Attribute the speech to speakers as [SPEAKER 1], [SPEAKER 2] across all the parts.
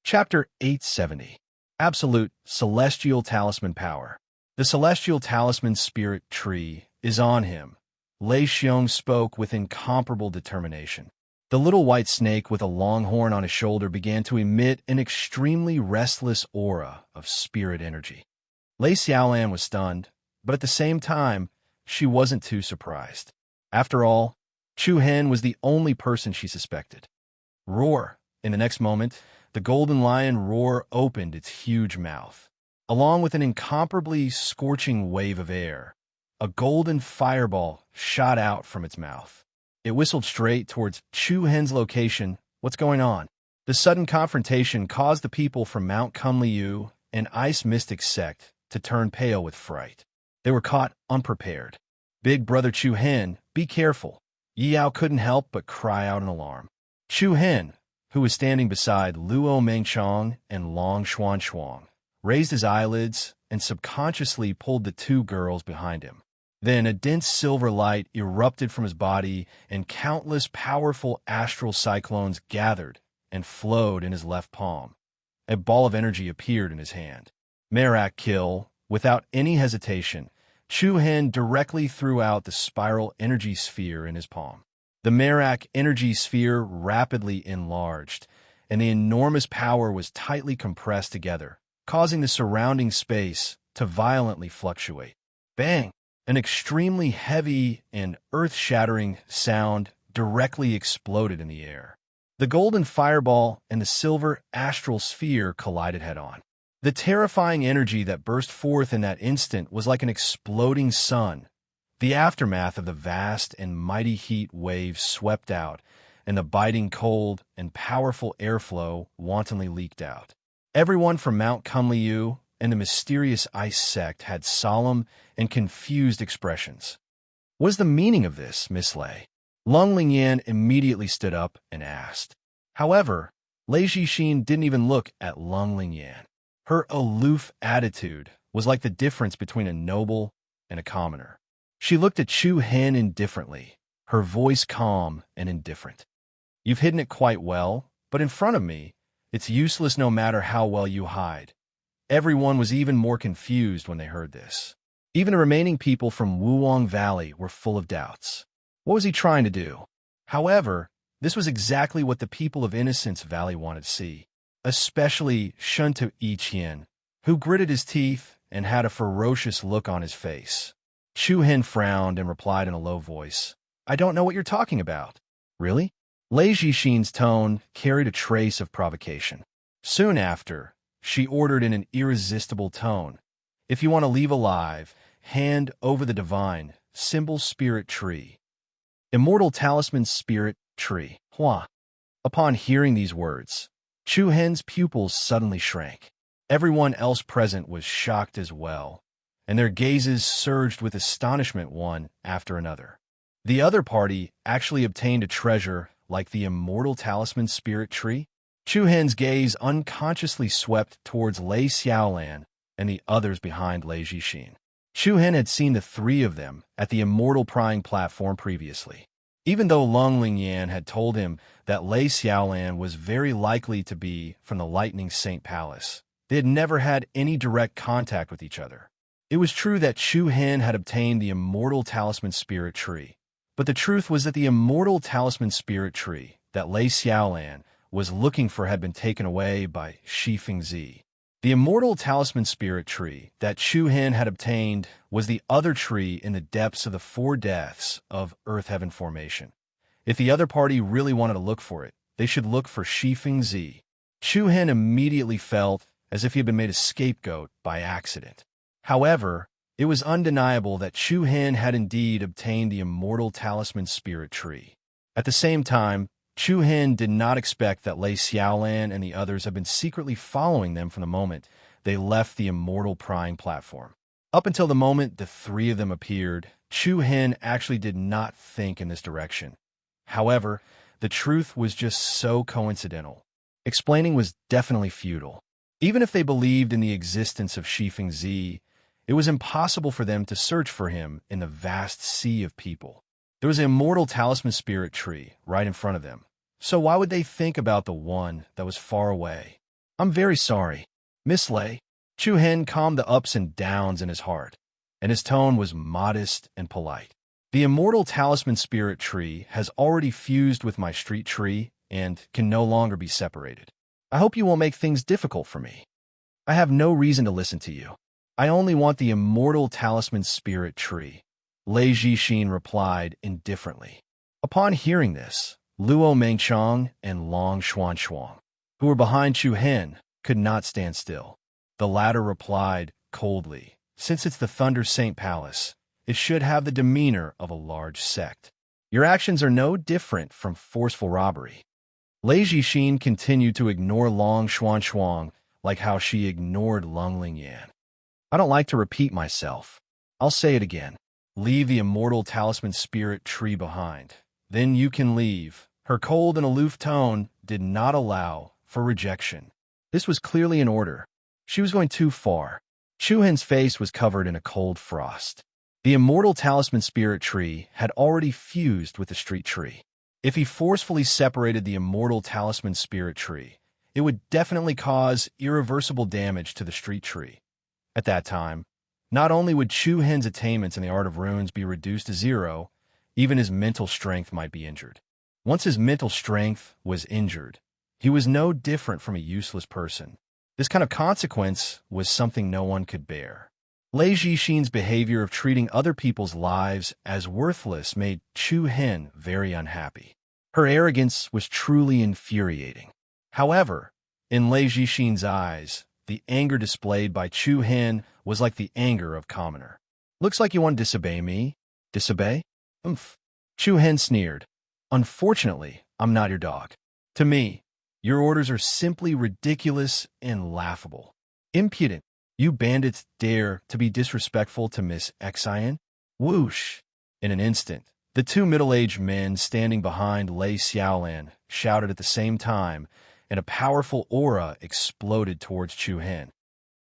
[SPEAKER 1] Chapter 870. Absolute Celestial Talisman Power. The Celestial Talisman Spirit Tree is on him. Lei Xiong spoke with incomparable determination. The little white snake with a long horn on his shoulder began to emit an extremely restless aura of spirit energy. Lei Xiaolan was stunned, but at the same time, she wasn't too surprised. After all, Chu Hen was the only person she suspected. Roar! In the next moment, the golden lion roar opened its huge mouth. Along with an incomparably scorching wave of air, a golden fireball shot out from its mouth. It whistled straight towards Chu Hen's location. What's going on? The sudden confrontation caused the people from Mount Kunliu, an ice mystic sect, to turn pale with fright. They were caught unprepared. Big brother Chu Hen, be careful. Yi Yao couldn't help but cry out in alarm. Chu Hen, who was standing beside Luo Mengchong and Long Xuan Xuang, raised his eyelids and subconsciously pulled the two girls behind him. Then a dense silver light erupted from his body, and countless powerful astral cyclones gathered and flowed in his left palm. A ball of energy appeared in his hand. Merak kill. Without any hesitation, Chu Hen directly threw out the spiral energy sphere in his palm. The Merak energy sphere rapidly enlarged, and the enormous power was tightly compressed together, causing the surrounding space to violently fluctuate. Bang! An extremely heavy and earth-shattering sound directly exploded in the air. The golden fireball and the silver astral sphere collided head-on. The terrifying energy that burst forth in that instant was like an exploding sun. The aftermath of the vast and mighty heat waves swept out, and the biting cold and powerful airflow wantonly leaked out. Everyone from Mount Kunliu and the mysterious ice sect had solemn and confused expressions. What is the meaning of this, Miss Lei? Lung Lingyan immediately stood up and asked. However, Lei Zhixin didn't even look at Lung Lingyan. Her aloof attitude was like the difference between a noble and a commoner. She looked at Chu Hen indifferently, her voice calm and indifferent. You've hidden it quite well, but in front of me, it's useless no matter how well you hide. Everyone was even more confused when they heard this. Even the remaining people from Wuwang Valley were full of doubts. What was he trying to do? However, this was exactly what the people of Innocence Valley wanted to see, especially Shuntu Yiqian, who gritted his teeth and had a ferocious look on his face. Chu Hen frowned and replied in a low voice, I don't know what you're talking about. Really? Lei Zhixin's tone carried a trace of provocation. Soon after, she ordered in an irresistible tone, if you want to leave alive, hand over the divine symbol spirit tree. Immortal talisman spirit tree. Hua. Upon hearing these words, Chu Hen's pupils suddenly shrank. Everyone else present was shocked as well, and their gazes surged with astonishment one after another. The other party actually obtained a treasure like the immortal talisman spirit tree. Chu Hen's gaze unconsciously swept towards Lei Xiaolan and the others behind Lei Zhixin. Chu Hen had seen the three of them at the immortal prying platform previously. Even though Lung Lingyan had told him that Lei Xiaolan was very likely to be from the Lightning Saint Palace, they had never had any direct contact with each other. It was true that Chu Hen had obtained the immortal talisman spirit tree, but the truth was that the immortal talisman spirit tree that Lei Xiaolan was looking for had been taken away by Shi Fengzi. The immortal talisman spirit tree that Chu Hen had obtained was the other tree in the depths of the four deaths of Earth-Heaven formation. If the other party really wanted to look for it, they should look for Shi Fengzi. Chu Hen immediately felt as if he had been made a scapegoat by accident. However, it was undeniable that Chu Hen had indeed obtained the immortal talisman spirit tree. At the same time, Chu Hen did not expect that Lei Xiaolan and the others had been secretly following them from the moment they left the immortal prying platform. Up until the moment the three of them appeared, Chu Hen actually did not think in this direction. However, the truth was just so coincidental. Explaining was definitely futile. Even if they believed in the existence of Shi Fengzi, it was impossible for them to search for him in the vast sea of people. There was an immortal talisman spirit tree right in front of them. So why would they think about the one that was far away? I'm very sorry. Miss Lei. Chu Hen calmed the ups and downs in his heart, and his tone was modest and polite. The immortal talisman spirit tree has already fused with my street tree and can no longer be separated. I hope you won't make things difficult for me. I have no reason to listen to you. I only want the immortal talisman spirit tree, Lei Jixin replied indifferently. Upon hearing this, Luo Mengchong and Long Xuanshuang, who were behind Chu Hen, could not stand still. The latter replied coldly, "Since it's the Thunder Saint Palace, it should have the demeanor of a large sect. Your actions are no different from forceful robbery." Lei Jixin continued to ignore Long Xuanshuang like how she ignored Lung Lingyan. "I don't like to repeat myself. I'll say it again. Leave the immortal talisman spirit tree behind. Then you can leave." Her cold and aloof tone did not allow for rejection. This was clearly an order. She was going too far. Chu Hen's face was covered in a cold frost. The immortal talisman spirit tree had already fused with the street tree. If he forcefully separated the immortal talisman spirit tree, it would definitely cause irreversible damage to the street tree. At that time, not only would Chu Hen's attainments in the art of runes be reduced to zero, even his mental strength might be injured. Once his mental strength was injured, he was no different from a useless person. This kind of consequence was something no one could bear. Lei Jixin's behavior of treating other people's lives as worthless made Chu Hen very unhappy. Her arrogance was truly infuriating. However, in Lei Jixin's eyes, the anger displayed by Chu Hen was like the anger of commoner. "Looks like you want to disobey me." "Disobey? Umph." Chu Hen sneered. "Unfortunately, I'm not your dog. To me, your orders are simply ridiculous and laughable. Impudent. You bandits dare to be disrespectful to Miss Xian?" Whoosh! In an instant, the two middle-aged men standing behind Lei Xiaolan shouted at the same time, and a powerful aura exploded towards Chu Hen.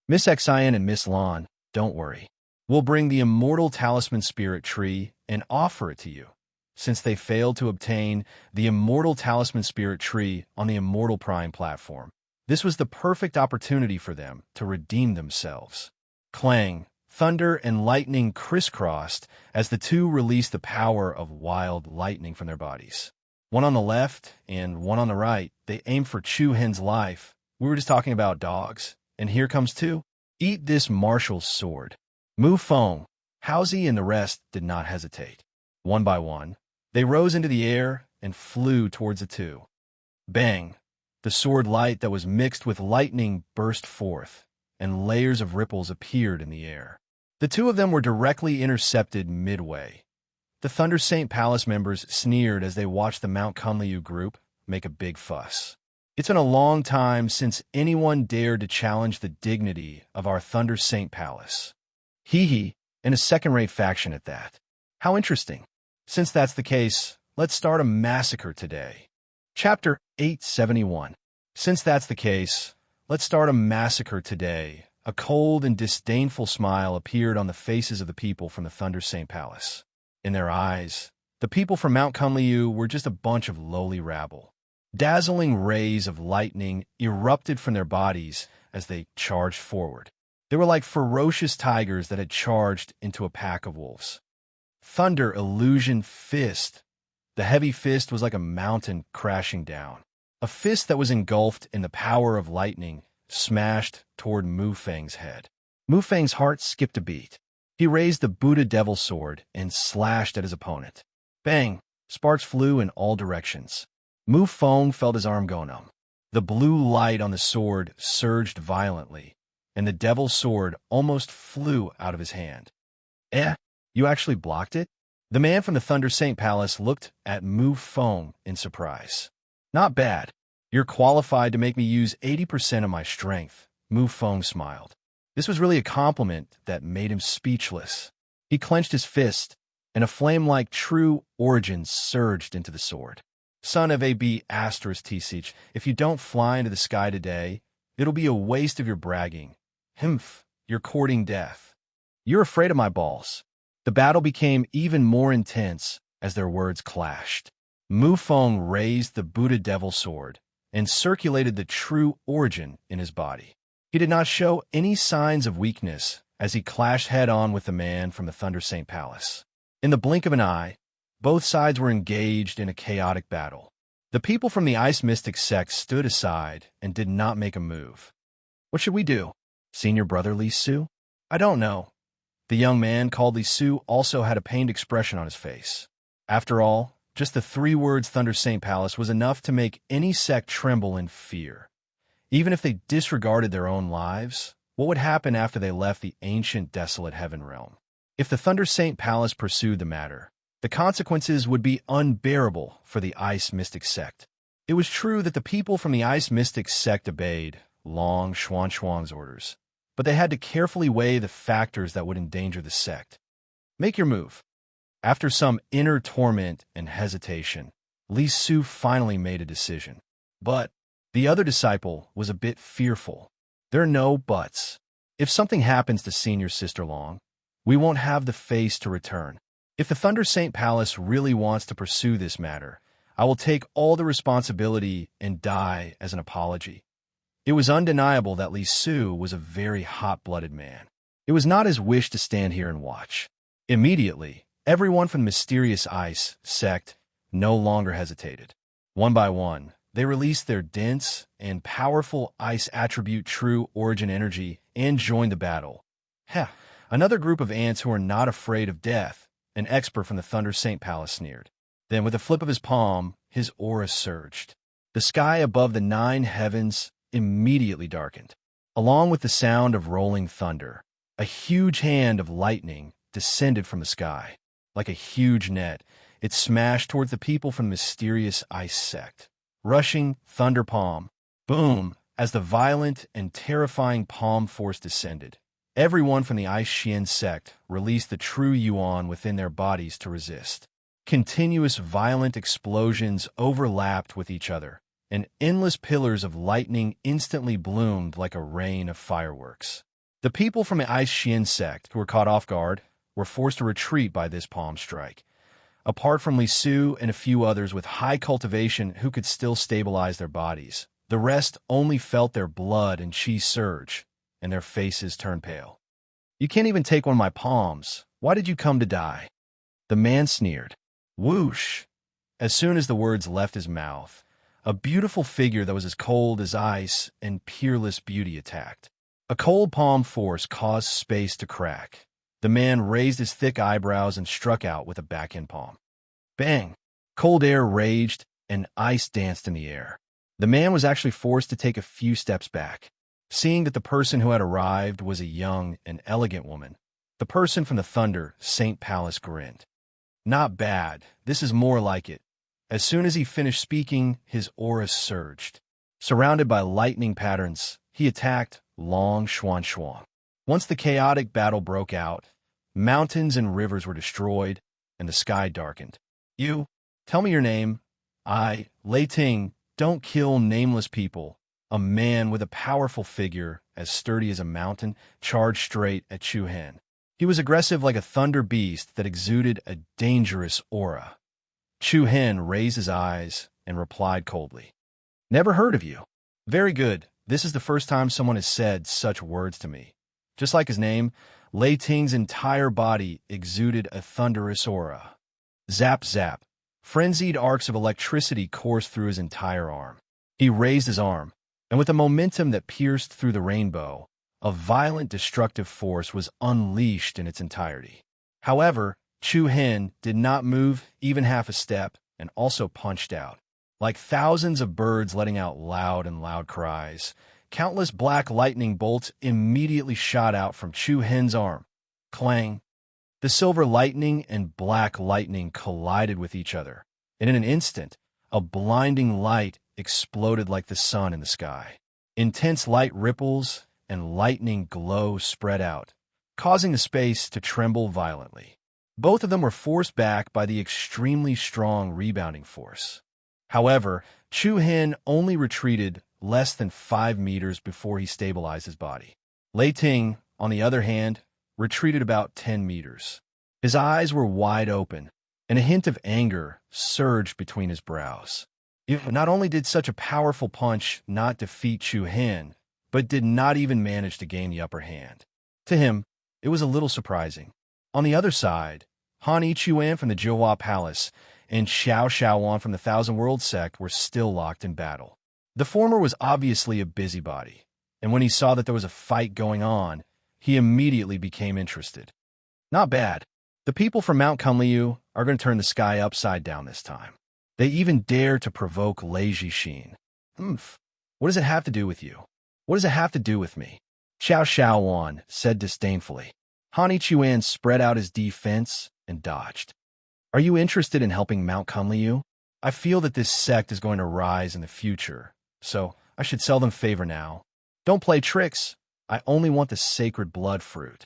[SPEAKER 1] "Miss Xian and Miss Lan, don't worry. We'll bring the immortal talisman spirit tree and offer it to you, since they failed to obtain the immortal talisman spirit tree on the immortal prime platform. This was the perfect opportunity for them to redeem themselves." Clang, thunder, and lightning crisscrossed as the two released the power of wild lightning from their bodies. One on the left and one on the right, they aimed for Chu Hen's life. We were just talking about dogs, and here comes two. "Eat this marshal's sword." Mu Feng, Haozi, and the rest did not hesitate. One by one, they rose into the air and flew towards the two. Bang! The sword light that was mixed with lightning burst forth, and layers of ripples appeared in the air. The two of them were directly intercepted midway. The Thunder Saint Palace members sneered as they watched the Mount Kunliu group make a big fuss. "It's been a long time since anyone dared to challenge the dignity of our Thunder Saint Palace. Hee, and a second-rate faction at that. How interesting. Since that's the case, let's start a massacre today." Chapter 871. Since that's the case, let's start a massacre today. A cold and disdainful smile appeared on the faces of the people from the Thunder Saint Palace. In their eyes, the people from Mount Kunliu were just a bunch of lowly rabble. Dazzling rays of lightning erupted from their bodies as they charged forward. They were like ferocious tigers that had charged into a pack of wolves. Thunder Illusion Fist. The heavy fist was like a mountain crashing down. A fist that was engulfed in the power of lightning smashed toward Mu Feng's head. Mu Feng's heart skipped a beat. He raised the Buddha Devil Sword and slashed at his opponent. Bang! Sparks flew in all directions. Mu Feng felt his arm go numb. The blue light on the sword surged violently, and the Devil's Sword almost flew out of his hand. You actually blocked it? The man from the Thunder Saint Palace looked at Mu Feng in surprise. Not bad. You're qualified to make me use 80% of my strength, Mu Feng smiled. This was really a compliment that made him speechless. He clenched his fist, and a flame like true origin surged into the sword. Son of AB *TCH, if you don't fly into the sky today, it'll be a waste of your bragging. Himph, you're courting death. You're afraid of my balls. The battle became even more intense as their words clashed. Mu Feng raised the Buddha Devil Sword, and circulated the true origin in his body. He did not show any signs of weakness as he clashed head-on with the man from the Thunder Saint Palace. In the blink of an eye, both sides were engaged in a chaotic battle. The people from the Ice Mystic sect stood aside and did not make a move. "What should we do, Senior Brother Li Su?" "I don't know." The young man called Li Su also had a pained expression on his face. After all, just the 3 words Thunder Saint Palace was enough to make any sect tremble in fear. Even if they disregarded their own lives, what would happen after they left the ancient desolate heaven realm? If the Thunder Saint Palace pursued the matter, the consequences would be unbearable for the Ice Mystic sect. It was true that the people from the Ice Mystic sect obeyed Long Xuan's orders, but they had to carefully weigh the factors that would endanger the sect. "Make your move." After some inner torment and hesitation, Li Su finally made a decision. But the other disciple was a bit fearful. "There are no buts. If something happens to Senior Sister Long, we won't have the face to return. If the Thunder Saint Palace really wants to pursue this matter, I will take all the responsibility and die as an apology." It was undeniable that Li Su was a very hot-blooded man. It was not his wish to stand here and watch. Immediately, everyone from the mysterious Ice sect no longer hesitated. One by one, they released their dense and powerful Ice attribute true origin energy and joined the battle. Another group of ants who were not afraid of death, an expert from the Thunder Saint Palace sneered. Then, with a flip of his palm, his aura surged. The sky above the 9 heavens immediately darkened. Along with the sound of rolling thunder, a huge hand of lightning descended from the sky. Like a huge net, it smashed towards the people from the mysterious Ice sect. Rushing thunder palm, boom, as the violent and terrifying palm force descended. Everyone from the Ice Xian sect released the true yuan within their bodies to resist. Continuous violent explosions overlapped with each other, and endless pillars of lightning instantly bloomed like a rain of fireworks. The people from the Ice Xian sect who were caught off guard were forced to retreat by this palm strike. Apart from Li Su and a few others with high cultivation who could still stabilize their bodies, the rest only felt their blood and chi surge, and their faces turned pale. "You can't even take one of my palms. Why did you come to die?" The man sneered. Whoosh! As soon as the words left his mouth, a beautiful figure that was as cold as ice and peerless beauty attacked. A cold palm force caused space to crack. The man raised his thick eyebrows and struck out with a backhand palm. Bang! Cold air raged, and ice danced in the air. The man was actually forced to take a few steps back. Seeing that the person who had arrived was a young and elegant woman, the person from the Thunder Saint Palace grinned. "Not bad. This is more like it." As soon as he finished speaking, his aura surged. Surrounded by lightning patterns, he attacked Long Xuan. Once the chaotic battle broke out, mountains and rivers were destroyed, and the sky darkened. "You, tell me your name." "I, Lei Ting, don't kill nameless people." A man with a powerful figure, as sturdy as a mountain, charged straight at Chu Hen. He was aggressive like a thunder beast that exuded a dangerous aura. Chu Hen raised his eyes and replied coldly, "Never heard of you." "Very good. This is the first time someone has said such words to me." Just like his name, Lei Ting's entire body exuded a thunderous aura. Zap, zap. Frenzied arcs of electricity coursed through his entire arm. He raised his arm, and with a momentum that pierced through the rainbow, a violent destructive force was unleashed in its entirety. However, Chu Hen did not move even half a step and also punched out. Like thousands of birds letting out loud cries, countless black lightning bolts immediately shot out from Chu Hen's arm. Clang! The silver lightning and black lightning collided with each other, and in an instant, a blinding light exploded like the sun in the sky. Intense light ripples and lightning glow spread out, causing the space to tremble violently. Both of them were forced back by the extremely strong rebounding force. However, Chu Hen only retreated less than 5 meters before he stabilized his body. Lei Ting, on the other hand, retreated about 10 meters. His eyes were wide open, and a hint of anger surged between his brows. Not only did such a powerful punch not defeat Chu Hen, but did not even manage to gain the upper hand. To him, it was a little surprising. On the other side, Han Ichuan from the Jiuhua Palace and Xiao Xiaowan from the Thousand World Sect were still locked in battle. The former was obviously a busybody, and when he saw that there was a fight going on, he immediately became interested. Not bad. The people from Mount Kunliu are going to turn the sky upside down this time. They even dare to provoke Lei Jixin. What does it have to do with you? What does it have to do with me? Xiao Xiaowan said disdainfully. Han Ichuan spread out his defense and dodged. Are you interested in helping Mount Kunliu? I feel that this sect is going to rise in the future, so I should sell them favor now. Don't play tricks. I only want the sacred blood fruit.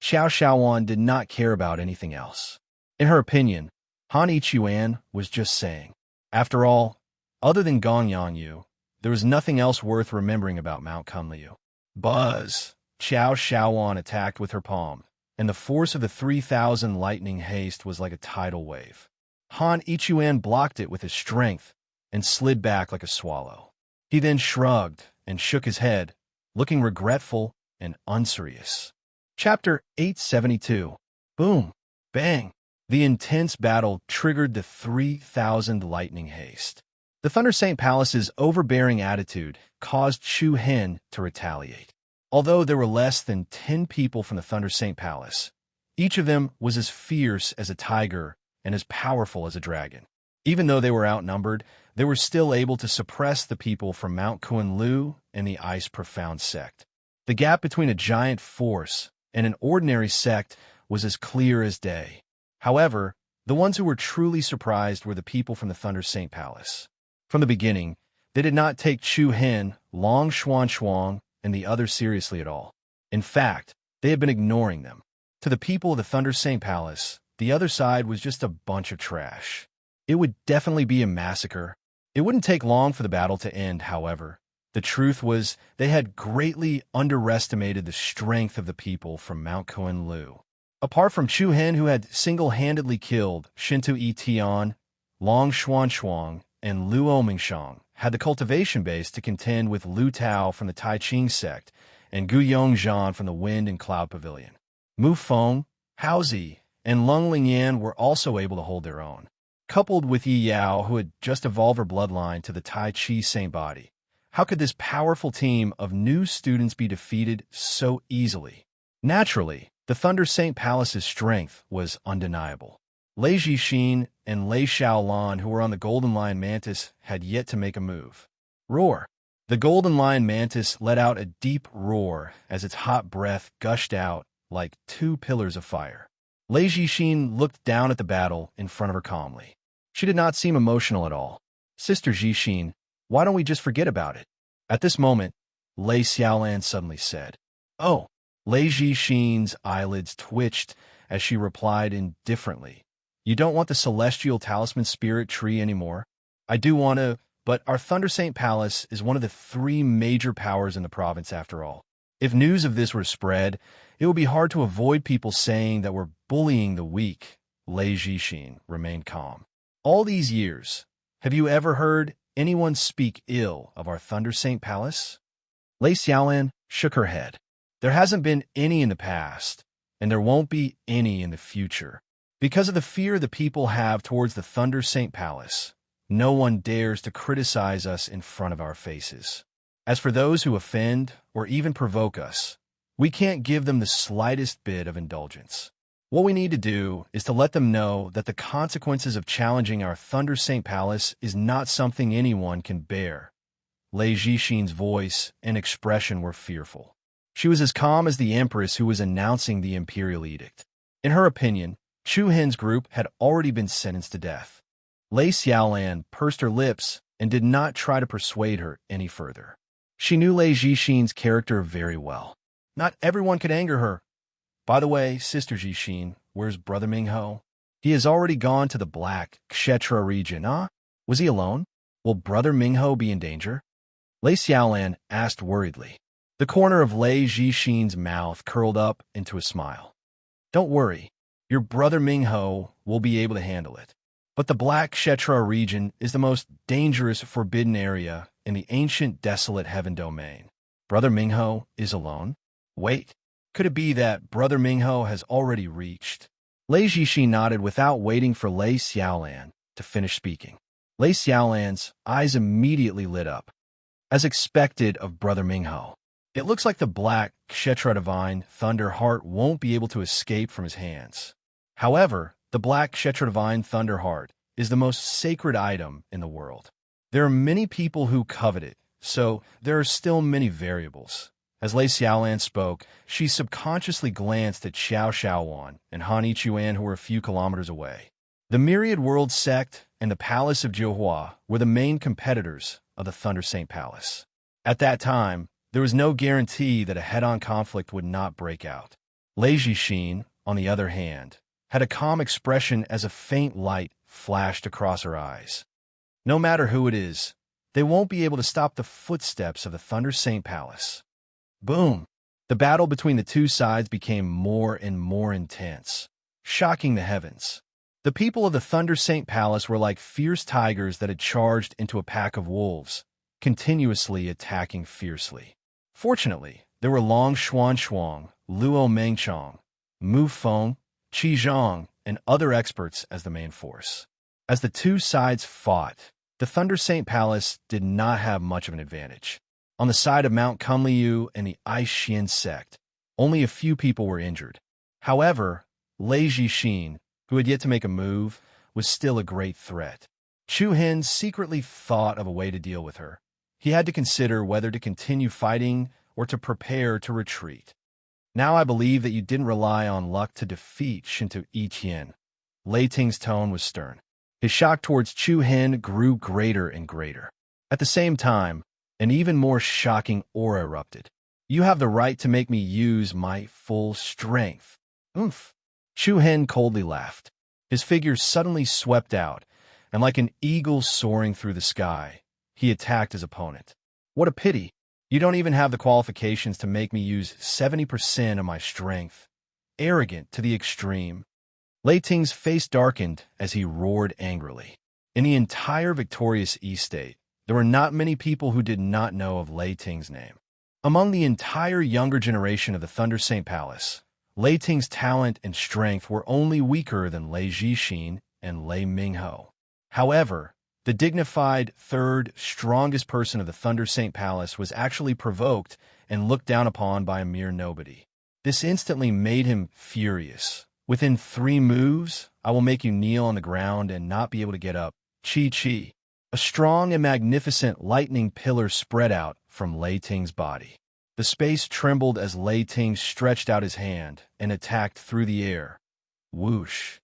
[SPEAKER 1] Xiao Xiaowan did not care about anything else. In her opinion, Han Ichuan was just saying. After all, other than Gong Yangyu, there was nothing else worth remembering about Mount Kunliu. Buzz! Xiao Xiaowan attacked with her palm, and the force of the 3,000 lightning haste was like a tidal wave. Han Ichuan blocked it with his strength and slid back like a swallow. He then shrugged and shook his head, looking regretful and unserious. Chapter 872. Boom! Bang! The intense battle triggered the 3,000 lightning haste. The Thunder Saint Palace's overbearing attitude caused Chu Hen to retaliate. Although there were less than 10 people from the Thunder Saint Palace, each of them was as fierce as a tiger and as powerful as a dragon. Even though they were outnumbered, they were still able to suppress the people from Mount Kunlu and the Ice Profound sect. The gap between a giant force and an ordinary sect was as clear as day. However, the ones who were truly surprised were the people from the Thunder Saint Palace. From the beginning, they did not take Chu Hen, Long Xuan, and the others seriously at all. In fact, they had been ignoring them. To the people of the Thunder Saint Palace, the other side was just a bunch of trash. It would definitely be a massacre. It wouldn't take long for the battle to end, however. The truth was, they had greatly underestimated the strength of the people from Mount Kunlu. Apart from Chu Hen, who had single-handedly killed Shinto Yi Tian, Long Xuan, and Luo Mingshang, had the cultivation base to contend with Lu Tao from the Tai Ching sect and Gu Yongzhan from the Wind and Cloud Pavilion. Mu Feng, Hao Zi, and Lung Lingyan were also able to hold their own. Coupled with Yi Yao, who had just evolved her bloodline to the Tai Chi Saint Body, how could this powerful team of new students be defeated so easily? Naturally, the Thunder Saint Palace's strength was undeniable. Lei Jixin and Lei Xiaolan, who were on the Golden Lion Mantis, had yet to make a move. Roar! The Golden Lion Mantis let out a deep roar as its hot breath gushed out like two pillars of fire. Lei Jixin looked down at the battle in front of her calmly. She did not seem emotional at all. Sister Jixin, why don't we just forget about it? At this moment, Lei Xiaolan suddenly said. Oh! Lei Jixin's eyelids twitched as she replied indifferently. You don't want the Celestial Talisman Spirit Tree anymore? I do want to, but our Thunder Saint Palace is one of the 3 major powers in the province after all. If news of this were spread, it would be hard to avoid people saying that we're bullying the weak. Lei Jixin remained calm. All these years, have you ever heard anyone speak ill of our Thunder Saint Palace? Lei Xiaolan shook her head. There hasn't been any in the past, and there won't be any in the future. Because of the fear the people have towards the Thunder Saint Palace, no one dares to criticize us in front of our faces. As for those who offend or even provoke us, we can't give them the slightest bit of indulgence. What we need to do is to let them know that the consequences of challenging our Thunder Saint Palace is not something anyone can bear. Lei Jixin's voice and expression were fearful. She was as calm as the Empress who was announcing the imperial edict. In her opinion, Chu Hen's group had already been sentenced to death. Lei Xiaolan pursed her lips and did not try to persuade her any further. She knew Lei Jixin's character very well. Not everyone could anger her. By the way, Sister Jixin, where's Brother Mingho? He has already gone to the Black Kshetra region, huh? Was he alone? Will Brother Mingho be in danger? Lei Xiaolan asked worriedly. The corner of Lei Jixin's mouth curled up into a smile. Don't worry. Your Brother Mingho will be able to handle it. But the Black Kshetra region is the most dangerous forbidden area in the ancient desolate heaven domain. Brother Mingho is alone? Wait, could it be that Brother Mingho has already reached? Lei Jixi nodded without waiting for Lei Xiaolan to finish speaking. Lei Xiaolan's eyes immediately lit up. As expected of Brother Mingho, it looks like the Black Kshetra Divine Thunder Heart won't be able to escape from his hands. However, the Black Kshetra Divine Thunder Heart is the most sacred item in the world. There are many people who covet it, so there are still many variables. As Lei Xiaolan spoke, she subconsciously glanced at Xiao Xiaowan and Han Ichuan, who were a few kilometers away. The Myriad World Sect and the Palace of Jiuhua were the main competitors of the Thunder Saint Palace. At that time, there was no guarantee that a head-on conflict would not break out. Lei Jixin, on the other hand, had a calm expression as a faint light flashed across her eyes. No matter who it is, they won't be able to stop the footsteps of the Thunder Saint Palace. Boom! The battle between the two sides became more and more intense, shocking the heavens. The people of the Thunder Saint Palace were like fierce tigers that had charged into a pack of wolves, continuously attacking fiercely. Fortunately, there were Long Xuan, Luo Mengchong, Mu Feng, Qi Zhang, and other experts as the main force. As the two sides fought, the Thunder Saint Palace did not have much of an advantage. On the side of Mount Kunliu and the Ai Xian sect, only a few people were injured. However, Lei Jixin, who had yet to make a move, was still a great threat. Chu Hen secretly thought of a way to deal with her. He had to consider whether to continue fighting or to prepare to retreat. Now I believe that you didn't rely on luck to defeat Shinto Yiqian. Lei Ting's tone was stern. His shock towards Chu Hen grew greater and greater. At the same time, an even more shocking aura erupted. You have the right to make me use my full strength. Oomph. Chu Hen coldly laughed. His figure suddenly swept out, and like an eagle soaring through the sky, he attacked his opponent. What a pity. You don't even have the qualifications to make me use 70% of my strength. Arrogant to the extreme. Lei Ting's face darkened as he roared angrily. In the entire victorious East State, there were not many people who did not know of Lei Ting's name. Among the entire younger generation of the Thunder Saint Palace, Lei Ting's talent and strength were only weaker than Lei Jixin and Lei Mingho. However, the dignified third strongest person of the Thunder Saint Palace was actually provoked and looked down upon by a mere nobody. This instantly made him furious. Within 3 moves, I will make you kneel on the ground and not be able to get up. Chi. A strong and magnificent lightning pillar spread out from Lei Ting's body. The space trembled as Lei Ting stretched out his hand and attacked through the air. Whoosh.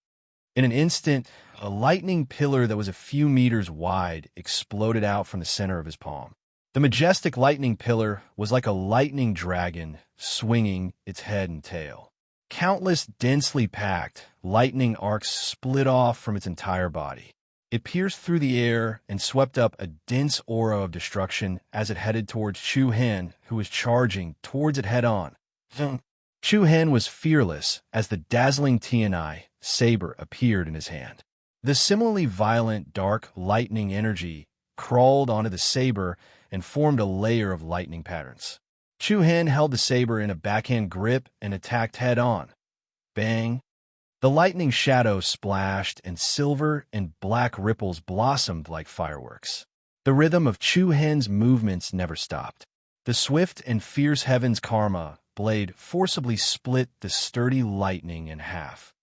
[SPEAKER 1] In an instant, a lightning pillar that was a few meters wide exploded out from the center of his palm. The majestic lightning pillar was like a lightning dragon swinging its head and tail. Countless densely packed lightning arcs split off from its entire body. It pierced through the air and swept up a dense aura of destruction as it headed towards Chu Hen, who was charging towards it head-on. Chu Hen was fearless as the dazzling Tianai saber appeared in his hand. The similarly violent dark lightning energy crawled onto the saber and formed a layer of lightning patterns. Chu Hen held the saber in a backhand grip and attacked head-on. Bang! The lightning shadow splashed, and silver and black ripples blossomed like fireworks. The rhythm of Chu Hen's movements never stopped. The swift and fierce heaven's karma blade forcibly split the sturdy lightning in half.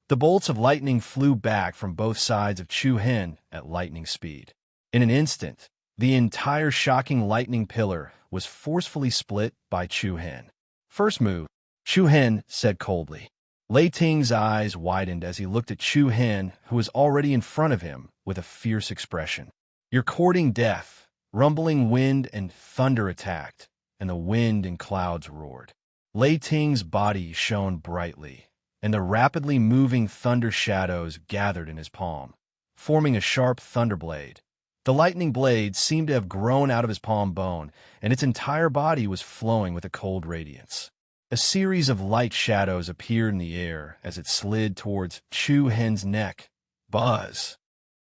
[SPEAKER 1] The bolts of lightning flew back from both sides of Chu Hen at lightning speed. In an instant, the entire shocking lightning pillar was forcefully split by Chu Hen. First move, Chu Hen said coldly. Lei Ting's eyes widened as he looked at Chu Hen, who was already in front of him, with a fierce expression. You're courting death. Rumbling wind and thunder attacked, and the wind and clouds roared. Lei Ting's body shone brightly, and the rapidly moving thunder shadows gathered in his palm, forming a sharp thunder blade. The lightning blade seemed to have grown out of his palm bone, and its entire body was flowing with a cold radiance. A series of light shadows appeared in the air as it slid towards Chu Hen's neck. Buzz!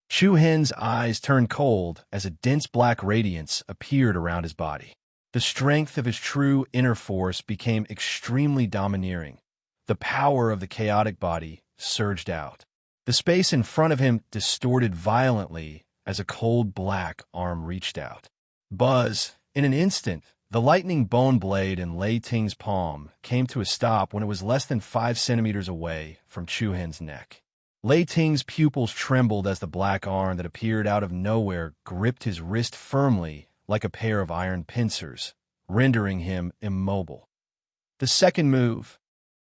[SPEAKER 1] Chu Hen's eyes turned cold as a dense black radiance appeared around his body. The strength of his true inner force became extremely domineering. The power of the chaotic body surged out. The space in front of him distorted violently as a cold black arm reached out. Buzz! In an instant, the lightning bone blade in Lei Ting's palm came to a stop when it was less than 5 centimeters away from Chu Hen's neck. Lei Ting's pupils trembled as the black arm that appeared out of nowhere gripped his wrist firmly like a pair of iron pincers, rendering him immobile. The second move.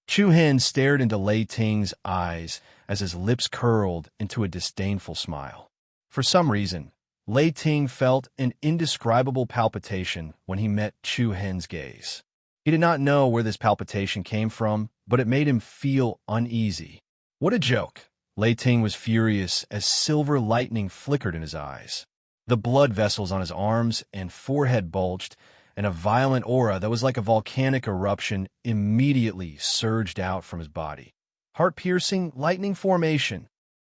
[SPEAKER 1] Chu Hen stared into Lei Ting's eyes as his lips curled into a disdainful smile. For some reason, Lei Ting felt an indescribable palpitation when he met Chu Hen's gaze. He did not know where this palpitation came from, but it made him feel uneasy. What a joke! Lei Ting was furious as silver lightning flickered in his eyes. The blood vessels on his arms and forehead bulged, and a violent aura that was like a volcanic eruption immediately surged out from his body. Heart-piercing lightning formation.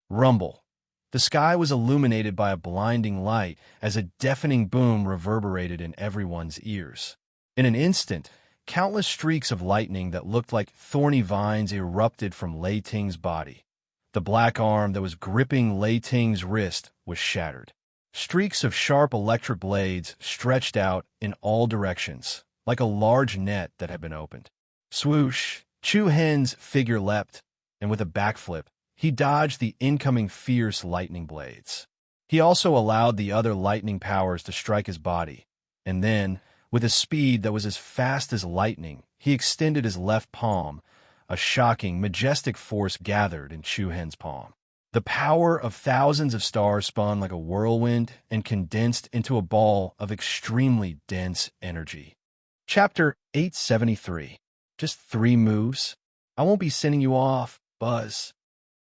[SPEAKER 1] Rumble. The sky was illuminated by a blinding light as a deafening boom reverberated in everyone's ears. In an instant, countless streaks of lightning that looked like thorny vines erupted from Lei Ting's body. The black arm that was gripping Lei Ting's wrist was shattered. Streaks of sharp electric blades stretched out in all directions, like a large net that had been opened. Swoosh! Chu Hen's figure leapt, and with a backflip, he dodged the incoming fierce lightning blades. He also allowed the other lightning powers to strike his body, and then, with a speed that was as fast as lightning, he extended his left palm. A shocking, majestic force gathered in Chu Hen's palm. The power of thousands of stars spun like a whirlwind and condensed into a ball of extremely dense energy. Chapter 873. Just 3 moves? I won't be sending you off, Buzz.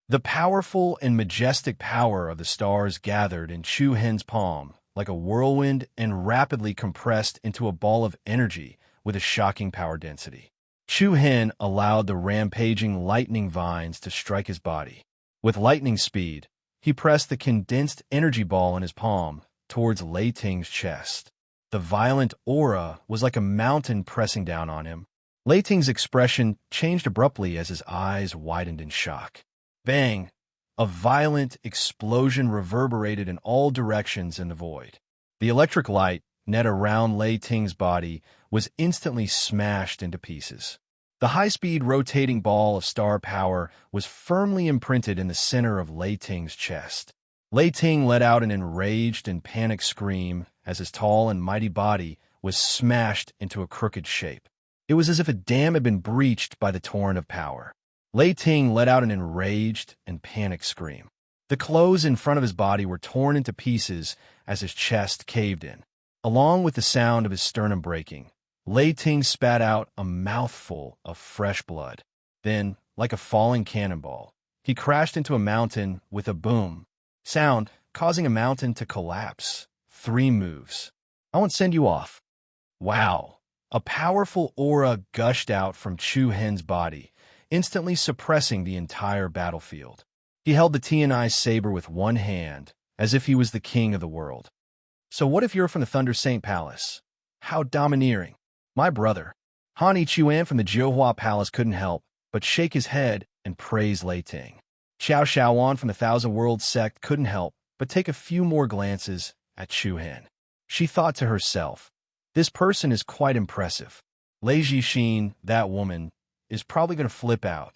[SPEAKER 1] The powerful and majestic power of the stars gathered in Chu Hen's palm like a whirlwind and rapidly compressed into a ball of energy with a shocking power density. Chu Hen allowed the rampaging lightning vines to strike his body. With lightning speed, he pressed the condensed energy ball in his palm towards Lei Ting's chest. The violent aura was like a mountain pressing down on him. Lei Ting's expression changed abruptly as his eyes widened in shock. Bang! A violent explosion reverberated in all directions in the void. The electric light net around Lei Ting's body was instantly smashed into pieces. The high-speed rotating ball of star power was firmly imprinted in the center of Lei Ting's chest. Lei Ting let out an enraged and panicked scream as his tall and mighty body was smashed into a crooked shape. It was as if a dam had been breached by the torrent of power. Lei Ting let out an enraged and panicked scream. The clothes in front of his body were torn into pieces as his chest caved in. Along with the sound of his sternum breaking, Lei Ting spat out a mouthful of fresh blood. Then, like a falling cannonball, he crashed into a mountain with a boom sound, causing a mountain to collapse. 3 moves. I won't send you off. Wow! A powerful aura gushed out from Chu Hen's body, instantly suppressing the entire battlefield. He held the Tianai saber with one hand, as if he was the king of the world. So what if you're from the Thunder Saint Palace? How domineering. My brother, Han Ichuan from the Jiuhua Palace couldn't help but shake his head and praise Lei Ting. Xiao Xiaowan from the Thousand Worlds sect couldn't help but take a few more glances at Chu Hen. She thought to herself, this person is quite impressive. Lei Jixin, that woman, is probably going to flip out.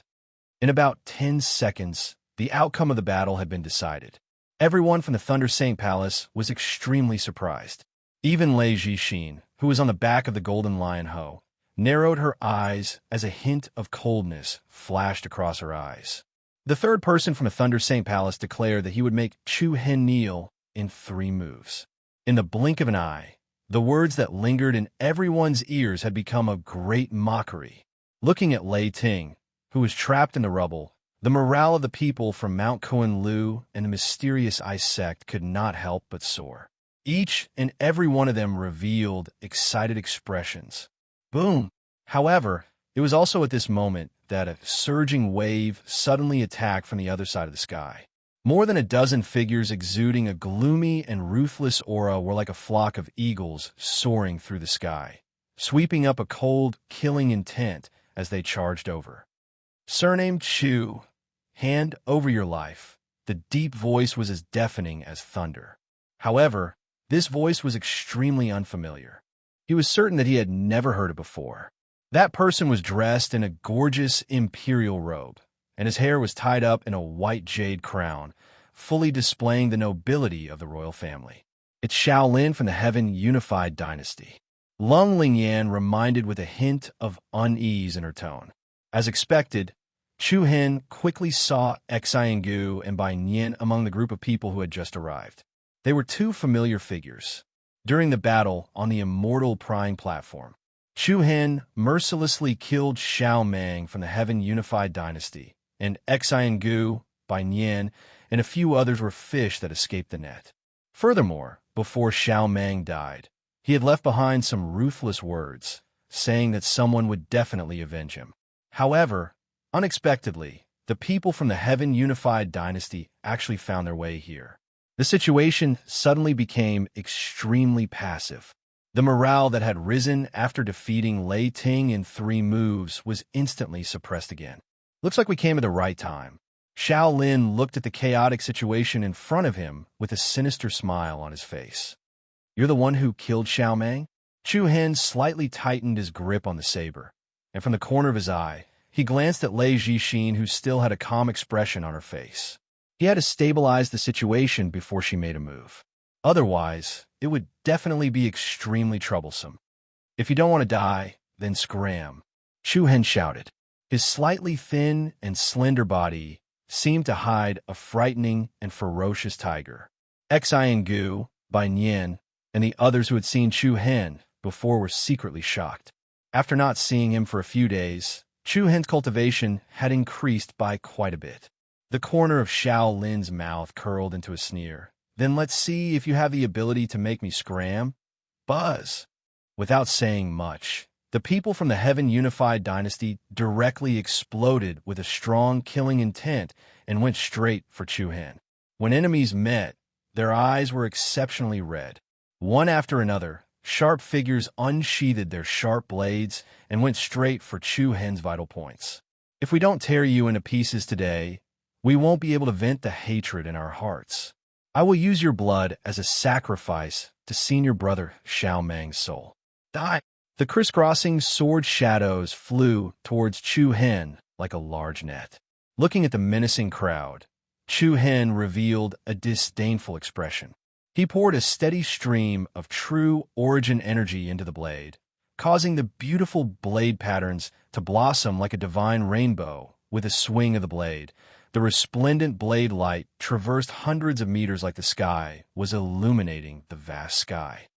[SPEAKER 1] In about 10 seconds, the outcome of the battle had been decided. Everyone from the Thunder Saint Palace was extremely surprised. Even Lei Jixin, who was on the back of the Golden Lion Ho, narrowed her eyes as a hint of coldness flashed across her eyes. The third person from the Thunder Saint Palace declared that he would make Chu Hen kneel in 3 moves. In the blink of an eye, the words that lingered in everyone's ears had become a great mockery. Looking at Lei Ting, who was trapped in the rubble, the morale of the people from Mount Kunlu and the mysterious ice sect could not help but soar. Each and every one of them revealed excited expressions. Boom! However, it was also at this moment that a surging wave suddenly attacked from the other side of the sky. More than a dozen figures exuding a gloomy and ruthless aura were like a flock of eagles soaring through the sky, sweeping up a cold, killing intent as they charged over. Surnamed Chu, hand over your life. The deep voice was as deafening as thunder. However, this voice was extremely unfamiliar. He was certain that he had never heard it before. That person was dressed in a gorgeous imperial robe, and his hair was tied up in a white jade crown, fully displaying the nobility of the royal family. It's Shaolin from the Heaven Unified Dynasty. Lung Lingyan reminded with a hint of unease in her tone. As expected, Chu Hen quickly saw Xiangu and Bai Nian among the group of people who had just arrived. They were two familiar figures. During the battle on the immortal prying platform, Chu Hen mercilessly killed Xiao Mang from the Heaven Unified Dynasty, and Xiangu, Bai Nian, and a few others were fish that escaped the net. Furthermore, before Xiao Mang died, he had left behind some ruthless words, saying that someone would definitely avenge him. However, unexpectedly, the people from the Heaven Unified Dynasty actually found their way here. The situation suddenly became extremely passive. The morale that had risen after defeating Lei Ting in 3 moves was instantly suppressed again. Looks like we came at the right time. Xiao Lin looked at the chaotic situation in front of him with a sinister smile on his face. You're the one who killed Xiao Mang? Chu Hen slightly tightened his grip on the saber, and from the corner of his eye, he glanced at Lei Jixin, who still had a calm expression on her face. He had to stabilize the situation before she made a move. Otherwise, it would definitely be extremely troublesome. If you don't want to die, then scram, Chu Hen shouted. His slightly thin and slender body seemed to hide a frightening and ferocious tiger. Xiangu, Bai Nian, and the others who had seen Chu Hen before were secretly shocked. After not seeing him for a few days, Chu Hen's cultivation had increased by quite a bit. The corner of Xiao Lin's mouth curled into a sneer. Then let's see if you have the ability to make me scram. Buzz. Without saying much, the people from the Heaven Unified Dynasty directly exploded with a strong killing intent and went straight for Chu Hen. When enemies met, their eyes were exceptionally red. One after another, sharp figures unsheathed their sharp blades and went straight for Chu Hen's vital points. If we don't tear you into pieces today, we won't be able to vent the hatred in our hearts. I will use your blood as a sacrifice to senior brother Xiao Mang's soul. Die! The crisscrossing sword shadows flew towards Chu Hen like a large net. Looking at the menacing crowd, Chu Hen revealed a disdainful expression. He poured a steady stream of true origin energy into the blade, causing the beautiful blade patterns to blossom like a divine rainbow with a swing of the blade. The resplendent blade light traversed hundreds of meters like the sky, was illuminating the vast sky.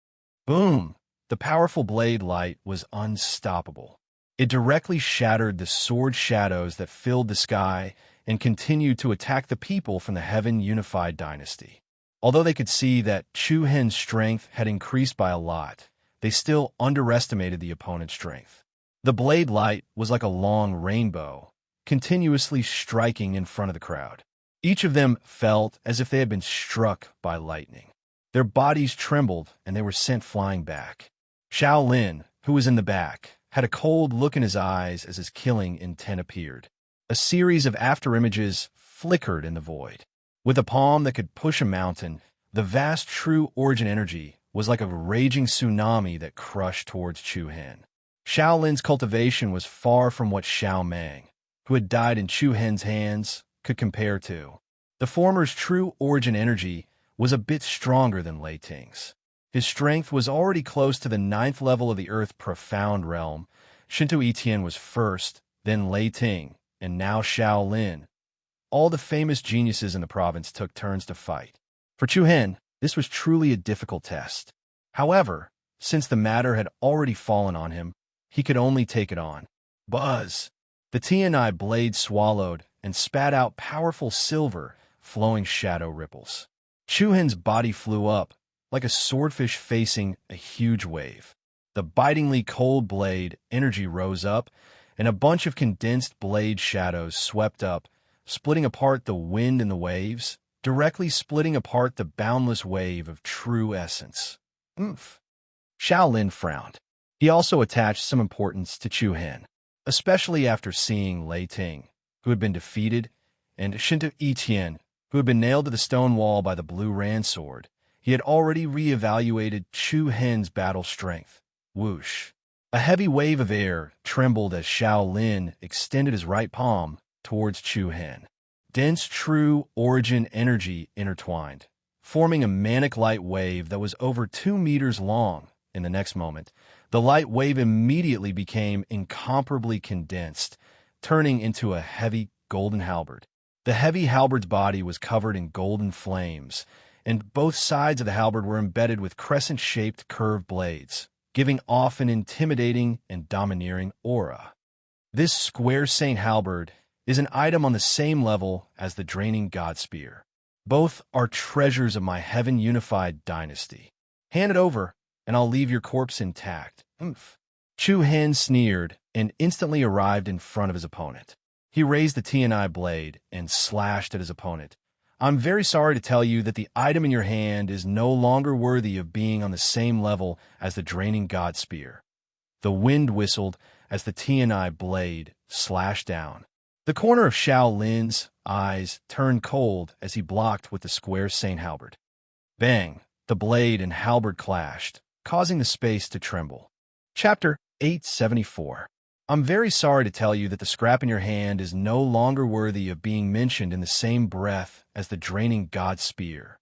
[SPEAKER 1] Boom! The powerful blade light was unstoppable. It directly shattered the sword shadows that filled the sky and continued to attack the people from the Heaven Unified Dynasty. Although they could see that Chu Hen's strength had increased by a lot, they still underestimated the opponent's strength. The blade light was like a long rainbow, continuously striking in front of the crowd. Each of them felt as if they had been struck by lightning. Their bodies trembled and they were sent flying back. Xiao Lin, who was in the back, had a cold look in his eyes as his killing intent appeared. A series of afterimages flickered in the void. With a palm that could push a mountain, the vast true origin energy was like a raging tsunami that crushed towards Chu Hen. Xiao Lin's cultivation was far from what Xiao Mang, who had died in Chu Hen's hands, could compare to. The former's true origin energy was a bit stronger than Lei Ting's. His strength was already close to the 9th level of the Earth Profound Realm. Shinto Etian was first, then Lei Ting, and now Xiao Lin. All the famous geniuses in the province took turns to fight. For Chu Hen, this was truly a difficult test. However, since the matter had already fallen on him, he could only take it on. Buzz! The Tianai blade swallowed and spat out powerful silver, flowing shadow ripples. Chu Hen's body flew up, like a swordfish facing a huge wave. The bitingly cold blade energy rose up, and a bunch of condensed blade shadows swept up, splitting apart the wind and the waves, directly splitting apart the boundless wave of true essence. Oomph. Shaolin frowned. He also attached some importance to Chu Hen, especially after seeing Lei Ting, who had been defeated, and Shinta Etian, who had been nailed to the stone wall by the blue Ran sword. He had already re-evaluated Chu Hen's battle strength. Whoosh. A heavy wave of air trembled as Shaolin extended his right palm towards Chu Hen. Dense true origin energy intertwined, forming a manic light wave that was over 2 meters long. In the next moment, the light wave immediately became incomparably condensed, turning into a heavy golden halberd. The heavy halberd's body was covered in golden flames, and both sides of the halberd were embedded with crescent-shaped curved blades, giving off an intimidating and domineering aura. This square Saint halberd is an item on the same level as the draining god spear. Both are treasures of my heaven-unified dynasty. Hand it over, and I'll leave your corpse intact. Oomph. Chu Hen sneered and instantly arrived in front of his opponent. He raised the Tianai blade and slashed at his opponent. I'm very sorry to tell you that the item in your hand is no longer worthy of being on the same level as the draining god spear. The wind whistled as the Tianai blade slashed down. The corner of Shaolin's eyes turned cold as he blocked with the square Saint halberd. Bang! The blade and halberd clashed, causing the space to tremble. Chapter 874. I'm very sorry to tell you that the scrap in your hand is no longer worthy of being mentioned in the same breath as the draining god spear.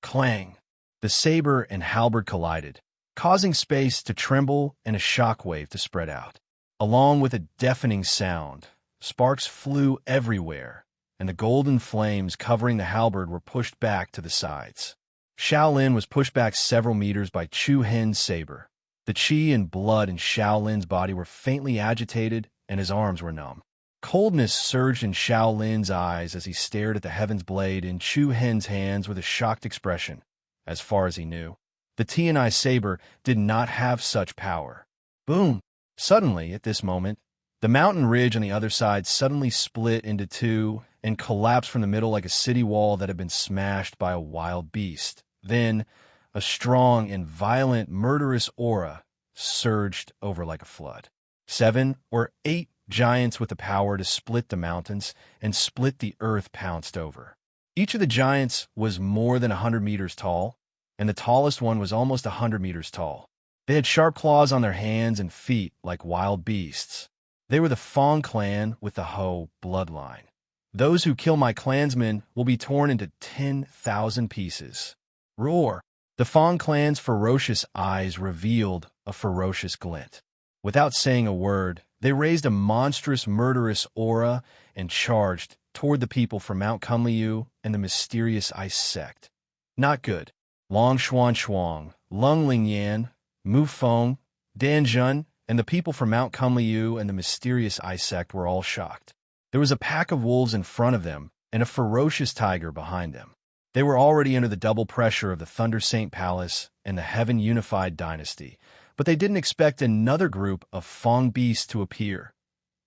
[SPEAKER 1] Clang! The saber and halberd collided, causing space to tremble and a shockwave to spread out. Along with a deafening sound, sparks flew everywhere, and the golden flames covering the halberd were pushed back to the sides. Shaolin was pushed back several meters by Chu Hen's saber. The chi and blood in Shaolin's body were faintly agitated, and his arms were numb. Coldness surged in Shaolin's eyes as he stared at the heaven's blade in Chu Hen's hands with a shocked expression. As far as he knew, the Tianai saber did not have such power. Boom! Suddenly, at this moment, the mountain ridge on the other side suddenly split into two and collapsed from the middle like a city wall that had been smashed by a wild beast. Then, a strong and violent murderous aura surged over like a flood. 7 or 8 giants with the power to split the mountains and split the earth pounced over. Each of the giants was more than 100 meters tall, and the tallest one was almost 100 meters tall. They had sharp claws on their hands and feet like wild beasts. They were the Fong clan with the Ho bloodline. Those who kill my clansmen will be torn into 10,000 pieces. Roar! The Fong clan's ferocious eyes revealed a ferocious glint. Without saying a word, they raised a monstrous murderous aura and charged toward the people from Mount Kunliu and the mysterious ice sect. Not good. Long Xuan Shuang, Lung Lingyan, Mu Feng, Dan Zhun, and the people from Mount Kunliu and the mysterious ice sect were all shocked. There was a pack of wolves in front of them and a ferocious tiger behind them. They were already under the double pressure of the Thunder Saint Palace and the Heaven Unified Dynasty, but they didn't expect another group of Fong beasts to appear.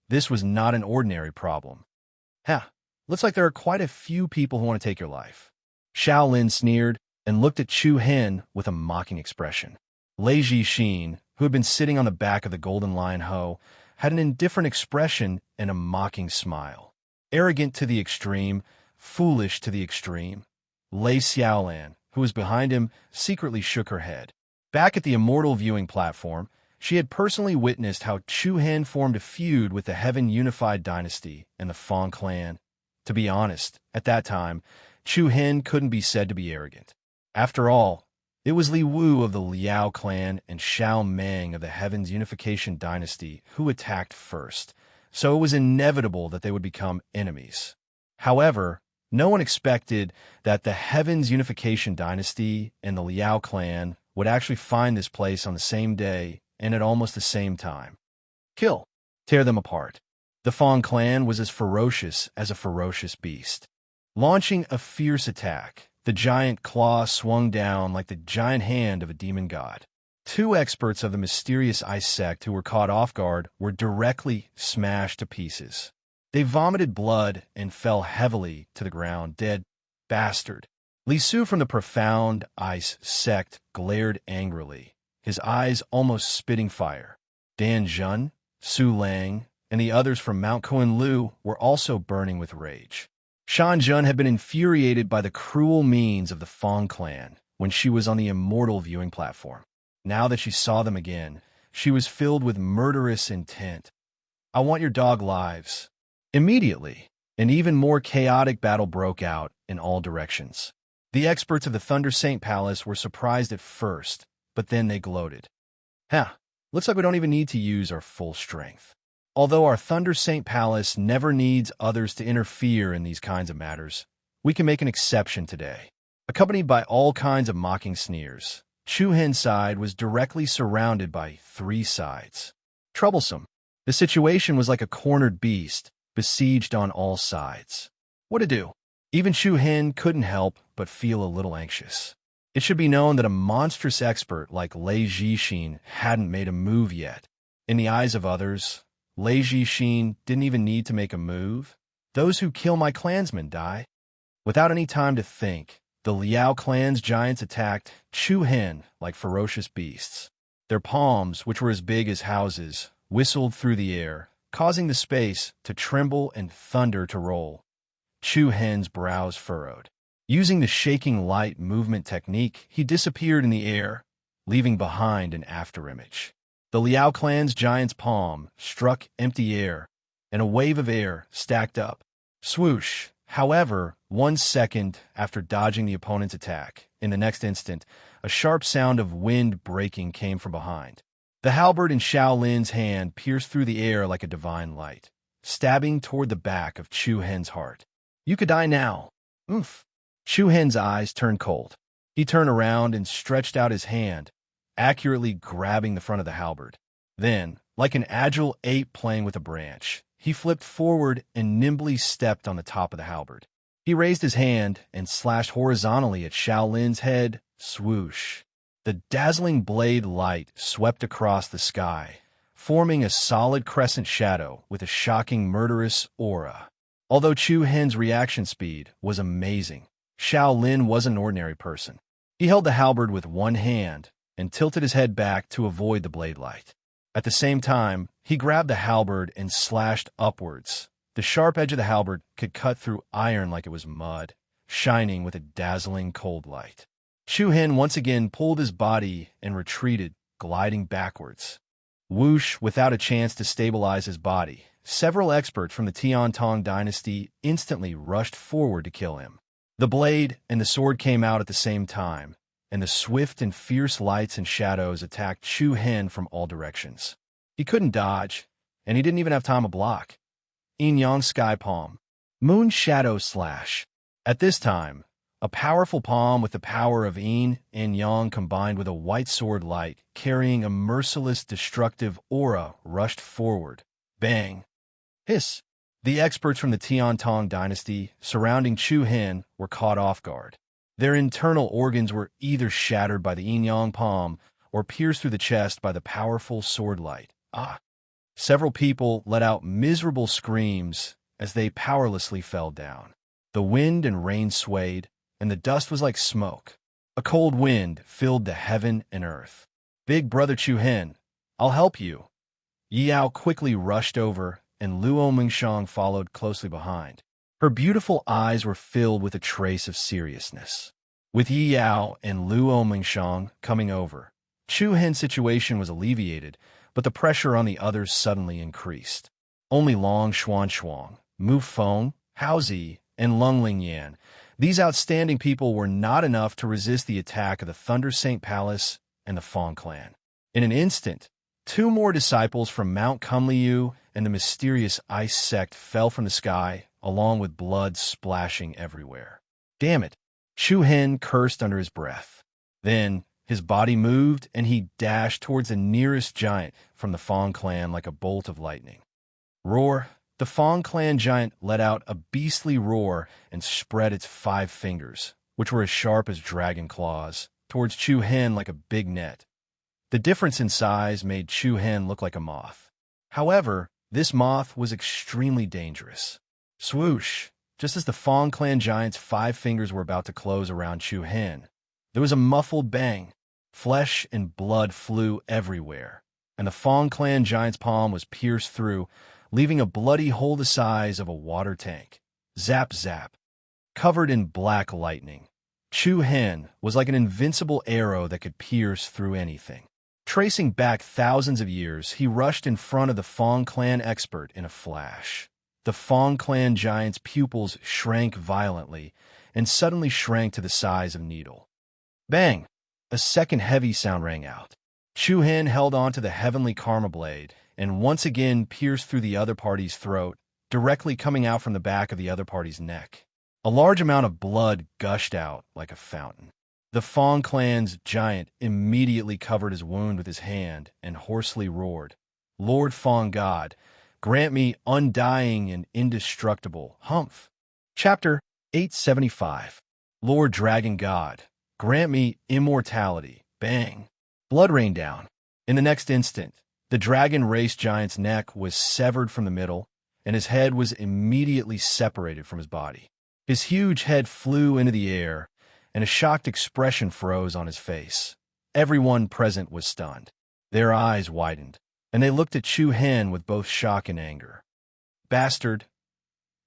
[SPEAKER 1] This was not an ordinary problem. Looks like there are quite a few people who want to take your life. Shaolin sneered and looked at Chu Hen with a mocking expression. Lei Jixin, who had been sitting on the back of the Golden Lion Ho, had an indifferent expression and a mocking smile. Arrogant to the extreme, foolish to the extreme, Lei Xiaolan, who was behind him, secretly shook her head. Back at the Immortal viewing platform, she had personally witnessed how Chu Hen formed a feud with the Heaven Unified Dynasty and the Fong clan. To be honest, at that time, Chu Hen couldn't be said to be arrogant. After all, it was Li Wu of the Liao clan and Xiao Meng of the Heaven's Unification Dynasty who attacked first, so it was inevitable that they would become enemies. However, no one expected that the Heaven's Unification Dynasty and the Liao clan would actually find this place on the same day and at almost the same time. Kill. Tear them apart. The Fong clan was as ferocious as a ferocious beast. Launching a fierce attack, the giant claw swung down like the giant hand of a demon god. 2 experts of the mysterious ice sect who were caught off guard were directly smashed to pieces. They vomited blood and fell heavily to the ground, dead. Bastard! Li Su from the profound ice sect glared angrily, his eyes almost spitting fire. Dan Jun, Su Lang, and the others from Mount Koen Lu were also burning with rage. Shan Jun had been infuriated by the cruel means of the Fong clan when she was on the immortal viewing platform. Now that she saw them again, she was filled with murderous intent. "I want your dog lives." Immediately, an even more chaotic battle broke out in all directions. The experts of the Thunder Saint Palace were surprised at first, but then they gloated. Looks like we don't even need to use our full strength. Although our Thunder Saint Palace never needs others to interfere in these kinds of matters, we can make an exception today. Accompanied by all kinds of mocking sneers, Chu Hen's side was directly surrounded by 3 sides. Troublesome. The situation was like a cornered beast, besieged on all sides. What to do? Even Chu Hen couldn't help but feel a little anxious. It should be known that a monstrous expert like Lei Jixin hadn't made a move yet. In the eyes of others, Lei Jixin didn't even need to make a move. Those who kill my clansmen die. Without any time to think, the Liao clan's giants attacked Chu Hen like ferocious beasts. Their palms, which were as big as houses, whistled through the air, causing the space to tremble and thunder to roll. Chu Hen's brows furrowed. Using the shaking light movement technique, he disappeared in the air, leaving behind an afterimage. The Liao clan's giant's palm struck empty air, and a wave of air stacked up. Swoosh! However, 1 second after dodging the opponent's attack, in the next instant, a sharp sound of wind breaking came from behind. The halberd in Shaolin's hand pierced through the air like a divine light, stabbing toward the back of Chu Hen's heart. "You could die now." Oomph. Chu Hen's eyes turned cold. He turned around and stretched out his hand, accurately grabbing the front of the halberd. Then, like an agile ape playing with a branch, he flipped forward and nimbly stepped on the top of the halberd. He raised his hand and slashed horizontally at Shaolin's head. Swoosh. The dazzling blade light swept across the sky, forming a solid crescent shadow with a shocking murderous aura. Although Chu Hen's reaction speed was amazing, Shaolin wasn't an ordinary person. He held the halberd with one hand and tilted his head back to avoid the blade light. At the same time, he grabbed the halberd and slashed upwards. The sharp edge of the halberd could cut through iron like it was mud, shining with a dazzling cold light. Chu Hen once again pulled his body and retreated, gliding backwards. Whoosh, without a chance to stabilize his body, several experts from the Tiantong dynasty instantly rushed forward to kill him. The blade and the sword came out at the same time, and the swift and fierce lights and shadows attacked Chu Hen from all directions. He couldn't dodge, and he didn't even have time to block. Yin Yang Sky Palm. Moon Shadow Slash. At this time, a powerful palm with the power of Yin and Yang combined with a white sword light carrying a merciless destructive aura rushed forward. Bang! Hiss! The experts from the Tiantong dynasty surrounding Chu Hen were caught off guard. Their internal organs were either shattered by the Yin Yang palm or pierced through the chest by the powerful sword light. Several people let out miserable screams as they powerlessly fell down. The wind and rain swayed, and the dust was like smoke. A cold wind filled the heaven and earth. "Big brother Chu Hen, I'll help you." Yi Yao quickly rushed over, and Luo Mingshang followed closely behind. Her beautiful eyes were filled with a trace of seriousness. With Yi Yao and Luo Mingshang coming over, Chu Hen's situation was alleviated, but the pressure on the others suddenly increased. Only Long Xuan, Mu Feng, Hao Zi, and Lung Lingyan, these outstanding people were not enough to resist the attack of the Thunder Saint Palace and the Fong clan. In an instant, 2 more disciples from Mount Kunliu and the mysterious ice sect fell from the sky, along with blood splashing everywhere. Damn it! Chu Hen cursed under his breath. Then, his body moved, and he dashed towards the nearest giant from the Fong clan like a bolt of lightning. Roar! The Fong clan giant let out a beastly roar and spread its 5 fingers, which were as sharp as dragon claws, towards Chu Hen like a big net. The difference in size made Chu Hen look like a moth. However, this moth was extremely dangerous. Swoosh! just as the Fong clan giant's 5 fingers were about to close around Chu Hen, there was a muffled bang. Flesh and blood flew everywhere, and the Fong clan giant's palm was pierced through, leaving a bloody hole the size of a water tank. Zap, zap. Covered in black lightning, Chu Hen was like an invincible arrow that could pierce through anything. Tracing back thousands of years, he rushed in front of the Fong clan expert in a flash. The Fong clan giant's pupils shrank violently and suddenly shrank to the size of a needle. Bang! A second heavy sound rang out. Chu Hen held on to the heavenly karma blade and once again pierced through the other party's throat, directly coming out from the back of the other party's neck. A large amount of blood gushed out like a fountain. The Fong clan's giant immediately covered his wound with his hand and hoarsely roared, "Lord Fong God, grant me undying and indestructible humph." Chapter 875. Lord Dragon God, grant me immortality. Bang. Blood rained down. In the next instant, the dragon race giant's neck was severed from the middle, and his head was immediately separated from his body. His huge head flew into the air, and a shocked expression froze on his face. Everyone present was stunned. Their eyes widened, and they looked at Chu Hen with both shock and anger. Bastard!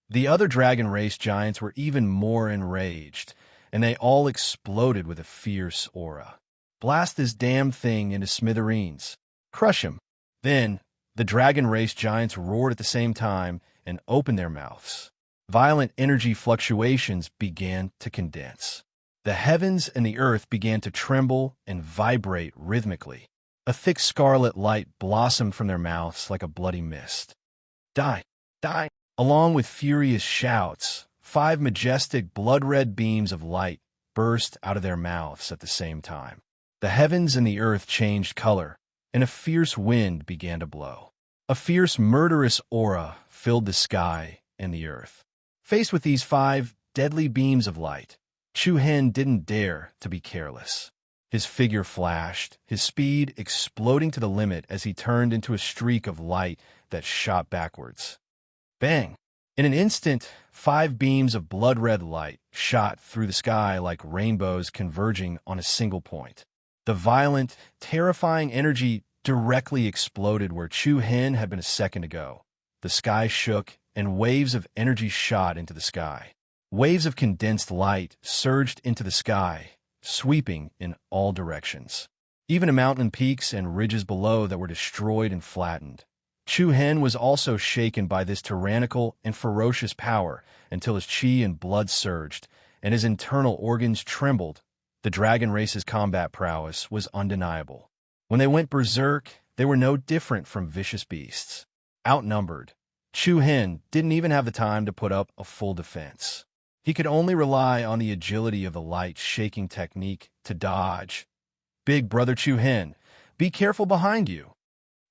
[SPEAKER 1] The other dragon race giants were even more enraged, and they all exploded with a fierce aura. Blast this damn thing into smithereens. Crush him. Then, the dragon race giants roared at the same time and opened their mouths. Violent energy fluctuations began to condense. The heavens and the earth began to tremble and vibrate rhythmically. A thick scarlet light blossomed from their mouths like a bloody mist. Die! Die! Along with furious shouts, 5 majestic blood-red beams of light burst out of their mouths at the same time. The heavens and the earth changed color, and a fierce wind began to blow. A fierce, murderous aura filled the sky and the earth. Faced with these 5 deadly beams of light, Chu Hen didn't dare to be careless. His figure flashed, his speed exploding to the limit as he turned into a streak of light that shot backwards. Bang! In an instant, 5 beams of blood-red light shot through the sky like rainbows converging on a single point. The violent, terrifying energy directly exploded where Chu Hen had been a second ago. The sky shook, and waves of energy shot into the sky. Waves of condensed light surged into the sky, sweeping in all directions. Even mountain peaks and ridges below that were destroyed and flattened. Chu Hen was also shaken by this tyrannical and ferocious power until his chi and blood surged, and his internal organs trembled. The dragon race's combat prowess was undeniable. When they went berserk, they were no different from vicious beasts. Outnumbered, Chu Hen didn't even have the time to put up a full defense. He could only rely on the agility of the light-shaking technique to dodge. "Big brother Chu Hen, be careful behind you."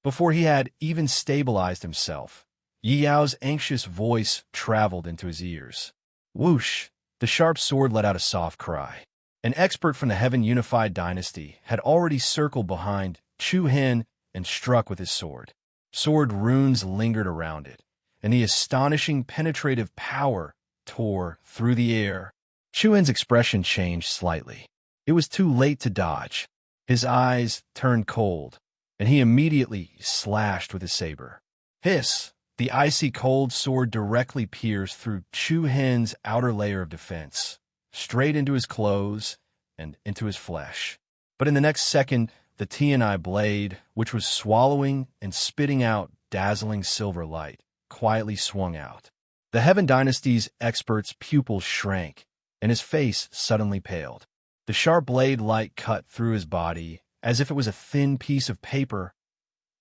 [SPEAKER 1] Before he had even stabilized himself, Yi Yao's anxious voice traveled into his ears. Whoosh! The sharp sword let out a soft cry. An expert from the Heaven Unified Dynasty had already circled behind Chu Hen and struck with his sword. Sword runes lingered around it, and the astonishing penetrative power tore through the air. Chu Hen's expression changed slightly. It was too late to dodge. His eyes turned cold, and he immediately slashed with his saber. Hiss! The icy cold sword directly pierced through Chu Hen's outer layer of defense, straight into his clothes and into his flesh. But in the next second, the Tianai blade, which was swallowing and spitting out dazzling silver light, quietly swung out. The Heaven Dynasty's expert's pupils shrank, and his face suddenly paled. The sharp blade light cut through his body as if it was a thin piece of paper.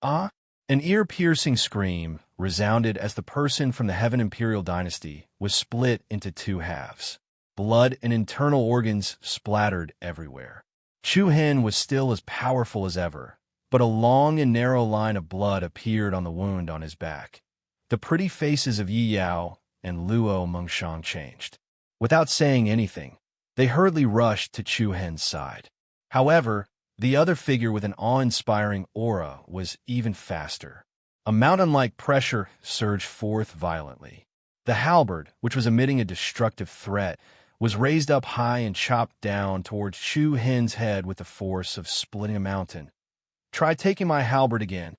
[SPEAKER 1] Ah! An ear-piercing scream resounded as the person from the Heaven Imperial Dynasty was split into 2 halves. Blood and internal organs splattered everywhere. Chu Hen was still as powerful as ever, but a long and narrow line of blood appeared on the wound on his back. The pretty faces of Yi Yao and Luo Mengshang changed. Without saying anything, they hurriedly rushed to Chu Hen's side. However, the other figure with an awe-inspiring aura was even faster. A mountain-like pressure surged forth violently. The halberd, which was emitting a destructive threat, was raised up high and chopped down towards Chu Hen's head with the force of splitting a mountain. "Try taking my halberd again."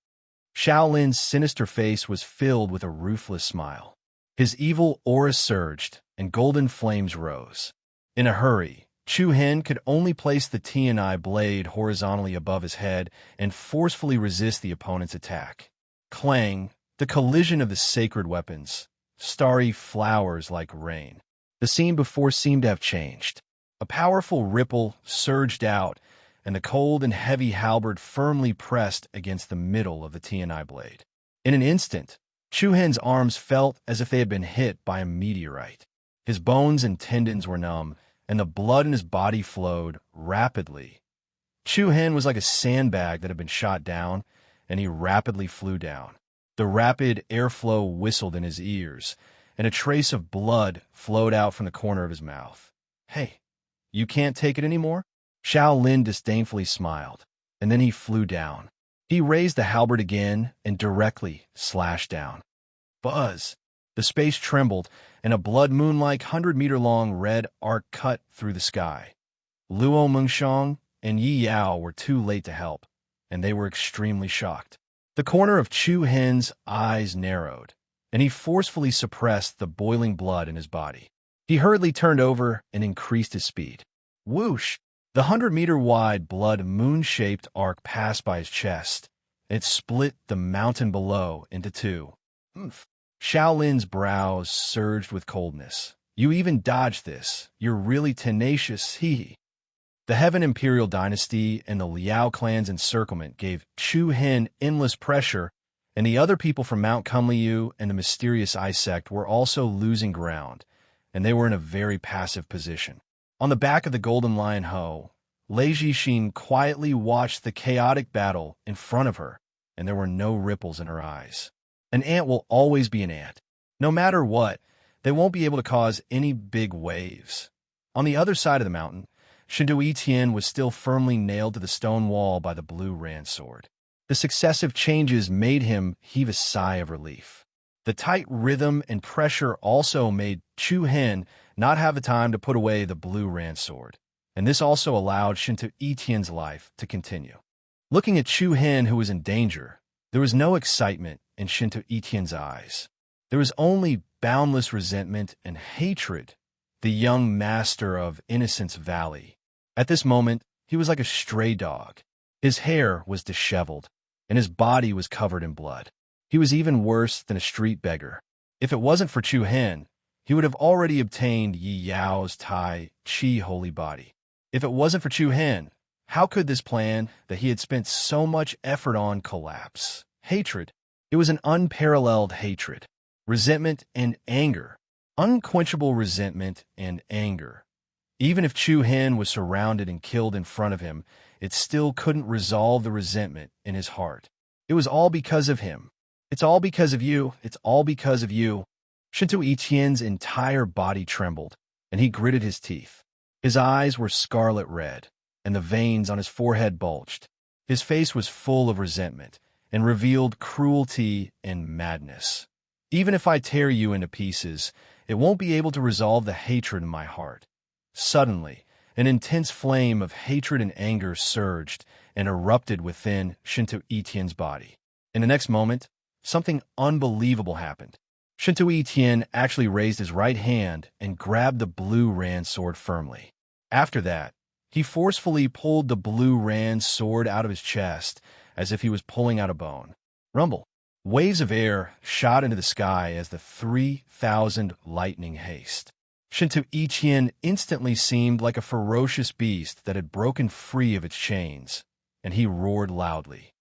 [SPEAKER 1] Shaolin's sinister face was filled with a ruthless smile. His evil aura surged, and golden flames rose. In a hurry, Chu Hen could only place the Tianai blade horizontally above his head and forcefully resist the opponent's attack. Clang, the collision of the sacred weapons, starry flowers like rain. The scene before seemed to have changed. A powerful ripple surged out, and the cold and heavy halberd firmly pressed against the middle of the Tianai blade. In an instant, Chu Hen's arms felt as if they had been hit by a meteorite. His bones and tendons were numb, and the blood in his body flowed rapidly. Chu Hen was like a sandbag that had been shot down, and he rapidly flew down. The rapid airflow whistled in his ears, and a trace of blood flowed out from the corner of his mouth. "Hey, you can't take it anymore?" Shaolin disdainfully smiled, and then he flew down. He raised the halberd again and directly slashed down. Buzz! The space trembled, and a blood moon-like 100-meter-long red arc cut through the sky. Luo Mengshang and Yi Yao were too late to help, and they were extremely shocked. The corner of Chu Hen's eyes narrowed, and he forcefully suppressed the boiling blood in his body. He hurriedly turned over and increased his speed. Whoosh! The 100-meter-wide blood moon-shaped arc passed by his chest. It split the mountain below into two. Oomph! Shaolin's brows surged with coldness. "You even dodged this. You're really tenacious, hee." The Heaven Imperial Dynasty and the Liao clan's encirclement gave Chu Hen endless pressure, and the other people from Mount Kunliu and the mysterious Ice Sect were also losing ground, and they were in a very passive position. On the back of the Golden Lion Ho, Lei Jixin quietly watched the chaotic battle in front of her, and there were no ripples in her eyes. An ant will always be an ant. No matter what, they won't be able to cause any big waves. On the other side of the mountain, Shinto Etienne was still firmly nailed to the stone wall by the blue Ran sword. The successive changes made him heave a sigh of relief. The tight rhythm and pressure also made Chu Hen not have the time to put away the blue Ran sword, and this also allowed Shinto Etienne's life to continue. Looking at Chu Hen, who was in danger, there was no excitement in Shinto Etienne's eyes. There was only boundless resentment and hatred, the young master of Innocence Valley. At this moment, he was like a stray dog. His hair was disheveled, and his body was covered in blood. He was even worse than a street beggar. If it wasn't for Chu Hen, he would have already obtained Yi Yao's Tai Chi holy body. If it wasn't for Chu Hen, how could this plan that he had spent so much effort on collapse? Hatred. It was an unparalleled hatred. Resentment and anger. Unquenchable resentment and anger. Even if Chu Hen was surrounded and killed in front of him, it still couldn't resolve the resentment in his heart. It was all because of him. It's all because of you. It's all because of you. Shinto Etienne's entire body trembled, and he gritted his teeth. His eyes were scarlet red, and the veins on his forehead bulged. His face was full of resentment and revealed cruelty and madness. "Even if I tear you into pieces, it won't be able to resolve the hatred in my heart." Suddenly, an intense flame of hatred and anger surged and erupted within Shinto Etienne's body. In the next moment, something unbelievable happened. Shinto Etienne actually raised his right hand and grabbed the blue Ran sword firmly. After that, he forcefully pulled the blue Ran sword out of his chest as if he was pulling out a bone. Rumble. Waves of air shot into the sky as the 3,000 lightning haste. Shinto Etienne instantly seemed like a ferocious beast that had broken free of its chains, and he roared loudly.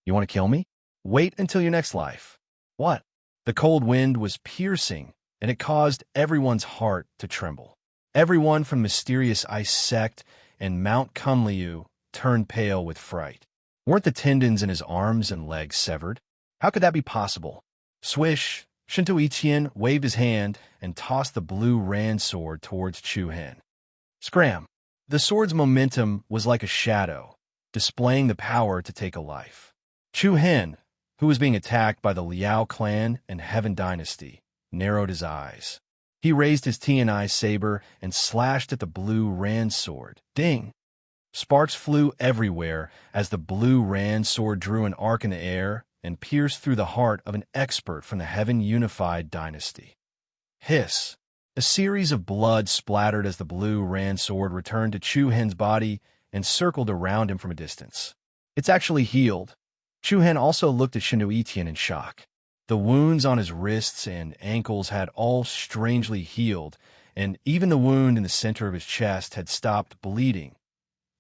[SPEAKER 1] "You want to kill me? Wait until your next life." What? The cold wind was piercing, and it caused everyone's heart to tremble. Everyone from Mysterious Ice Sect and Mount Kunliu turned pale with fright. Weren't the tendons in his arms and legs severed? How could that be possible? Swish! Shinto Etienne waved his hand and tossed the blue Ran sword towards Chu Hen. Scram! The sword's momentum was like a shadow, displaying the power to take a life. Chu Hen, who was being attacked by the Liao clan and Heaven Dynasty, narrowed his eyes. He raised his T&I saber and slashed at the blue Rand sword. Ding! Sparks flew everywhere as the blue Rand sword drew an arc in the air and pierced through the heart of an expert from the Heaven Unified dynasty. Hiss! A series of blood splattered as the blue Rand sword returned to Chu Hen's body and circled around him from a distance. It's actually healed. Chu Hen also looked at Shinto Etienne in shock. The wounds on his wrists and ankles had all strangely healed, and even the wound in the center of his chest had stopped bleeding.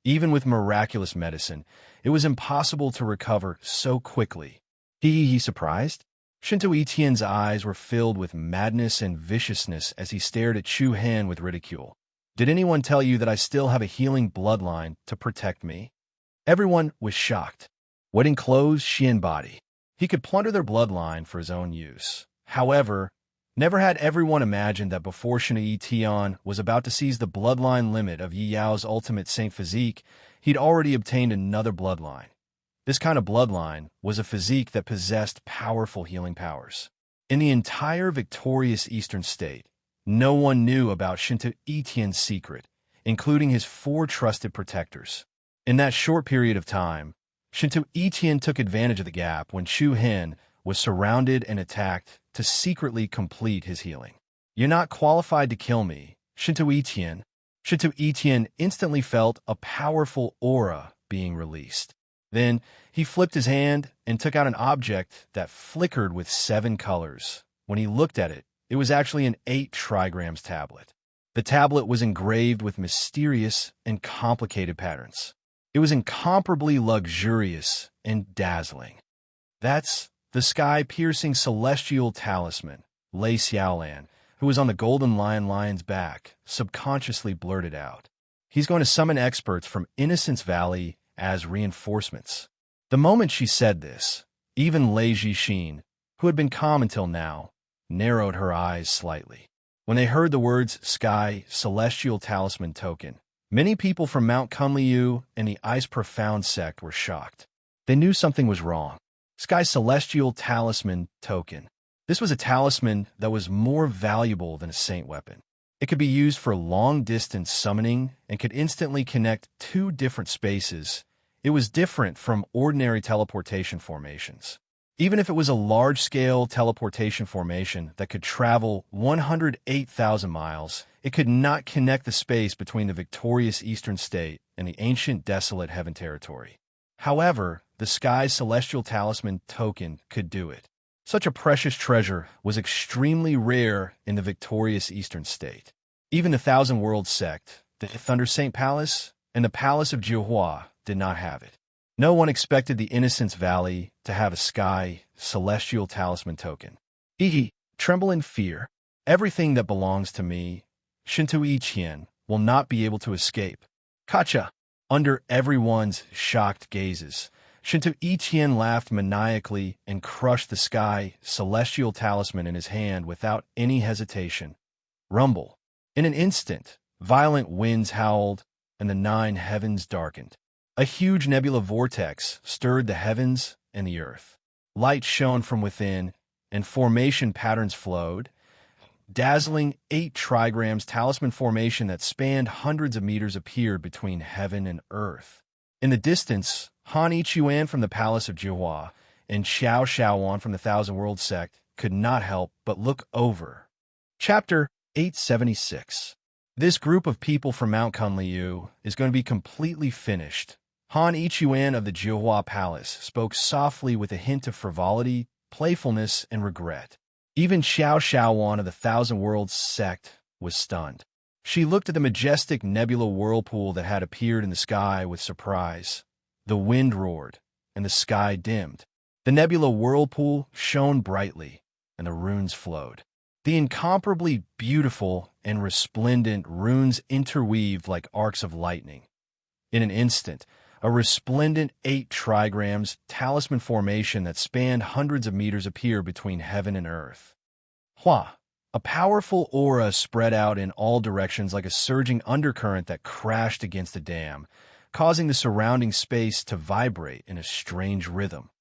[SPEAKER 1] Even with miraculous medicine, it was impossible to recover so quickly. He surprised? Shinto Etienne's eyes were filled with madness and viciousness as he stared at Chu Hen with ridicule. Did anyone tell you that I still have a healing bloodline to protect me? Everyone was shocked. What enclosed Xian body? He could plunder their bloodline for his own use. However, never had everyone imagined that before Shinto Etienne was about to seize the bloodline limit of Yi Yao's ultimate saint physique, he'd already obtained another bloodline. This kind of bloodline was a physique that possessed powerful healing powers. In the entire victorious Eastern state, no one knew about Shinto Etienne's secret, including his 4 trusted protectors. In that short period of time, Shinto Etienne took advantage of the gap when Chu Hen was surrounded and attacked to secretly complete his healing. You're not qualified to kill me, Shinto Etienne. Shinto Etienne instantly felt a powerful aura being released. Then he flipped his hand and took out an object that flickered with 7 colors. When he looked at it, it was actually an 8 trigrams tablet. The tablet was engraved with mysterious and complicated patterns. It was incomparably luxurious and dazzling. That's the sky-piercing celestial talisman, Lei Xiaolan, who was on the golden lion's back, subconsciously blurted out. He's going to summon experts from Innocence Valley as reinforcements. The moment she said this, even Lei Jixin, who had been calm until now, narrowed her eyes slightly. When they heard the words Sky Celestial Talisman Token, many people from Mount Kunliu and the Ice Profound sect were shocked. They knew something was wrong. Sky Celestial Talisman Token. This was a talisman that was more valuable than a saint weapon. It could be used for long-distance summoning and could instantly connect 2 different spaces. It was different from ordinary teleportation formations. Even if it was a large-scale teleportation formation that could travel 108,000 miles, it could not connect the space between the victorious Eastern state and the ancient desolate heaven territory. However, the Sky's Celestial Talisman Token could do it. Such a precious treasure was extremely rare in the victorious Eastern state. Even the Thousand Worlds sect, the Thunder Saint Palace, and the Palace of Jiuhua did not have it. No one expected the Innocence Valley to have a Sky Celestial Talisman Token. Tremble in fear. Everything that belongs to me, Shinto Etienne, will not be able to escape. Kacha! Under everyone's shocked gazes, Shinto Etienne laughed maniacally and crushed the Sky Celestial Talisman in his hand without any hesitation. Rumble. In an instant, violent winds howled, and the 9 heavens darkened. A huge nebula vortex stirred the heavens and the earth. Light shone from within, and formation patterns flowed. Dazzling 8 trigrams talisman formation that spanned hundreds of meters appeared between heaven and earth. In the distance, Han Ichuan from the Palace of Jiuhua and Xiao Xiaowan from the Thousand Worlds sect could not help but look over. Chapter 876. This group of people from Mount Kunliu is going to be completely finished. Han Ichuan of the Jiuhua Palace spoke softly with a hint of frivolity, playfulness, and regret. Even Xiao Xiaowan of the Thousand Worlds sect was stunned. She looked at the majestic nebula whirlpool that had appeared in the sky with surprise. The wind roared, and the sky dimmed. The nebula whirlpool shone brightly, and the runes flowed. The incomparably beautiful and resplendent runes interweaved like arcs of lightning. In an instant, a resplendent 8 trigrams talisman formation that spanned hundreds of meters appeared between heaven and earth. Hua! A powerful aura spread out in all directions like a surging undercurrent that crashed against a dam, causing the surrounding space to vibrate in a strange rhythm.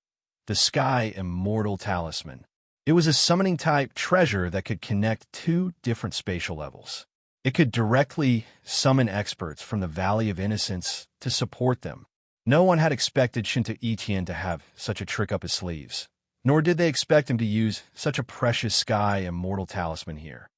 [SPEAKER 1] The Sky Immortal Talisman. It was a summoning-type treasure that could connect two different spatial levels. It could directly summon experts from the Valley of Innocence to support them. No one had expected Shinto Etienne to have such a trick up his sleeves, nor did they expect him to use such a precious sky immortal talisman here.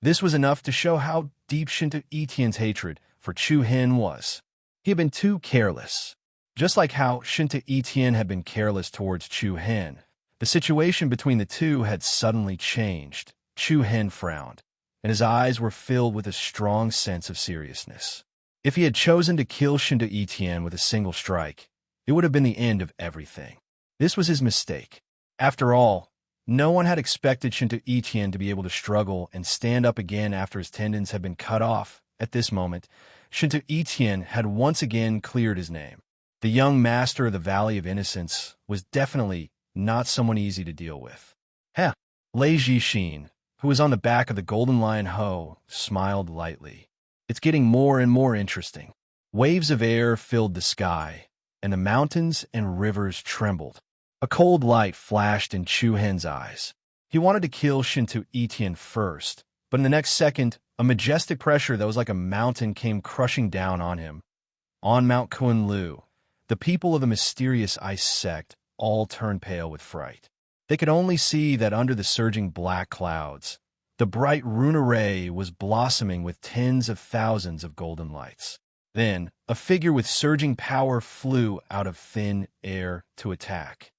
[SPEAKER 1] This was enough to show how deep Shinto Etienne's hatred for Chu Hen was. He had been too careless. Just like how Shinto Etienne had been careless towards Chu Hen, the situation between the two had suddenly changed. Chu Hen frowned, and his eyes were filled with a strong sense of seriousness. If he had chosen to kill Shinto Etienne with a single strike, it would have been the end of everything. This was his mistake. After all, no one had expected Shinto Etienne to be able to struggle and stand up again after his tendons had been cut off. At this moment, Shinto Etienne had once again cleared his name. The young master of the Valley of Innocence was definitely not someone easy to deal with. Heh! Lei Jixin, who was on the back of the Golden Lion Ho, smiled lightly. It's getting more and more interesting. Waves of air filled the sky, and the mountains and rivers trembled. A cold light flashed in Chu Hen's eyes. He wanted to kill Shinto Etienne first, but in the next second, a majestic pressure that was like a mountain came crushing down on him. On Mount Kunlu, the people of the mysterious ice sect all turned pale with fright. They could only see that under the surging black clouds, the bright rune array was blossoming with tens of thousands of golden lights. Then, a figure with surging power flew out of thin air to attack.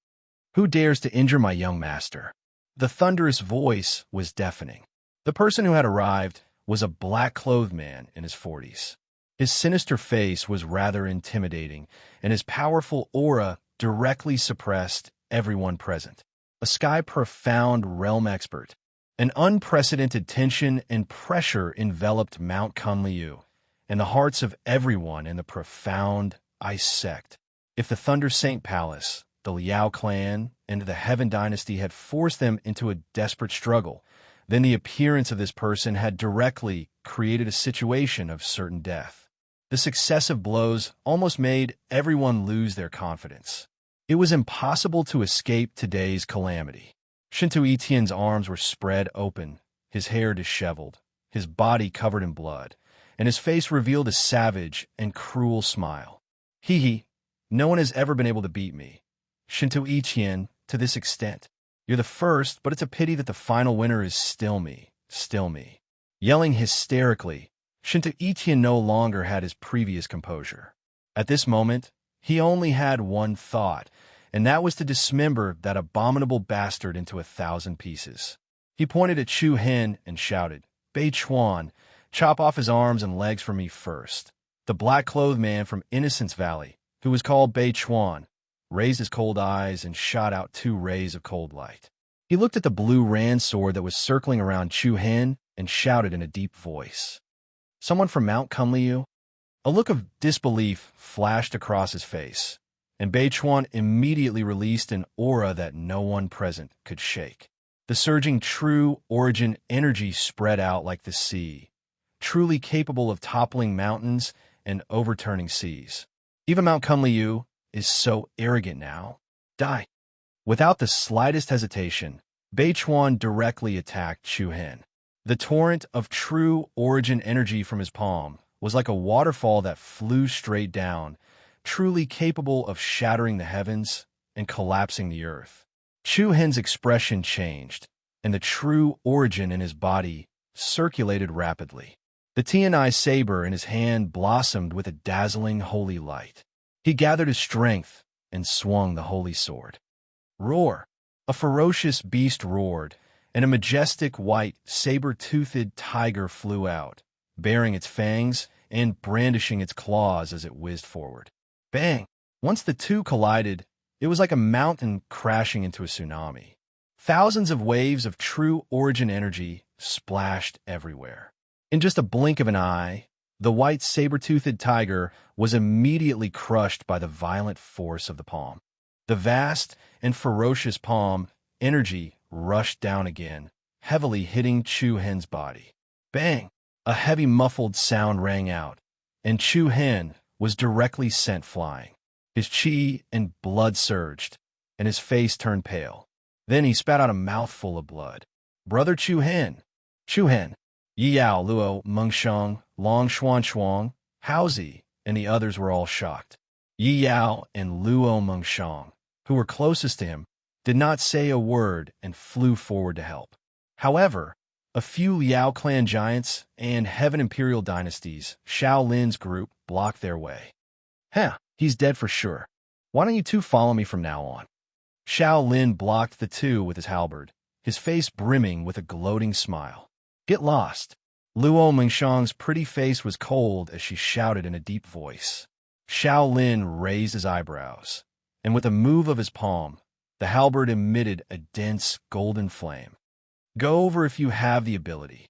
[SPEAKER 1] Who dares to injure my young master? The thunderous voice was deafening. The person who had arrived was a black-clothed man in his 40s. His sinister face was rather intimidating, and his powerful aura directly suppressed everyone present. A sky-profound realm expert. An unprecedented tension and pressure enveloped Mount Kunliu and the hearts of everyone in the profound ice sect. If the Thunder Saint Palace, the Liao clan, and the Heaven Dynasty had forced them into a desperate struggle, then the appearance of this person had directly created a situation of certain death. The successive blows almost made everyone lose their confidence. It was impossible to escape today's calamity. Shinto Etienne's arms were spread open, his hair disheveled, his body covered in blood, and his face revealed a savage and cruel smile. Hee, no one has ever been able to beat me. Shinto Etienne, to this extent. You're the first, but it's a pity that the final winner is still me, still me. Yelling hysterically, Shinto Etienne no longer had his previous composure. At this moment, he only had one thought, and that was to dismember that abominable bastard into 1,000 pieces. He pointed at Chu Hen and shouted, "Bei Chuan, chop off his arms and legs for me first." The black-clothed man from Innocence Valley, who was called Bei Chuan, raised his cold eyes and shot out 2 rays of cold light. He looked at the blue ran sword that was circling around Chu Hen and shouted in a deep voice, "Someone from Mount Kunliu?" A look of disbelief flashed across his face, and Bei Chuan immediately released an aura that no one present could shake. The surging true origin energy spread out like the sea, truly capable of toppling mountains and overturning seas. Even Mount Kunliu is so arrogant now. Die. Without the slightest hesitation, Bei Chuan directly attacked Chu Hen. The torrent of true origin energy from his palm was like a waterfall that flew straight down, truly capable of shattering the heavens and collapsing the earth. Chu Hen's expression changed, and the true origin in his body circulated rapidly. The Tianai saber in his hand blossomed with a dazzling holy light. He gathered his strength and swung the holy sword. Roar! A ferocious beast roared, and a majestic white saber-toothed tiger flew out, baring its fangs and brandishing its claws as it whizzed forward. Bang! Once the two collided, it was like a mountain crashing into a tsunami. Thousands of waves of true origin energy splashed everywhere. In just a blink of an eye, the white saber-toothed tiger was immediately crushed by the violent force of the palm. The vast and ferocious palm energy rushed down again, heavily hitting Chu Hen's body. Bang! A heavy muffled sound rang out, and Chu Hen was directly sent flying. His chi and blood surged, and his face turned pale. Then he spat out a mouthful of blood. "Brother Chu Hen! Chu Hen! Yi Yao, Luo, Mengsheng, Long Xuan Shuang, Haozi," and the others were all shocked. Yi Yao and Luo Mengsheng, who were closest to him, did not say a word and flew forward to help. However, a few Liao clan giants and Heaven Imperial dynasties, Shaolin's group, blocked their way. He's dead for sure. Why don't you two follow me from now on?" Shaolin blocked the two with his halberd, his face brimming with a gloating smile. "Get lost." Luo Mengsheng's pretty face was cold as she shouted in a deep voice. Shaolin raised his eyebrows, and with a move of his palm, the halberd emitted a dense golden flame. "Go over if you have the ability."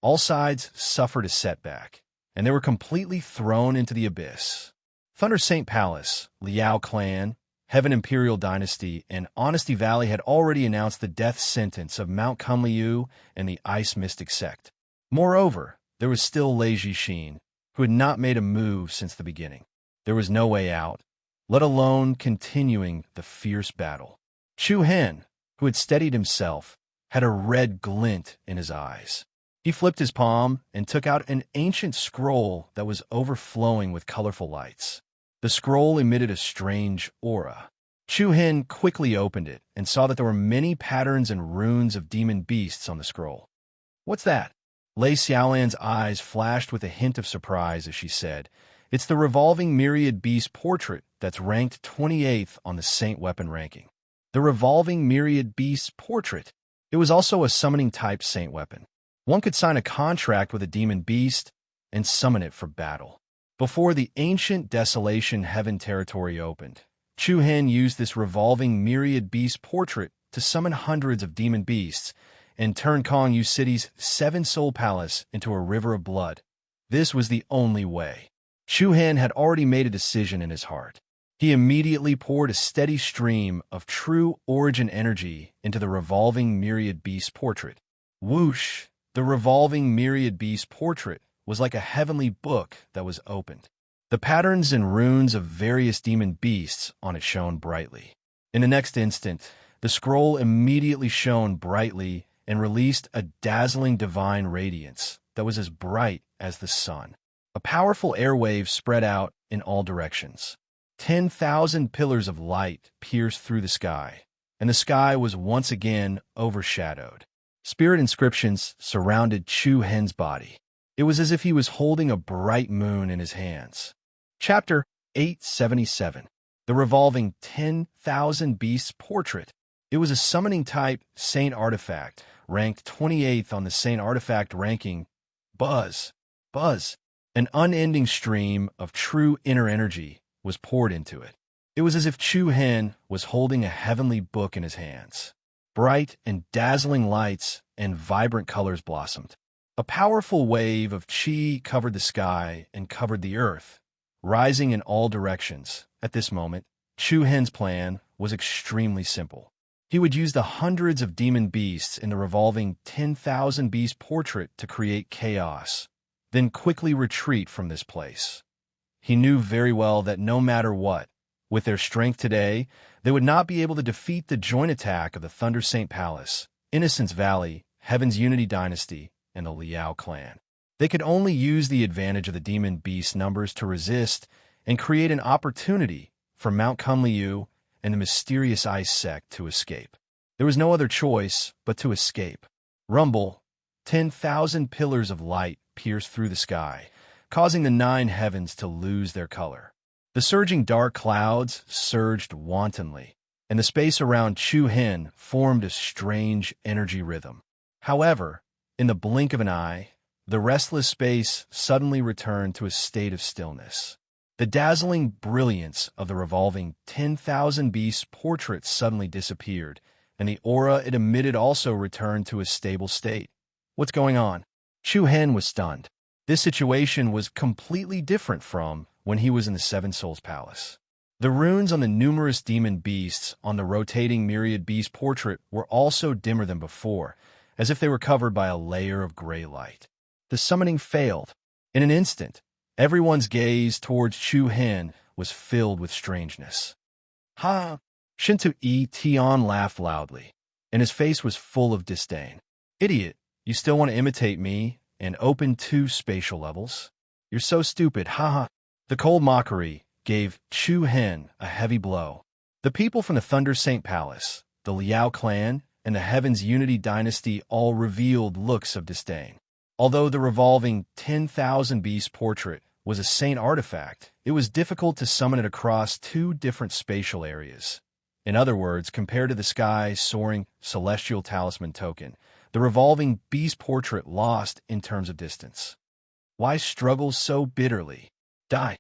[SPEAKER 1] All sides suffered a setback, and they were completely thrown into the abyss. Thunder Saint Palace, Liao Clan, Heaven Imperial Dynasty, and Honesty Valley had already announced the death sentence of Mount Kunliu and the Ice Mystic Sect. Moreover, there was still Lei Jixin, who had not made a move since the beginning. There was no way out, let alone continuing the fierce battle. Chu Hen, who had steadied himself, had a red glint in his eyes. He flipped his palm and took out an ancient scroll that was overflowing with colorful lights. The scroll emitted a strange aura. Chu Hen quickly opened it and saw that there were many patterns and runes of demon beasts on the scroll. "What's that?" Lei Xiaolan's eyes flashed with a hint of surprise as she said, "It's the revolving myriad beast portrait that's ranked 28th on the Saint Weapon ranking." The revolving myriad beast portrait. It was also a summoning-type Saint Weapon. One could sign a contract with a demon beast and summon it for battle. Before the ancient Desolation Heaven territory opened, Chu Hen used this revolving myriad beast portrait to summon hundreds of demon beasts and turn Kong Yu City's seven-soul palace into a river of blood. This was the only way. Chu Hen had already made a decision in his heart. He immediately poured a steady stream of true origin energy into the revolving myriad beast portrait. Whoosh! The revolving myriad beast portrait was like a heavenly book that was opened. The patterns and runes of various demon beasts on it shone brightly. In the next instant, the scroll immediately shone brightly and released a dazzling divine radiance that was as bright as the sun. A powerful airwave spread out in all directions. 10,000 pillars of light pierced through the sky, and the sky was once again overshadowed. Spirit inscriptions surrounded Chu Hen's body. It was as if he was holding a bright moon in his hands. Chapter 877. The Revolving 10,000 Beasts Portrait. It was a summoning-type Saint Artifact, ranked 28th on the Saint Artifact ranking. Buzz. An unending stream of true inner energy was poured into it. It was as if Chu Hen was holding a heavenly book in his hands. Bright and dazzling lights and vibrant colors blossomed. A powerful wave of qi covered the sky and covered the earth, rising in all directions. At this moment, Chu Hen's plan was extremely simple. He would use the hundreds of demon beasts in the revolving 10,000 beast portrait to create chaos, then quickly retreat from this place. He knew very well that no matter what, with their strength today, they would not be able to defeat the joint attack of the Thunder Saint Palace, Innocence Valley, Heaven's Unity Dynasty, and the Liao clan. They could only use the advantage of the demon beast numbers to resist and create an opportunity for Mount Kunliu and the mysterious ice sect to escape. There was no other choice but to escape. Rumble, 10,000 pillars of light pierced through the sky, causing the 9 heavens to lose their color. The surging dark clouds surged wantonly, and the space around Chu Hen formed a strange energy rhythm. However, in the blink of an eye, the restless space suddenly returned to a state of stillness. The dazzling brilliance of the revolving 10,000 beasts portrait suddenly disappeared, and the aura it emitted also returned to a stable state. What's going on? Chu Hen was stunned. This situation was completely different from when he was in the Seven Souls Palace. The runes on the numerous demon beasts on the rotating myriad beast portrait were also dimmer than before, as if they were covered by a layer of gray light. The summoning failed. In an instant, everyone's gaze towards Chu Hen was filled with strangeness. Ha! Shinto E. Tian laughed loudly. and his face was full of disdain. Idiot, you still want to imitate me and open 2 spatial levels? You're so stupid, haha. The cold mockery gave Chu Hen a heavy blow. The people from the Thunder Saint Palace, the Liao clan, and the Heaven's Unity dynasty all revealed looks of disdain. Although the revolving 10,000 beast portrait was a saint artifact, it was difficult to summon it across 2 different spatial areas. In other words, compared to the sky's soaring celestial talisman token, the revolving beast portrait lost in terms of distance. Why struggle so bitterly? Die.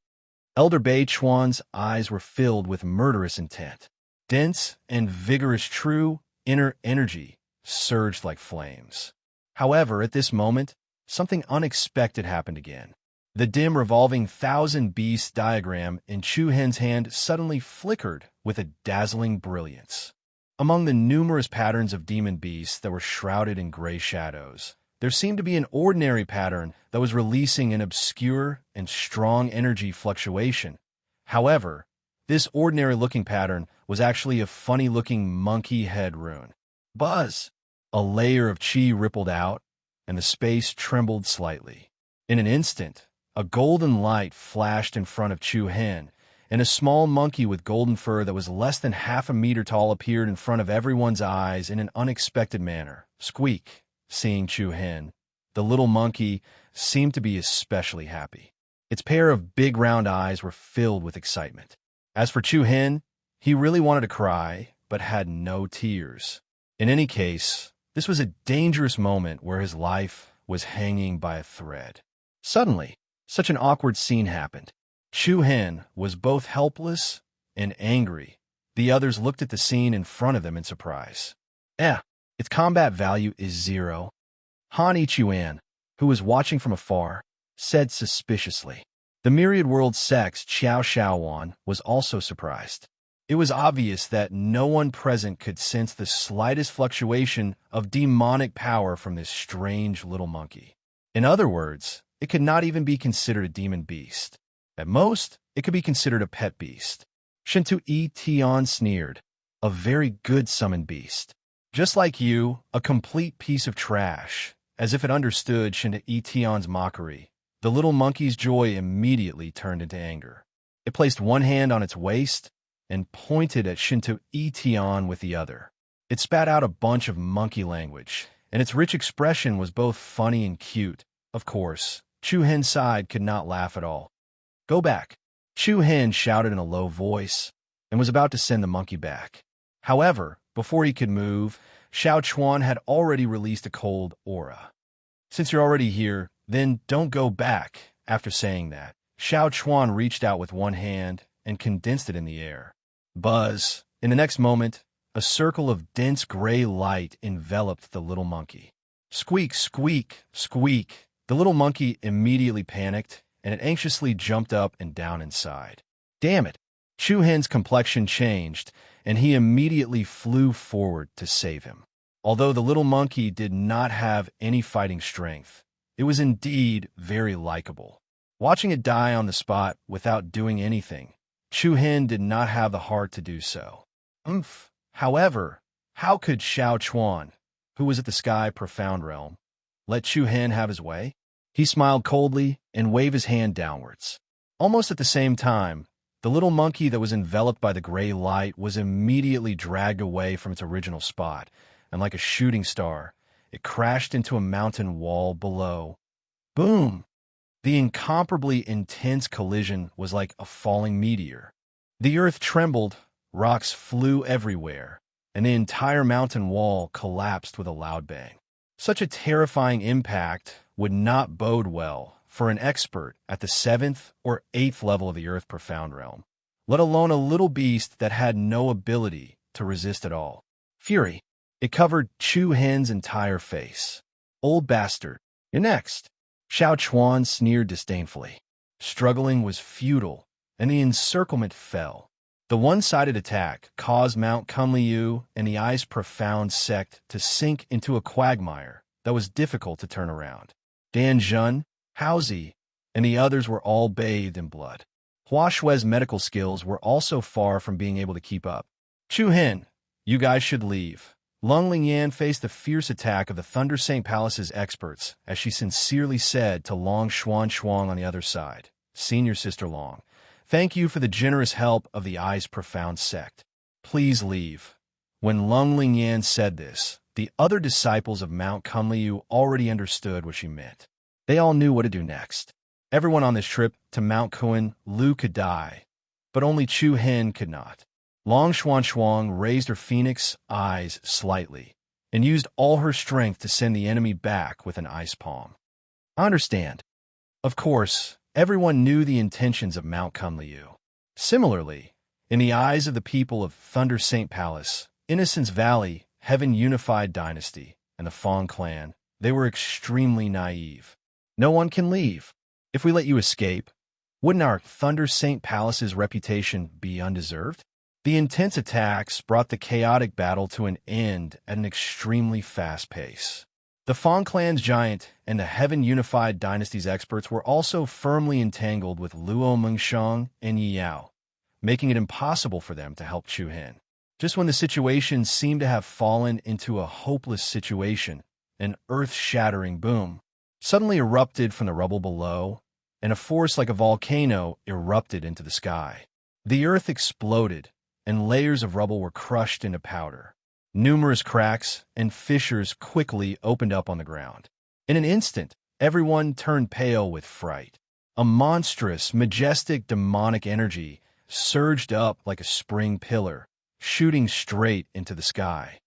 [SPEAKER 1] Elder Bei Chuan's eyes were filled with murderous intent. Dense and vigorous true inner energy surged like flames. However, at this moment, something unexpected happened again. The dim revolving 1,000 beasts diagram in Chu Hen's hand suddenly flickered with a dazzling brilliance. Among the numerous patterns of demon beasts that were shrouded in gray shadows, there seemed to be an ordinary pattern that was releasing an obscure and strong energy fluctuation. However, this ordinary-looking pattern was actually a funny-looking monkey head rune. Buzz! A layer of chi rippled out, and the space trembled slightly. In an instant, a golden light flashed in front of Chu Hen, and a small monkey with golden fur that was less than half a meter tall appeared in front of everyone's eyes in an unexpected manner. Squeak! Seeing Chu Hen, the little monkey seemed to be especially happy. Its pair of big round eyes were filled with excitement. As for Chu Hen, he really wanted to cry, but had no tears. In any case, this was a dangerous moment where his life was hanging by a thread. Suddenly, such an awkward scene happened. Chu Hen was both helpless and angry. The others looked at the scene in front of them in surprise. Its combat value is 0. Han Ichuan, who was watching from afar, said suspiciously. The Myriad World Sex Xiao Xiaowan was also surprised. It was obvious that no one present could sense the slightest fluctuation of demonic power from this strange little monkey. In other words, it could not even be considered a demon beast. At most, it could be considered a pet beast. Shintu Yi Tian sneered. A very good summoned beast. Just like you, a complete piece of trash. As if it understood Shintu Yi Tian's mockery, the little monkey's joy immediately turned into anger. It placed one hand on its waist and pointed at Shintu Yi Tian with the other. It spat out a bunch of monkey language, and its rich expression was both funny and cute. Of course, Chu Hen's side could not laugh at all. Go back, Chu Hen shouted in a low voice, and was about to send the monkey back. However, before he could move, Xiao Chuan had already released a cold aura. Since you're already here, then don't go back. After saying that, Xiao Chuan reached out with one hand and condensed it in the air. Buzz! In the next moment, a circle of dense gray light enveloped the little monkey. Squeak, squeak, squeak! The little monkey immediately panicked, and it anxiously jumped up and down inside. Damn it! Chu Hen's complexion changed, and he immediately flew forward to save him. Although the little monkey did not have any fighting strength, it was indeed very likable. Watching it die on the spot without doing anything, Chu Hen did not have the heart to do so. However, how could Xiao Chuan, who was at the Sky Profound Realm, let Chu Hen have his way? He smiled coldly and waved his hand downwards. Almost at the same time, the little monkey that was enveloped by the gray light was immediately dragged away from its original spot, and like a shooting star, it crashed into a mountain wall below. Boom! The incomparably intense collision was like a falling meteor. The earth trembled, rocks flew everywhere, and the entire mountain wall collapsed with a loud bang. Such a terrifying impact would not bode well for an expert at the 7th or 8th level of the Earth Profound Realm, let alone a little beast that had no ability to resist at all. Fury. It covered Chu Hen's entire face. Old bastard, you're next. Xiao Chuan sneered disdainfully. Struggling was futile, and the encirclement fell. The one-sided attack caused Mount Kunliu and the Ice Profound sect to sink into a quagmire that was difficult to turn around. Dan Zhun, Haozi, and the others were all bathed in blood. Hua Shui's medical skills were also far from being able to keep up. Chu Hen, you guys should leave. Lung Lingyan faced the fierce attack of the Thunder Saint Palace's experts as she sincerely said to Long Xuan Xuang on the other side, "Senior Sister Long, thank you for the generous help of the Eye's profound sect. Please leave." When Lung Lingyan said this, the other disciples of Mount Kunliu already understood what she meant. They all knew what to do next. Everyone on this trip to Mount Kunliu could die, but only Chu Hen could not. Long Xuan Xuang raised her phoenix eyes slightly and used all her strength to send the enemy back with an ice palm. I understand. Of course, everyone knew the intentions of Mount Kunliu. Similarly, in the eyes of the people of Thunder Saint Palace, Innocence Valley, Heaven Unified Dynasty, and the Fong clan, they were extremely naive. No one can leave. If we let you escape, wouldn't our Thunder Saint Palace's reputation be undeserved? The intense attacks brought the chaotic battle to an end at an extremely fast pace. The Fong clan's giant and the Heaven Unified Dynasty's experts were also firmly entangled with Luo Mengshang and Yi Yao, making it impossible for them to help Chu Hen. Just when the situation seemed to have fallen into a hopeless situation, an earth-shattering boom suddenly erupted from the rubble below, and a force like a volcano erupted into the sky. The earth exploded, and layers of rubble were crushed into powder. Numerous cracks and fissures quickly opened up on the ground. In an instant, everyone turned pale with fright. A monstrous, majestic, demonic energy surged up like a spring pillar, shooting straight into the sky.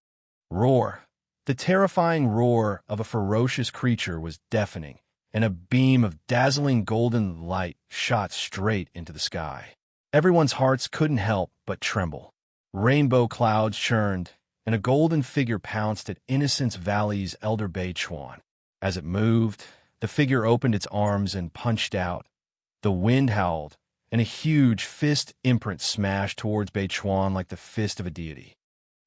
[SPEAKER 1] Roar! The terrifying roar of a ferocious creature was deafening, and a beam of dazzling golden light shot straight into the sky. Everyone's hearts couldn't help but tremble. Rainbow clouds churned, and a golden figure pounced at Innocence Valley's elder Bei Chuan. As it moved, the figure opened its arms and punched out. The wind howled, and a huge fist imprint smashed towards Bei Chuan like the fist of a deity.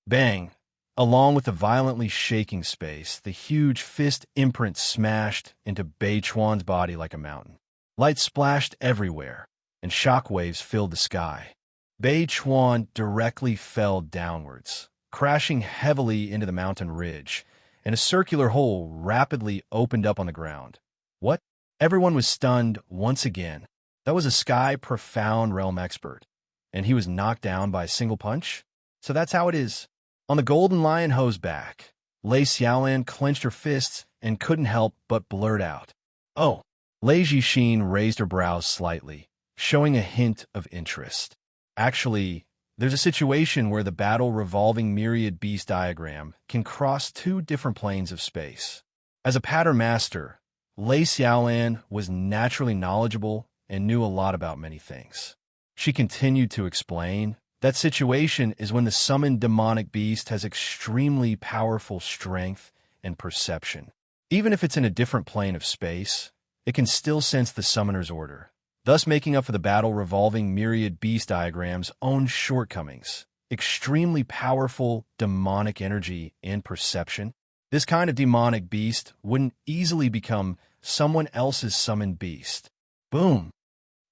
[SPEAKER 1] Bang! Along with the violently shaking space, the huge fist imprint smashed into Bei Chuan's body like a mountain. Light splashed everywhere, and shock waves filled the sky. Bei Chuan directly fell downwards, crashing heavily into the mountain ridge, and a circular hole rapidly opened up on the ground. What? Everyone was stunned once again. That was a Sky Profound Realm expert, and he was knocked down by a single punch? So that's how it is. On the Golden Lion Ho's back, Lei Xiaolan clenched her fists and couldn't help but blurt out, "Oh!" Lei Jixin raised her brows slightly, showing a hint of interest. Actually, there's a situation where the battle revolving myriad beast diagram can cross two different planes of space. As a pattern master, Lei Xiaolan was naturally knowledgeable and knew a lot about many things. She continued to explain, that situation is when the summoned demonic beast has extremely powerful strength and perception. Even if it's in a different plane of space, it can still sense the summoner's order, thus making up for the battle revolving myriad beast diagram's own shortcomings. Extremely powerful demonic energy and perception. This kind of demonic beast wouldn't easily become someone else's summoned beast. Boom!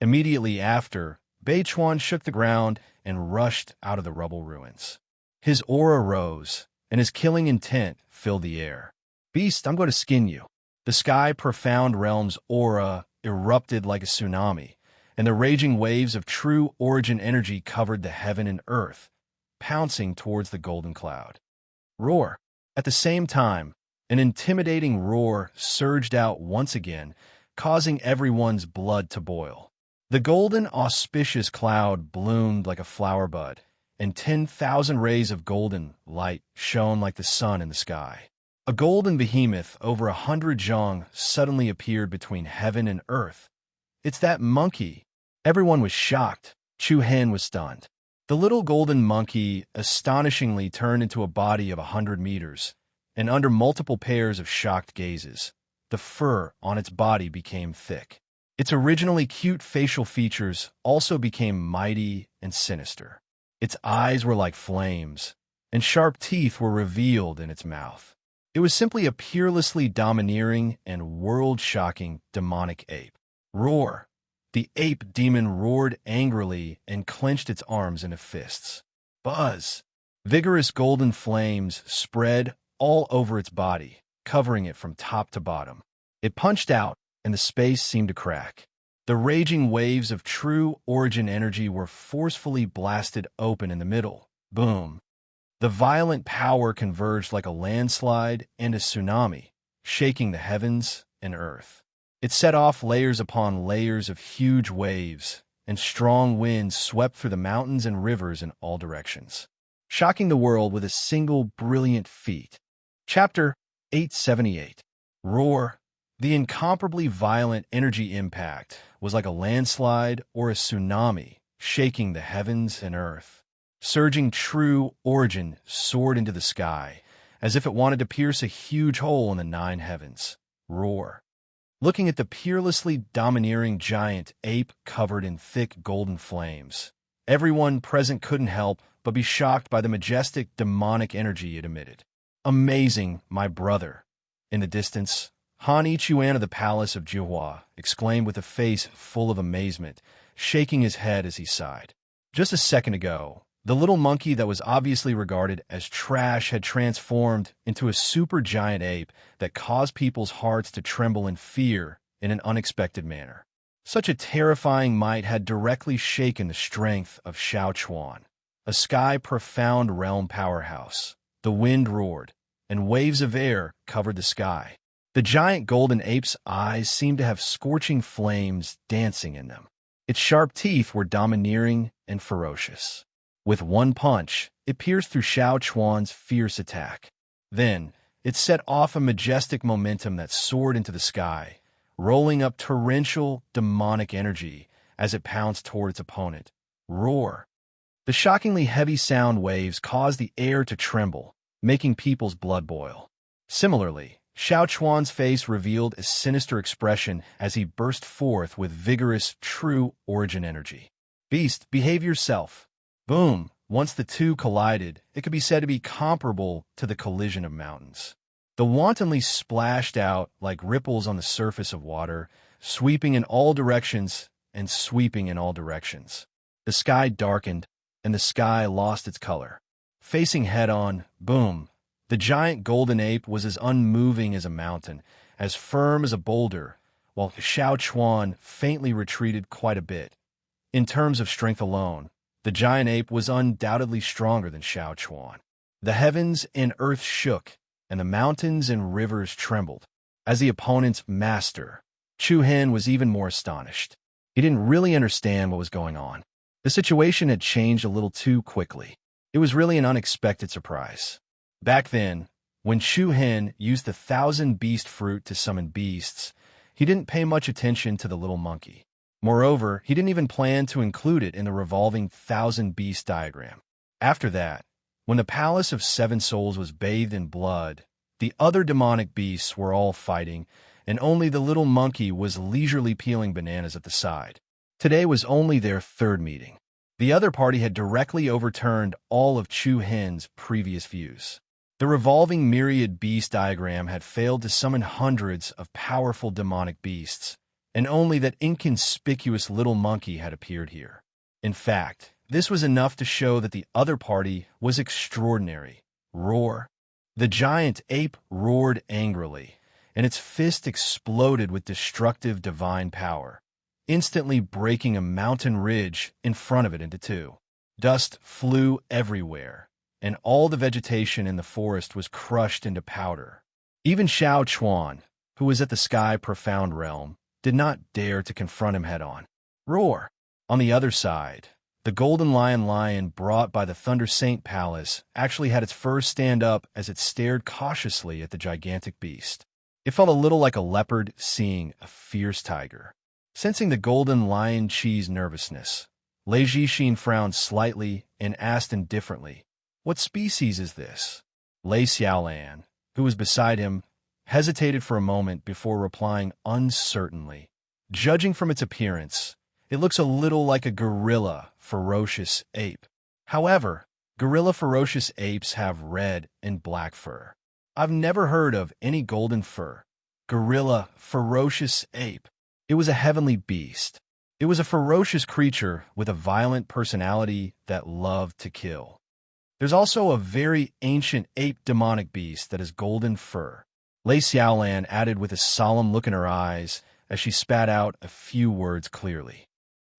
[SPEAKER 1] Immediately after, Bei Chuan shook the ground and rushed out of the rubble ruins. His aura rose, and his killing intent filled the air. "Beast, I'm going to skin you." The Sky Profound Realm's aura erupted like a tsunami, and the raging waves of true origin energy covered the heaven and earth, pouncing towards the golden cloud. Roar! At the same time, an intimidating roar surged out once again, causing everyone's blood to boil. The golden auspicious cloud bloomed like a flower bud, and 10,000 rays of golden light shone like the sun in the sky. A golden behemoth over 100 zhang suddenly appeared between heaven and earth. "It's that monkey!" Everyone was shocked. Chu Hen was stunned. The little golden monkey astonishingly turned into a body of 100 meters, and under multiple pairs of shocked gazes, the fur on its body became thick. Its originally cute facial features also became mighty and sinister. Its eyes were like flames, and sharp teeth were revealed in its mouth. It was simply a peerlessly domineering and world-shocking demonic ape. Roar! The ape demon roared angrily and clenched its arms into fists. Buzz! Vigorous golden flames spread all over its body, covering it from top to bottom. It punched out, and the space seemed to crack. The raging waves of true origin energy were forcefully blasted open in the middle. Boom! The violent power converged like a landslide and a tsunami, shaking the heavens and earth. It set off layers upon layers of huge waves, and strong winds swept through the mountains and rivers in all directions, shocking the world with a single brilliant feat. Chapter 878. Roar. The incomparably violent energy impact was like a landslide or a tsunami, shaking the heavens and earth. Surging true origin soared into the sky, as if it wanted to pierce a huge hole in the nine heavens. Roar. Looking at the peerlessly domineering giant ape covered in thick golden flames, everyone present couldn't help but be shocked by the majestic demonic energy it emitted. Amazing, my brother. In the distance, Han Ichuan of the palace of Jihua exclaimed with a face full of amazement, shaking his head as he sighed. Just a second ago, the little monkey that was obviously regarded as trash had transformed into a supergiant ape that caused people's hearts to tremble in fear in an unexpected manner. Such a terrifying might had directly shaken the strength of Xiao Chuan, a sky-profound realm powerhouse. The wind roared, and waves of air covered the sky. The giant golden ape's eyes seemed to have scorching flames dancing in them. Its sharp teeth were domineering and ferocious. With one punch, it pierced through Xiao Chuan's fierce attack. Then, it set off a majestic momentum that soared into the sky, rolling up torrential, demonic energy as it pounced toward its opponent. Roar! The shockingly heavy sound waves caused the air to tremble, making people's blood boil. Similarly, Xiao Chuan's face revealed a sinister expression as he burst forth with vigorous, true origin energy. Beast, behave yourself. Boom! Once the two collided, it could be said to be comparable to the collision of mountains. The wantonly splashed out like ripples on the surface of water, sweeping in all directions and sweeping in all directions. The sky darkened, and the sky lost its color. Facing head-on, boom! The giant golden ape was as unmoving as a mountain, as firm as a boulder, while Xiao Chuan faintly retreated quite a bit. In terms of strength alone, the giant ape was undoubtedly stronger than Xiao Chuan. The heavens and earth shook, and the mountains and rivers trembled. As the opponent's master, Chu Hen was even more astonished. He didn't really understand what was going on. The situation had changed a little too quickly. It was really an unexpected surprise. Back then, when Chu Hen used the 1,000-beast fruit to summon beasts, he didn't pay much attention to the little monkey. Moreover, he didn't even plan to include it in the revolving 1,000-beast diagram. After that, when the Palace of Seven Souls was bathed in blood, the other demonic beasts were all fighting, and only the little monkey was leisurely peeling bananas at the side. Today was only their third meeting. The other party had directly overturned all of Chu Hen's previous views. The revolving myriad beast diagram had failed to summon hundreds of powerful demonic beasts, and only that inconspicuous little monkey had appeared here. In fact, this was enough to show that the other party was extraordinary. Roar! The giant ape roared angrily, and its fist exploded with destructive divine power, instantly breaking a mountain ridge in front of it into two. Dust flew everywhere, and all the vegetation in the forest was crushed into powder. Even Xiao Chuan, who was at the sky-profound realm, did not dare to confront him head-on. Roar! On the other side, the golden lion brought by the Thunder Saint Palace actually had its fur stand up as it stared cautiously at the gigantic beast. It felt a little like a leopard seeing a fierce tiger. Sensing the golden lion Qi's nervousness, Lei Jixin frowned slightly and asked indifferently, "What species is this?" Lei Xiaolan, who was beside him, hesitated for a moment before replying uncertainly. "Judging from its appearance, it looks a little like a gorilla ferocious ape. However, gorilla ferocious apes have red and black fur. I've never heard of any golden fur. Gorilla ferocious ape. It was a heavenly beast. It was a ferocious creature with a violent personality that loved to kill." There's also a very ancient ape demonic beast that has golden fur. Lei Xiaolan added with a solemn look in her eyes as she spat out a few words clearly.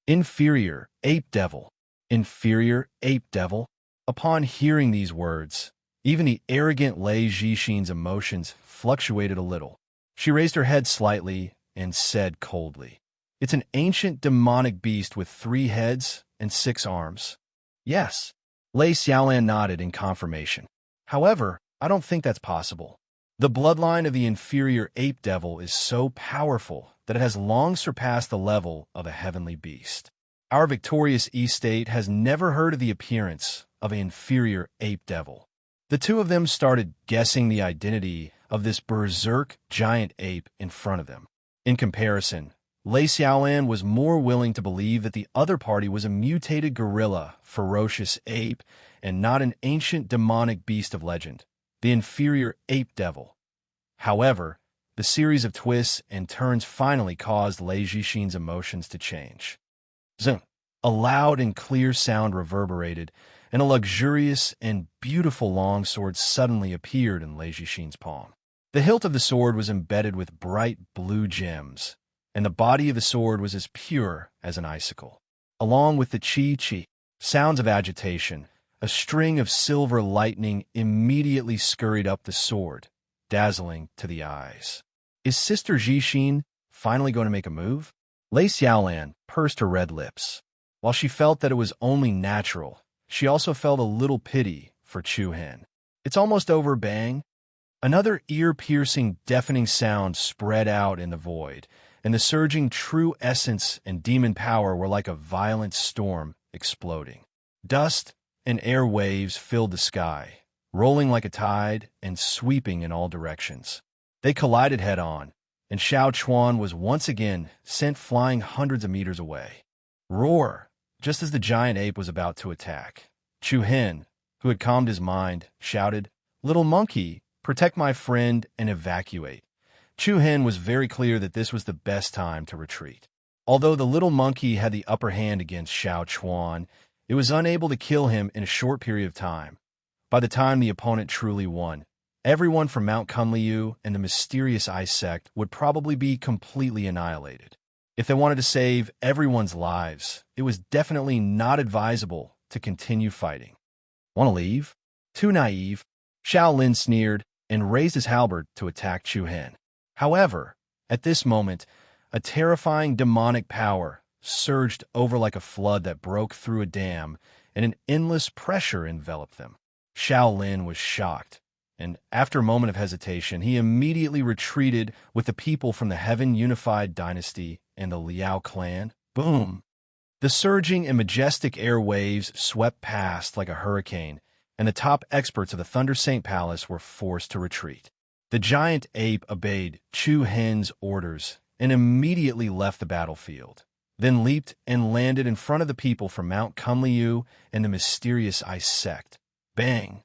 [SPEAKER 1] Inferior ape devil. Inferior ape devil. Upon hearing these words, even the arrogant Lei Zhixin's emotions fluctuated a little. She raised her head slightly and said coldly, "It's an ancient demonic beast with 3 heads and 6 arms." Yes. Lei Xiaolan nodded in confirmation. However, I don't think that's possible. The bloodline of the inferior ape devil is so powerful that it has long surpassed the level of a heavenly beast. Our victorious estate has never heard of the appearance of an inferior ape devil. The two of them started guessing the identity of this berserk giant ape in front of them. In comparison, Lei Xiaolan was more willing to believe that the other party was a mutated gorilla, ferocious ape, and not an ancient demonic beast of legend, the inferior ape devil. However, the series of twists and turns finally caused Lei Zhixin's emotions to change. Zung! A loud and clear sound reverberated, and a luxurious and beautiful longsword suddenly appeared in Lei Zhixin's palm. The hilt of the sword was embedded with bright blue gems, and the body of the sword was as pure as an icicle. Along with the chi-chi sounds of agitation, a string of silver lightning immediately scurried up the sword, dazzling to the eyes. Is Sister Zhixin finally going to make a move? Lei Xiaolan pursed her red lips. While she felt that it was only natural, she also felt a little pity for Chu Hen. It's almost over, bang. Another ear-piercing, deafening sound spread out in the void, and the surging true essence and demon power were like a violent storm exploding. Dust and air waves filled the sky, rolling like a tide and sweeping in all directions. They collided head-on, and Xiao Chuan was once again sent flying hundreds of meters away. Roar! Just as the giant ape was about to attack, Chu Hen, who had calmed his mind, shouted, "Little monkey, protect my friend and evacuate." Chu Hen was very clear that this was the best time to retreat. Although the little monkey had the upper hand against Xiao Chuan, it was unable to kill him in a short period of time. By the time the opponent truly won, everyone from Mount Kunliu and the mysterious ice sect would probably be completely annihilated. If they wanted to save everyone's lives, it was definitely not advisable to continue fighting. Want to leave? Too naive. Xiao Lin sneered and raised his halberd to attack Chu Hen. However, at this moment, a terrifying demonic power surged over like a flood that broke through a dam, and an endless pressure enveloped them. Xiao Lin was shocked, and after a moment of hesitation, he immediately retreated with the people from the Heaven Unified Dynasty and the Liao clan. Boom! The surging and majestic air waves swept past like a hurricane, and the top experts of the Thunder Saint Palace were forced to retreat. The giant ape obeyed Chu Hen's orders and immediately left the battlefield, then leaped and landed in front of the people from Mount Kunliu and the mysterious ice sect. Bang!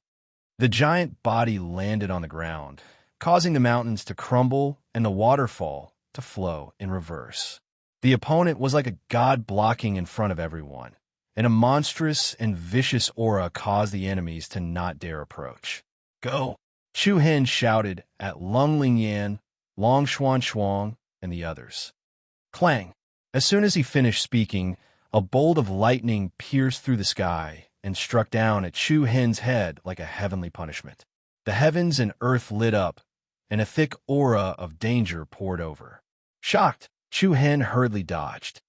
[SPEAKER 1] The giant body landed on the ground, causing the mountains to crumble and the waterfall to flow in reverse. The opponent was like a god blocking in front of everyone, and a monstrous and vicious aura caused the enemies to not dare approach. Go! Chu Hen shouted at Lung Lingyan, Long Xuan Shuang, and the others. Clang! As soon as he finished speaking, a bolt of lightning pierced through the sky and struck down at Chu Hen's head like a heavenly punishment. The heavens and earth lit up, and a thick aura of danger poured over. Shocked, Chu Hen hurriedly dodged.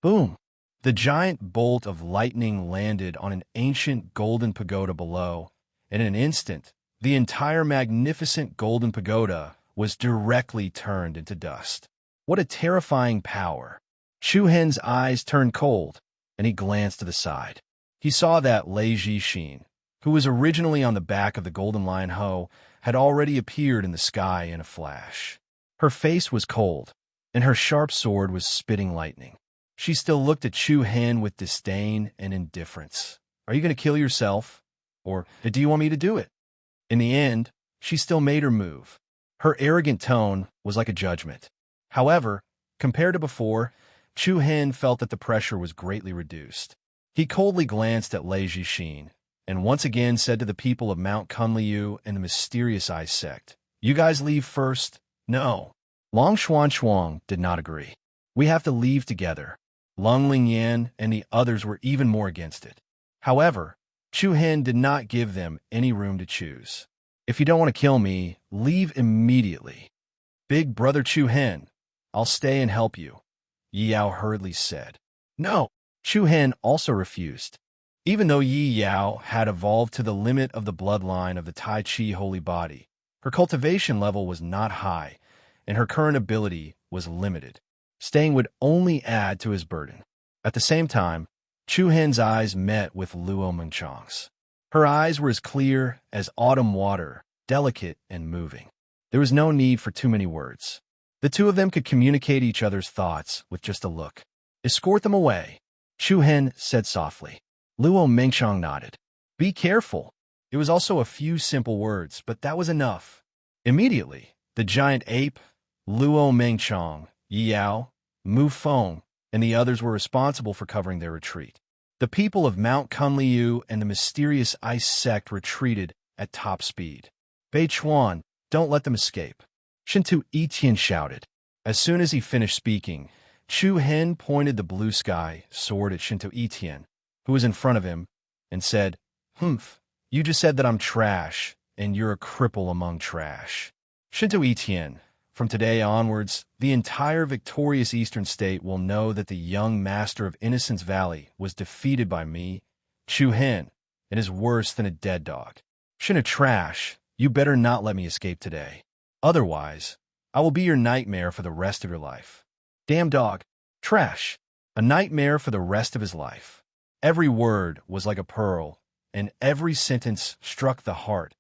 [SPEAKER 1] Boom! The giant bolt of lightning landed on an ancient golden pagoda below, and in an instant, the entire magnificent golden pagoda was directly turned into dust. What a terrifying power! Chu Hen's eyes turned cold, and he glanced to the side. He saw that Lei Zhixin, who was originally on the back of the Golden Lion Ho, had already appeared in the sky in a flash. Her face was cold, and her sharp sword was spitting lightning. She still looked at Chu Hen with disdain and indifference. Are you going to kill yourself? Or do you want me to do it? In the end, she still made her move. Her arrogant tone was like a judgment. However, compared to before, Chu Hen felt that the pressure was greatly reduced. He coldly glanced at Lei Zhixin, and once again said to the people of Mount Kunliu and the mysterious ice sect, "You guys leave first?" "No." Long Xuan did not agree. "We have to leave together." Lung Lingyan and the others were even more against it. However, Chu Hen did not give them any room to choose. "If you don't want to kill me, leave immediately." "Big brother Chu Hen, I'll stay and help you," Yi Yao hurriedly said. "No." Chu Hen also refused. Even though Yi Yao had evolved to the limit of the bloodline of the Tai Chi holy body, her cultivation level was not high, and her current ability was limited. Staying would only add to his burden. At the same time, Chu Hen's eyes met with Luo Mengchang's. Her eyes were as clear as autumn water, delicate and moving. There was no need for too many words. The two of them could communicate each other's thoughts with just a look. "Escort them away," Chu Hen said softly. Luo Mengchang nodded. "Be careful." It was also a few simple words, but that was enough. Immediately, the giant ape, Luo Mengchang, Yi Yao, Mu Feng, and the others were responsible for covering their retreat. The people of Mount Kunliu and the mysterious ice sect retreated at top speed. "Bei Chuan, don't let them escape," Shintu Etian shouted. As soon as he finished speaking, Chu Hen pointed the blue sky sword at Shintu Etian, who was in front of him, and said, "Humph, you just said that I'm trash, and you're a cripple among trash." Shintu Etian, from today onwards, the entire victorious Eastern State will know that the young master of Innocence Valley was defeated by me, Chu Hen, and is worse than a dead dog. Shintu trash, you better not let me escape today. Otherwise, I will be your nightmare for the rest of your life. Damn dog. Trash. A nightmare for the rest of his life. Every word was like a pearl, and every sentence struck the heart.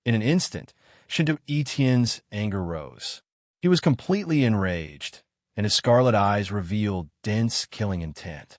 [SPEAKER 1] In an instant, Shintu Etian's anger rose. He was completely enraged, and his scarlet eyes revealed dense killing intent.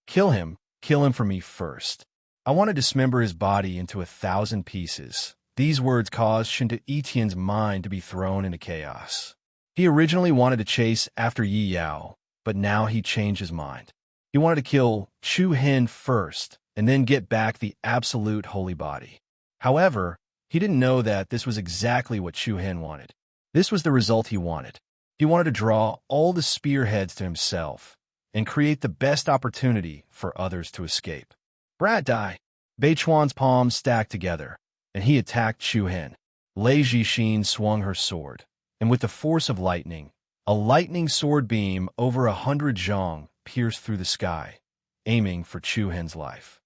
[SPEAKER 1] Kill him for me first. I want to dismember his body into 1,000 pieces." These words caused Shintu Etian's mind to be thrown into chaos. He originally wanted to chase after Yi Yao, but now he changed his mind. He wanted to kill Chu Hen first, and then get back the absolute holy body. However, he didn't know that this was exactly what Chu Hen wanted. This was the result he wanted. He wanted to draw all the spearheads to himself and create the best opportunity for others to escape. Brat die. Bei Chuan's palms stacked together, and he attacked Chu Hen. Lei Jixin swung her sword, and with the force of lightning, a lightning sword beam over 100 zhong pierced through the sky, aiming for Chu Hen's life.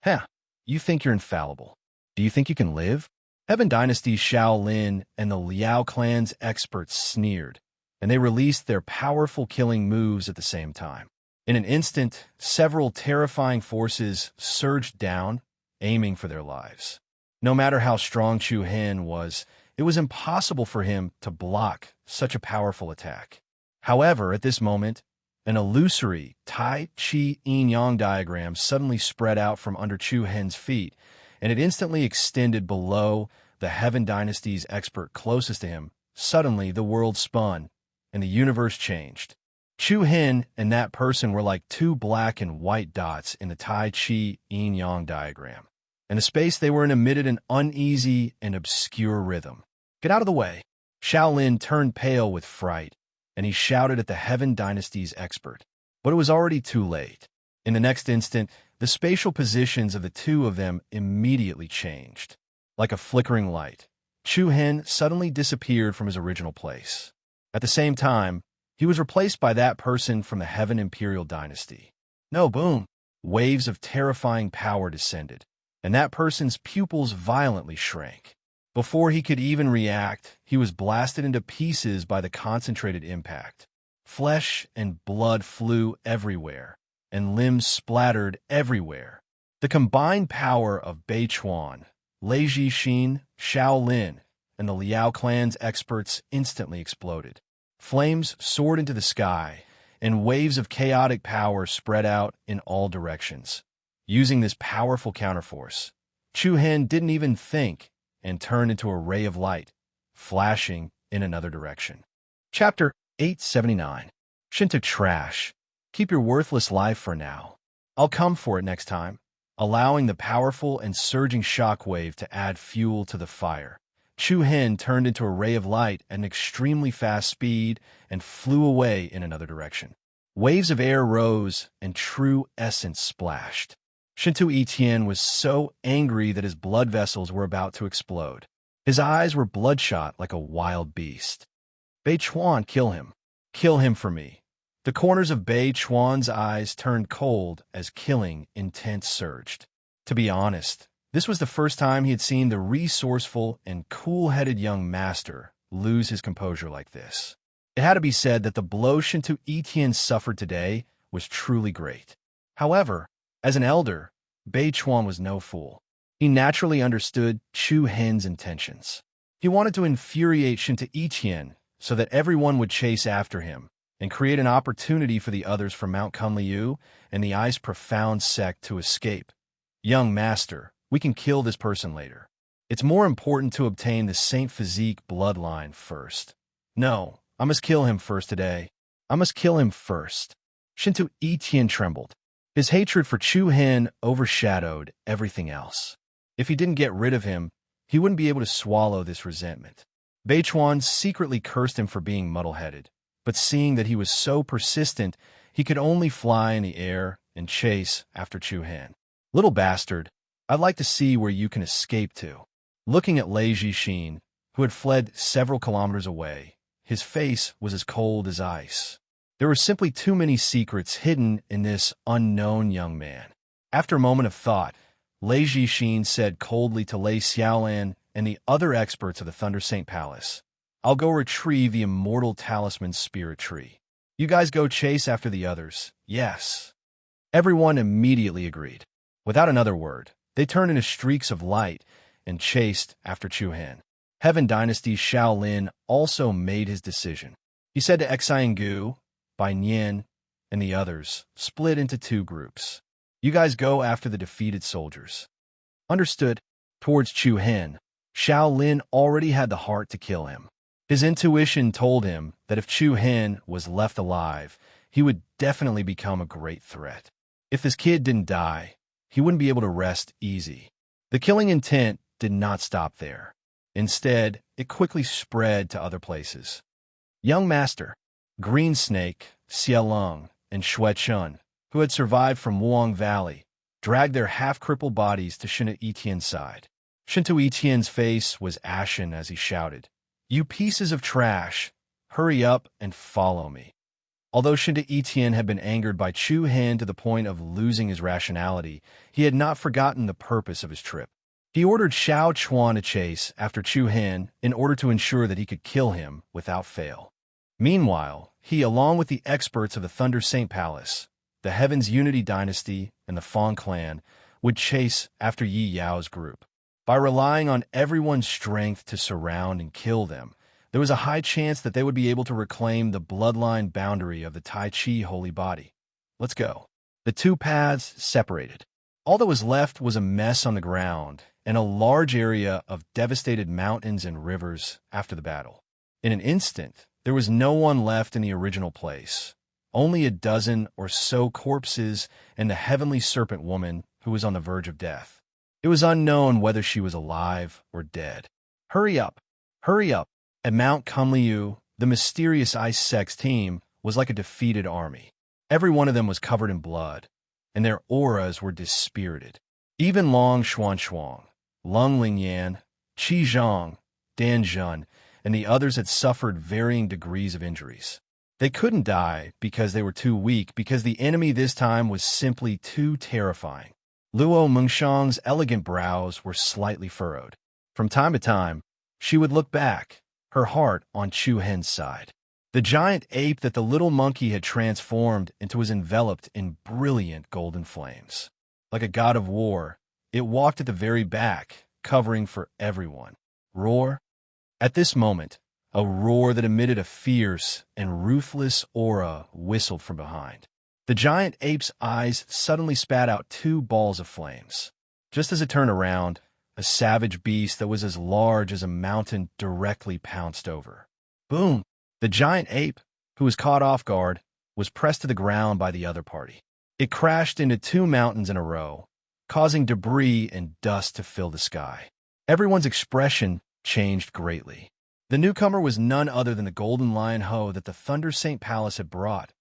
[SPEAKER 1] "Heh, you think you're infallible. Do you think you can live?" Heaven Dynasty's Shaolin and the Liao clan's experts sneered, and they released their powerful killing moves at the same time. In an instant, several terrifying forces surged down, aiming for their lives. No matter how strong Chu Hen was, it was impossible for him to block such a powerful attack. However, at this moment, an illusory Tai Chi yin-yang diagram suddenly spread out from under Chu Hen's feet, and it instantly extended below the Heaven Dynasty's expert closest to him. Suddenly, the world spun, and the universe changed. Chu Hen and that person were like two black and white dots in the Tai Chi yin-yang diagram, and the space they were in emitted an uneasy and obscure rhythm. "Get out of the way!" Shaolin turned pale with fright, and he shouted at the Heaven Dynasty's expert. But it was already too late. In the next instant, the spatial positions of the two of them immediately changed. Like a flickering light, Chu Hen suddenly disappeared from his original place. At the same time, he was replaced by that person from the Heaven Imperial Dynasty. No, boom! Waves of terrifying power descended, and that person's pupils violently shrank. Before he could even react, he was blasted into pieces by the concentrated impact. Flesh and blood flew everywhere, and limbs splattered everywhere. The combined power of Bei Chuan, Lei Jixin, Shaolin, and the Liao clan's experts instantly exploded. Flames soared into the sky, and waves of chaotic power spread out in all directions. Using this powerful counterforce, Chu Hen didn't even think and turned into a ray of light, flashing in another direction. Chapter 879. Shinto trash. Keep your worthless life for now. I'll come for it next time. allowing the powerful and surging shockwave to add fuel to the fire. Chu Hen turned into a ray of light at an extremely fast speed and flew away in another direction. Waves of air rose, and true essence splashed. Shinto Etienne was so angry that his blood vessels were about to explode. His eyes were bloodshot like a wild beast. Bei Chuan, kill him. Kill him for me. The corners of Bei Chuan's eyes turned cold as killing intent surged. To be honest, this was the first time he had seen the resourceful and cool-headed young master lose his composure like this. It had to be said that the blow Shinto Etienne suffered today was truly great. However, as an elder, Bei Chuan was no fool. He naturally understood Chu Hen's intentions. He wanted to infuriate Shinto Etienne so that everyone would chase after him and create an opportunity for the others from Mount Kunliu and the Ice Profound sect to escape. Young master, we can kill this person later. It's more important to obtain the Saint Physique bloodline first. No, I must kill him first today. I must kill him first. Shinto Etienne trembled. His hatred for Chu Hen overshadowed everything else. If he didn't get rid of him, he wouldn't be able to swallow this resentment. Bei Chuan secretly cursed him for being muddle-headed, but seeing that he was so persistent, he could only fly in the air and chase after Chu Hen. Little bastard, I'd like to see where you can escape to. Looking at Lei Jixin, who had fled several kilometers away, his face was as cold as ice. There were simply too many secrets hidden in this unknown young man. After a moment of thought, Lei Jixin said coldly to Lei Xiaolan and the other experts of the Thunder Saint Palace, I'll go retrieve the immortal talisman spirit tree. You guys go chase after the others. Yes. Everyone immediately agreed. Without another word, they turned into streaks of light and chased after Chu Hen. Heaven Dynasty Shaolin also made his decision. He said to Xiang Gu, Bai Nian, and the others, split into two groups. You guys go after the defeated soldiers. Understood. Towards Chu Hen, Shaolin already had the heart to kill him. His intuition told him that if Chu Hen was left alive, he would definitely become a great threat. If this kid didn't die, he wouldn't be able to rest easy. The killing intent did not stop there. Instead, it quickly spread to other places. Young Master, Green Snake, Xie Lung, and Xue Chun, who had survived from Wuang Valley, dragged their half-crippled bodies to Shinto Etienne's side. Shinto Etienne's face was ashen as he shouted, You pieces of trash, hurry up and follow me. Although Shinto Etienne had been angered by Chu Hen to the point of losing his rationality, he had not forgotten the purpose of his trip. He ordered Xiao Chuan to chase after Chu Hen in order to ensure that he could kill him without fail. Meanwhile, he, along with the experts of the Thunder Saint Palace, the Heaven's Unity Dynasty, and the Fang clan, would chase after Yi Yao's group. By relying on everyone's strength to surround and kill them, there was a high chance that they would be able to reclaim the bloodline boundary of the Tai Chi holy body. Let's go. The two paths separated. All that was left was a mess on the ground and a large area of devastated mountains and rivers after the battle. In an instant, there was no one left in the original place. Only a dozen or so corpses and the heavenly serpent woman who was on the verge of death. It was unknown whether she was alive or dead. Hurry up! Hurry up! At Mount Kunliu, the mysterious Ice Sect's team was like a defeated army. Every one of them was covered in blood, and their auras were dispirited. Even Long Xuan, Lung Lingyan, Qi Zhang, Dan Zhun, and the others had suffered varying degrees of injuries. They couldn't die because they were too weak, because the enemy this time was simply too terrifying. Luo Mengshang's elegant brows were slightly furrowed. From time to time, she would look back, her heart on Chu Hen's side. The giant ape that the little monkey had transformed into was enveloped in brilliant golden flames. Like a god of war, it walked at the very back, covering for everyone. Roar. At this moment, a roar that emitted a fierce and ruthless aura whistled from behind. The giant ape's eyes suddenly spat out two balls of flames. Just as it turned around, a savage beast that was as large as a mountain directly pounced over. Boom! The giant ape, who was caught off guard, was pressed to the ground by the other party. It crashed into two mountains in a row, causing debris and dust to fill the sky. Everyone's expression changed greatly. The newcomer was none other than the golden lion hoe that the Thunder Saint Palace had brought.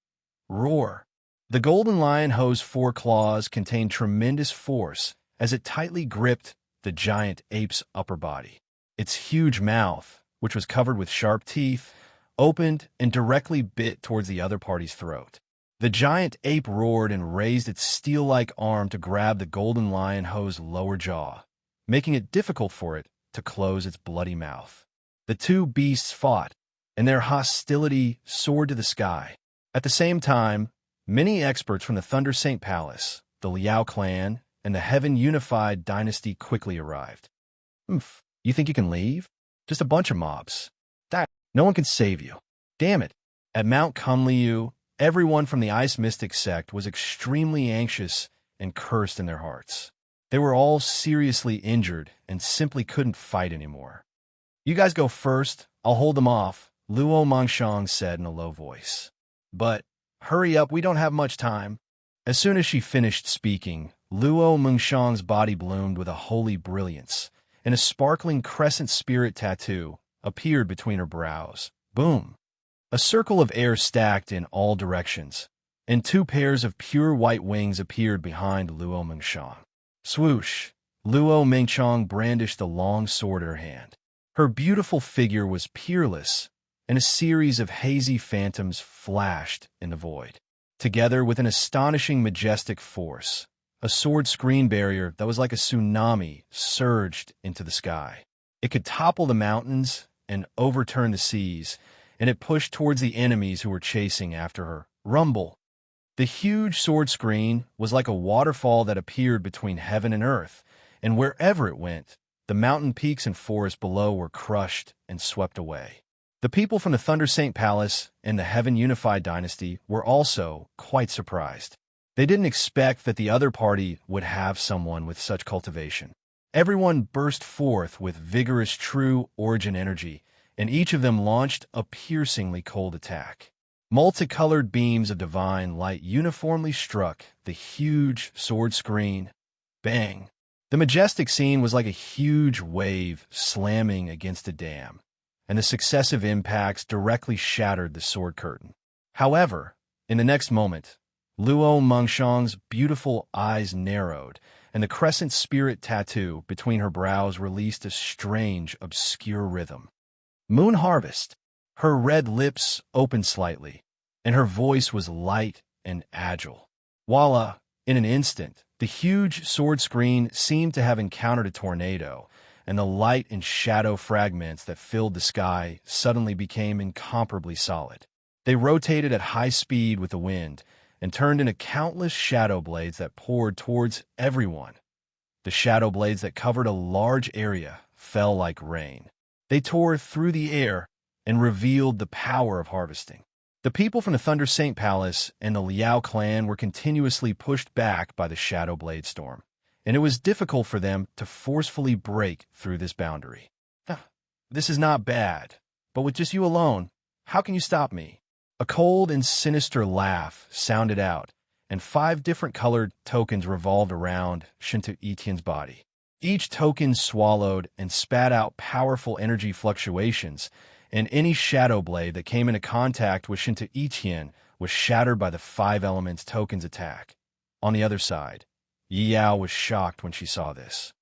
[SPEAKER 1] Roar! The golden lion hoe's 4 claws contained tremendous force as it tightly gripped the giant ape's upper body. Its huge mouth, which was covered with sharp teeth, opened and directly bit towards the other party's throat. The giant ape roared and raised its steel-like arm to grab the golden lion hoe's lower jaw, making it difficult for it to close its bloody mouth. The two beasts fought, and their hostility soared to the sky. At the same time, many experts from the Thunder Saint Palace, the Liao clan, and the Heaven Unified dynasty quickly arrived. You think you can leave? Just a bunch of mobs. No one can save you. Damn it. At Mount Kunliu, everyone from the Ice Mystic sect was extremely anxious and cursed in their hearts. They were all seriously injured and simply couldn't fight anymore. You guys go first. I'll hold them off, Luo Mengshang said in a low voice. But hurry up, we don't have much time. As soon as she finished speaking, Luo Mengshang's body bloomed with a holy brilliance, and a sparkling crescent spirit tattoo appeared between her brows. Boom! A circle of air stacked in all directions, and 2 pairs of pure white wings appeared behind Luo Mengshang. Swoosh! Luo Mengshang brandished the long sword in her hand. Her beautiful figure was peerless, and a series of hazy phantoms flashed in the void. Together with an astonishing majestic force, a sword screen barrier that was like a tsunami surged into the sky. It could topple the mountains and overturn the seas, and it pushed towards the enemies who were chasing after her. Rumble! The huge sword screen was like a waterfall that appeared between heaven and earth, and wherever it went, the mountain peaks and forests below were crushed and swept away. The people from the Thunder Saint Palace and the Heaven Unified dynasty were also quite surprised. They didn't expect that the other party would have someone with such cultivation. Everyone burst forth with vigorous true origin energy, and each of them launched a piercingly cold attack. Multicolored beams of divine light uniformly struck the huge sword screen. Bang! The majestic scene was like a huge wave slamming against a dam, and the successive impacts directly shattered the sword curtain. However, in the next moment, Luo Mengshang's beautiful eyes narrowed, and the crescent spirit tattoo between her brows released a strange, obscure rhythm. Moon Harvest! Her red lips opened slightly, and her voice was light and agile. Voila! In an instant, the huge sword screen seemed to have encountered a tornado, and the light and shadow fragments that filled the sky suddenly became incomparably solid. They rotated at high speed with the wind, and turned into countless shadow blades that poured towards everyone. The shadow blades that covered a large area fell like rain. They tore through the air and revealed the power of harvesting. The people from the Thunder Saint Palace and the Liao clan were continuously pushed back by the shadow blade storm, and it was difficult for them to forcefully break through this boundary. This is not bad, but with just you alone, how can you stop me? A cold and sinister laugh sounded out, and 5 different colored tokens revolved around Shinto Etienne's body. Each token swallowed and spat out powerful energy fluctuations, and any shadow blade that came into contact with Shinto Etienne was shattered by the 5 elements token's attack. On the other side, Yi Yao was shocked when she saw this.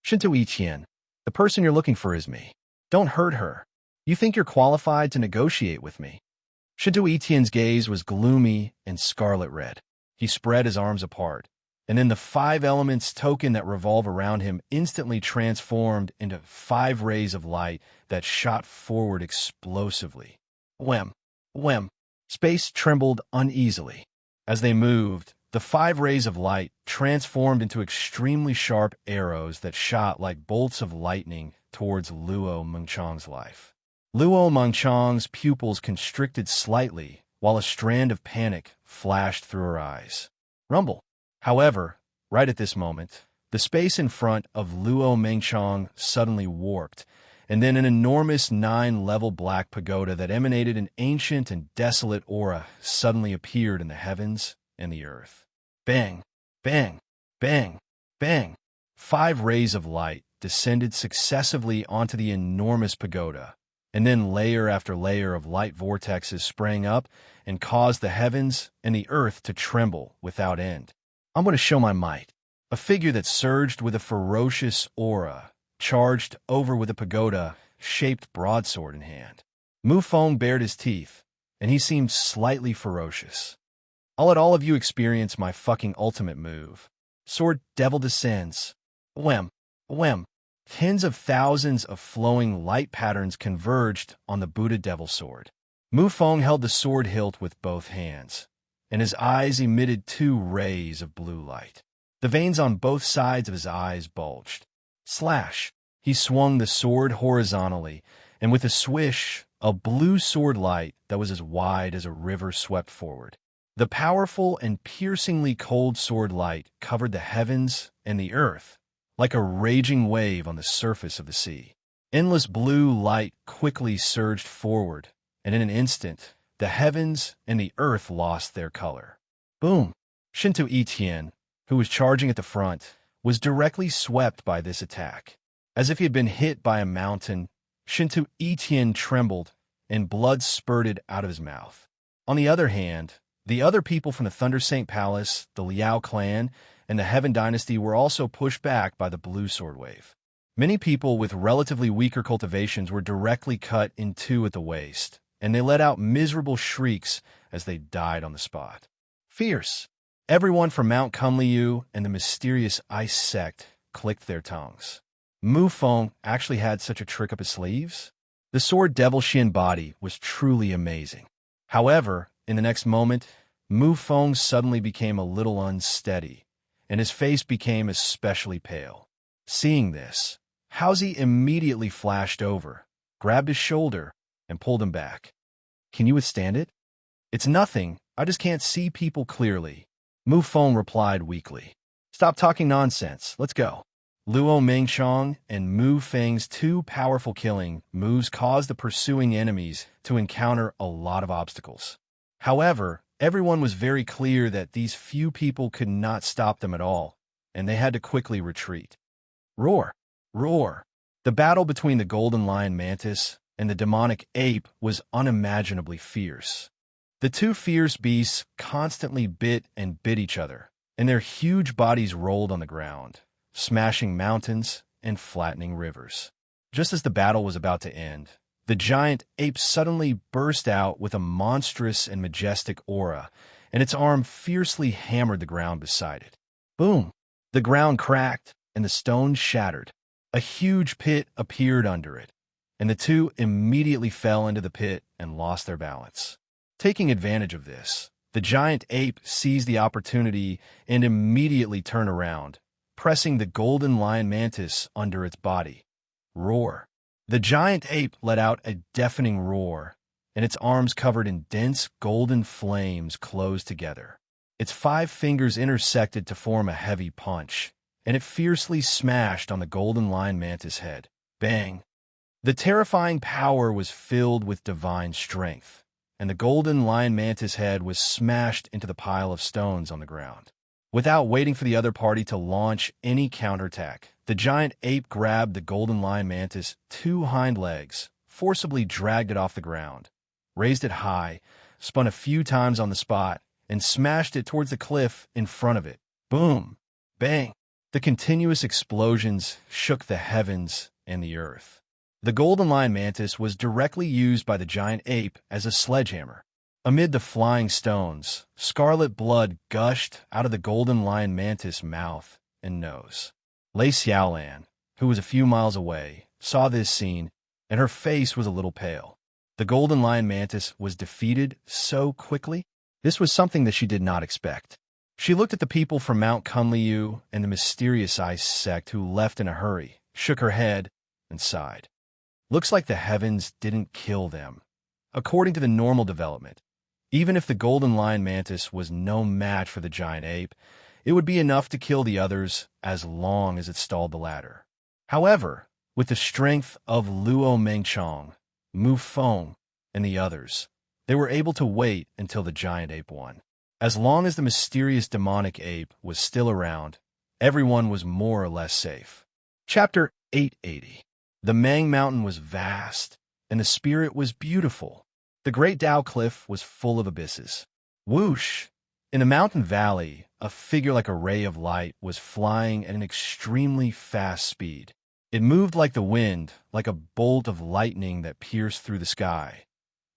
[SPEAKER 1] Shinto Etienne, the person you're looking for is me. Don't hurt her. You think you're qualified to negotiate with me? Shinto Etienne's gaze was gloomy and scarlet red. He spread his arms apart, and then the 5 elements token that revolved around him instantly transformed into 5 rays of light that shot forward explosively. Whem! Whem! Space trembled uneasily. As they moved, the 5 rays of light transformed into extremely sharp arrows that shot like bolts of lightning towards Luo Mengshang's life. Luo Mengshang's pupils constricted slightly, while a strand of panic flashed through her eyes. Rumble! However, right at this moment, the space in front of Luo Mengshang suddenly warped, and then an enormous 9-level black pagoda that emanated an ancient and desolate aura suddenly appeared in the heavens and the earth. Bang! Bang! Bang! Bang! 5 rays of light descended successively onto the enormous pagoda, and then layer after layer of light vortexes sprang up and caused the heavens and the earth to tremble without end. I'm going to show my might. A figure that surged with a ferocious aura charged over with a pagoda-shaped broadsword in hand. Mufong bared his teeth, and he seemed slightly ferocious. I'll let all of you experience my fucking ultimate move. Sword Devil descends. Wham! Wham! Tens of thousands of flowing light patterns converged on the Buddha Devil Sword. Mufong held the sword hilt with both hands, and his eyes emitted 2 rays of blue light. The veins on both sides of his eyes bulged. Slash! He swung the sword horizontally, and with a swish, a blue sword light that was as wide as a river swept forward. The powerful and piercingly cold sword light covered the heavens and the earth, like a raging wave on the surface of the sea. Endless blue light quickly surged forward, and in an instant, the heavens and the earth lost their color. Boom! Shinto Etienne, who was charging at the front, was directly swept by this attack. As if he had been hit by a mountain, Shinto Etienne trembled, and blood spurted out of his mouth. On the other hand, the other people from the Thunder Saint Palace, the Liao clan, and the Heaven Dynasty were also pushed back by the blue sword wave. Many people with relatively weaker cultivations were directly cut in 2 at the waist, and they let out miserable shrieks as they died on the spot. Fierce! Everyone from Mount Kunliu and the mysterious ice sect clicked their tongues. Mufong actually had such a trick up his sleeves? The sword Devil Shin body was truly amazing. However, in the next moment, Mufong suddenly became a little unsteady, and his face became especially pale. Seeing this, Housie immediately flashed over, grabbed his shoulder, and pulled him back. Can you withstand it? It's nothing, I just can't see people clearly. Mufong replied weakly. Stop talking nonsense, let's go. Luo Mengchong and Mu Feng's 2 powerful killing moves caused the pursuing enemies to encounter a lot of obstacles. However, everyone was very clear that these few people could not stop them at all, and they had to quickly retreat. Roar! Roar! The battle between the golden lion mantis and the demonic ape was unimaginably fierce. The 2 fierce beasts constantly bit and bit each other, and their huge bodies rolled on the ground, smashing mountains and flattening rivers. Just as the battle was about to end, the giant ape suddenly burst out with a monstrous and majestic aura, and its arm fiercely hammered the ground beside it. Boom! The ground cracked, and the stones shattered. A huge pit appeared under it, and the 2 immediately fell into the pit and lost their balance. Taking advantage of this, the giant ape seized the opportunity and immediately turned around, pressing the golden lion mantis under its body. Roar! The giant ape let out a deafening roar, and its arms covered in dense golden flames closed together. Its 5 fingers intersected to form a heavy punch, and it fiercely smashed on the golden lion mantis head. Bang! The terrifying power was filled with divine strength, and the golden lion mantis head was smashed into the pile of stones on the ground. Without waiting for the other party to launch any counterattack, the giant ape grabbed the golden lion mantis' 2 hind legs, forcibly dragged it off the ground, raised it high, spun a few times on the spot, and smashed it towards the cliff in front of it. Boom! Bang! The continuous explosions shook the heavens and the earth. The golden lion mantis was directly used by the giant ape as a sledgehammer. Amid the flying stones, scarlet blood gushed out of the golden lion mantis' mouth and nose. Lei Xiaolan, who was a few miles away, saw this scene, and her face was a little pale. The golden lion mantis was defeated so quickly. This was something that she did not expect. She looked at the people from Mount Kunliu and the mysterious ice sect who left in a hurry, shook her head, and sighed. Looks like the heavens didn't kill them. According to the normal development, even if the golden lion mantis was no match for the giant ape, it would be enough to kill the others as long as it stalled the ladder. However, with the strength of Luo Mengchong, Mu Feng, and the others, they were able to wait until the giant ape won. As long as the mysterious demonic ape was still around, everyone was more or less safe. Chapter 880. The Mang Mountain was vast, and the spirit was beautiful. The great Tao cliff was full of abysses. Whoosh! In a mountain valley, a figure like a ray of light was flying at an extremely fast speed. It moved like the wind, like a bolt of lightning that pierced through the sky.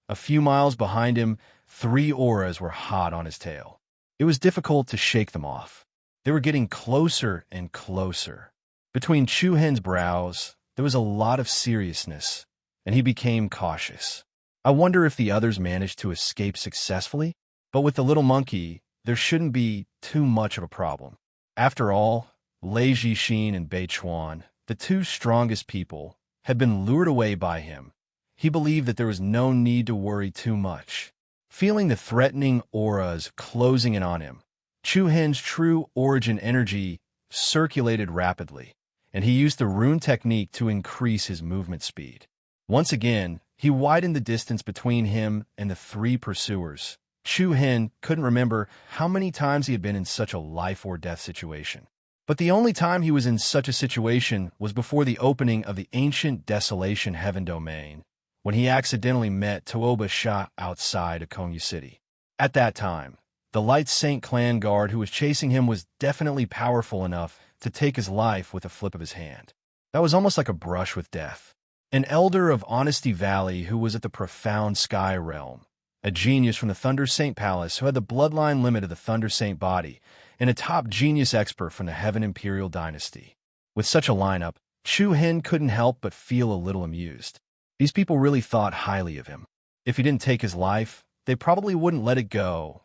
[SPEAKER 1] A few miles behind him, 3 auras were hot on his tail. It was difficult to shake them off. They were getting closer and closer. Between Chu Hen's brows, there was a lot of seriousness, and he became cautious. I wonder if the others managed to escape successfully, but with the little monkey, there shouldn't be too much of a problem. After all, Lei Jixin and Bei Chuan, the 2 strongest people, had been lured away by him. He believed that there was no need to worry too much. Feeling the threatening auras closing in on him, Chu Hen's true origin energy circulated rapidly, and he used the rune technique to increase his movement speed. Once again, he widened the distance between him and the 3 pursuers. Chu Hen couldn't remember how many times he had been in such a life-or-death situation. But the only time he was in such a situation was before the opening of the ancient Desolation Heaven Domain, when he accidentally met Tooba Sha outside of Kongyu City. At that time, the Light Saint clan guard who was chasing him was definitely powerful enough to take his life with a flip of his hand. That was almost like a brush with death. An elder of Honesty Valley who was at the Profound Sky Realm, a genius from the Thunder Saint Palace who had the bloodline limit of the Thunder Saint body, and a top genius expert from the Heaven Imperial Dynasty. With such a lineup, Chu Hen couldn't help but feel a little amused. These people really thought highly of him. If he didn't take his life, they probably wouldn't let it go.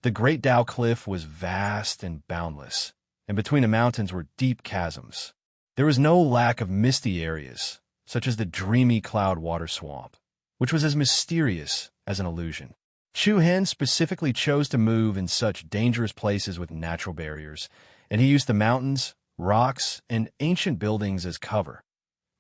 [SPEAKER 1] The Great Tao Cliff was vast and boundless, and between the mountains were deep chasms. There was no lack of misty areas, such as the dreamy cloud water swamp, which was as mysterious as an illusion. Chu Hen specifically chose to move in such dangerous places with natural barriers, and he used the mountains, rocks, and ancient buildings as cover,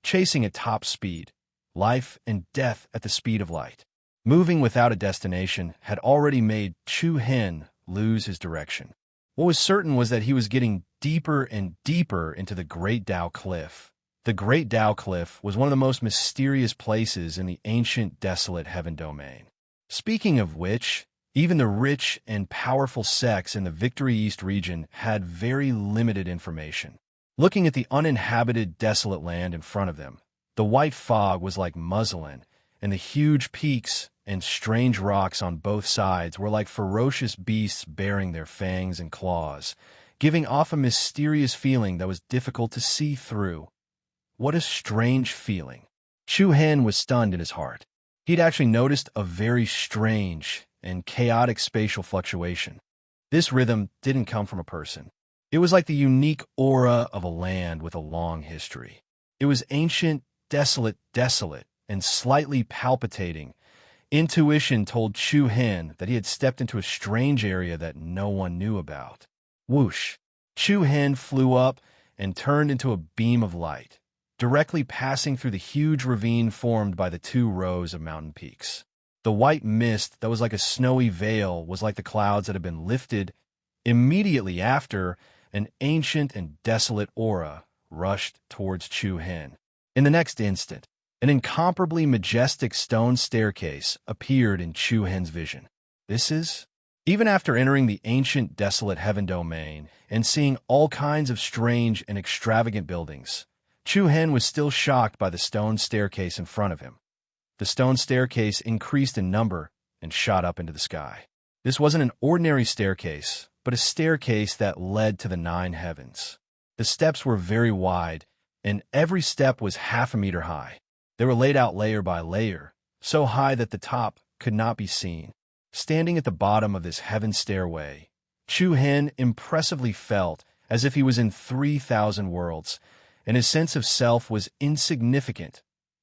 [SPEAKER 1] chasing at top speed, life and death at the speed of light. Moving without a destination had already made Chu Hen lose his direction. What was certain was that he was getting deeper and deeper into the Great Tao Cliff. The Great Tao Cliff was one of the most mysterious places in the ancient desolate heaven domain. Speaking of which, even the rich and powerful sects in the Victory East region had very limited information. Looking at the uninhabited desolate land in front of them, the white fog was like muslin, and the huge peaks and strange rocks on both sides were like ferocious beasts baring their fangs and claws, giving off a mysterious feeling that was difficult to see through. What a strange feeling. Chu Hen was stunned in his heart. He'd actually noticed a very strange and chaotic spatial fluctuation. This rhythm didn't come from a person. It was like the unique aura of a land with a long history. It was ancient, desolate, and slightly palpitating. Intuition told Chu Hen that he had stepped into a strange area that no one knew about. Whoosh! Chu Hen flew up and turned into a beam of light, directly passing through the huge ravine formed by the 2 rows of mountain peaks. The white mist that was like a snowy veil was like the clouds that had been lifted. Immediately after, an ancient and desolate aura rushed towards Chu Hen. In the next instant, an incomparably majestic stone staircase appeared in Chu Hen's vision. Even after entering the ancient desolate heaven domain and seeing all kinds of strange and extravagant buildings, Chu Hen was still shocked by the stone staircase in front of him. The stone staircase increased in number and shot up into the sky. This wasn't an ordinary staircase, but a staircase that led to the 9 heavens. The steps were very wide, and every step was half a meter high. They were laid out layer by layer, so high that the top could not be seen. Standing at the bottom of this heaven stairway, Chu Hen impressively felt as if he was in 3,000 worlds, and his sense of self was insignificant.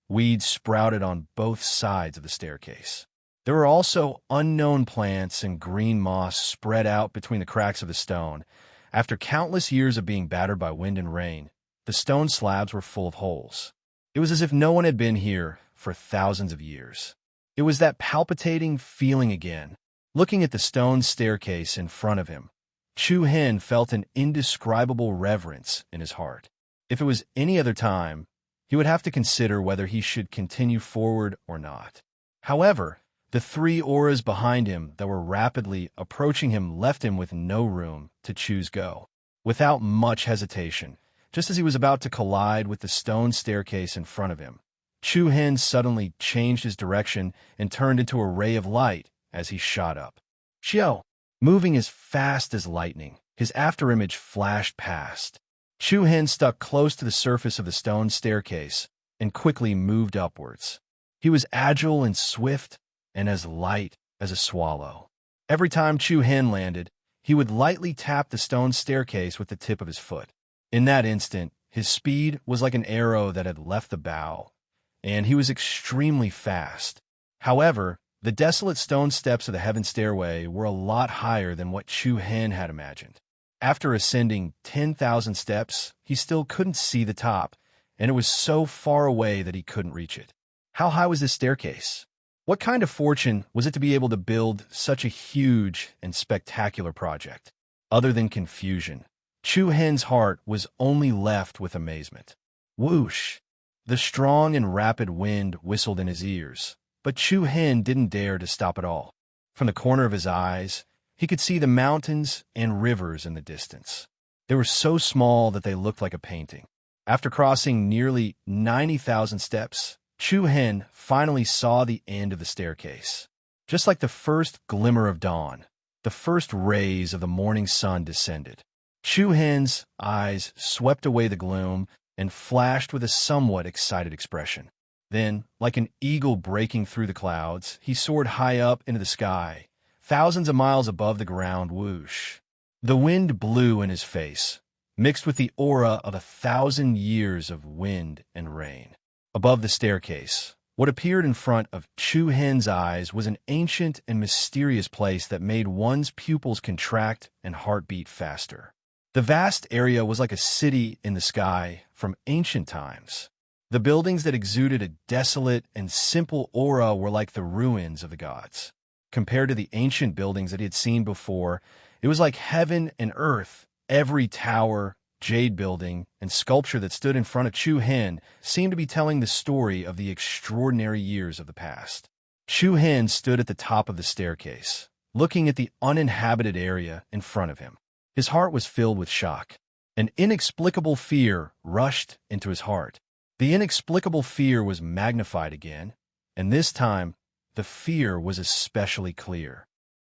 [SPEAKER 1] Weeds sprouted on both sides of the staircase. There were also unknown plants and green moss spread out between the cracks of the stone. After countless years of being battered by wind and rain, the stone slabs were full of holes. It was as if no one had been here for thousands of years. It was that palpitating feeling again. Looking at the stone staircase in front of him, Chu Hen felt an indescribable reverence in his heart. If it was any other time, he would have to consider whether he should continue forward or not. However, the three auras behind him that were rapidly approaching him left him with no room to choose go. Without much hesitation, just as he was about to collide with the stone staircase in front of him, Chu Hen suddenly changed his direction and turned into a ray of light as he shot up. Xiao! Moving as fast as lightning, his afterimage flashed past. Chu Hen stuck close to the surface of the stone staircase and quickly moved upwards. He was agile and swift and as light as a swallow. Every time Chu Hen landed, he would lightly tap the stone staircase with the tip of his foot. In that instant, his speed was like an arrow that had left the bow, and he was extremely fast. However, the desolate stone steps of the heaven stairway were a lot higher than what Chu Hen had imagined. After ascending 10,000 steps, he still couldn't see the top, and it was so far away that he couldn't reach it. How high was this staircase? What kind of fortune was it to be able to build such a huge and spectacular project? Other than confusion, Chu Hen's heart was only left with amazement. Whoosh! The strong and rapid wind whistled in his ears, but Chu Hen didn't dare to stop at all. From the corner of his eyes, he could see the mountains and rivers in the distance. They were so small that they looked like a painting. After crossing nearly 90,000 steps, Chu Hen finally saw the end of the staircase. Just like the first glimmer of dawn, the first rays of the morning sun descended. Chu Hen's eyes swept away the gloom and flashed with a somewhat excited expression. Then, like an eagle breaking through the clouds, he soared high up into the sky, thousands of miles above the ground. Whoosh! The wind blew in his face, mixed with the aura of 1,000 years of wind and rain. Above the staircase, what appeared in front of Chu Hen's eyes was an ancient and mysterious place that made one's pupils contract and heart beat faster. The vast area was like a city in the sky from ancient times. The buildings that exuded a desolate and simple aura were like the ruins of the gods. Compared to the ancient buildings that he had seen before, it was like heaven and earth. Every tower, jade building, and sculpture that stood in front of Chu Hen seemed to be telling the story of the extraordinary years of the past. Chu Hen stood at the top of the staircase, looking at the uninhabited area in front of him. His heart was filled with shock. An inexplicable fear rushed into his heart. The inexplicable fear was magnified again, and this time, the fear was especially clear.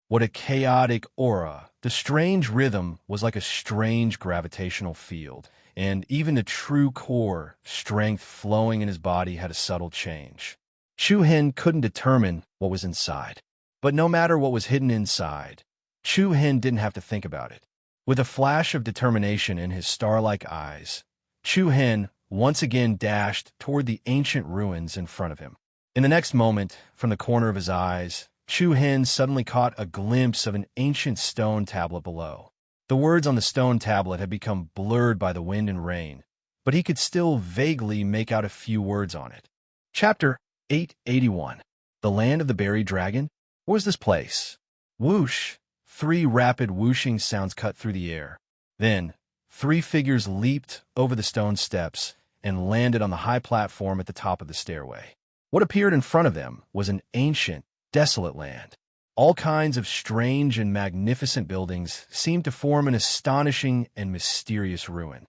[SPEAKER 1] What a chaotic aura! The strange rhythm was like a strange gravitational field, and even the true core, strength flowing in his body had a subtle change. Chu Hen couldn't determine what was inside. But no matter what was hidden inside, Chu Hen didn't have to think about it. With a flash of determination in his star-like eyes, Chu Hen once again dashed toward the ancient ruins in front of him. In the next moment, from the corner of his eyes, Chu Hen suddenly caught a glimpse of an ancient stone tablet below. The words on the stone tablet had become blurred by the wind and rain, but he could still vaguely make out a few words on it. Chapter 881. The Land of the Buried Dragon? What was this place? Whoosh! 3 rapid whooshing sounds cut through the air. Then, 3 figures leaped over the stone steps and landed on the high platform at the top of the stairway. What appeared in front of them was an ancient, desolate land. All kinds of strange and magnificent buildings seemed to form an astonishing and mysterious ruin.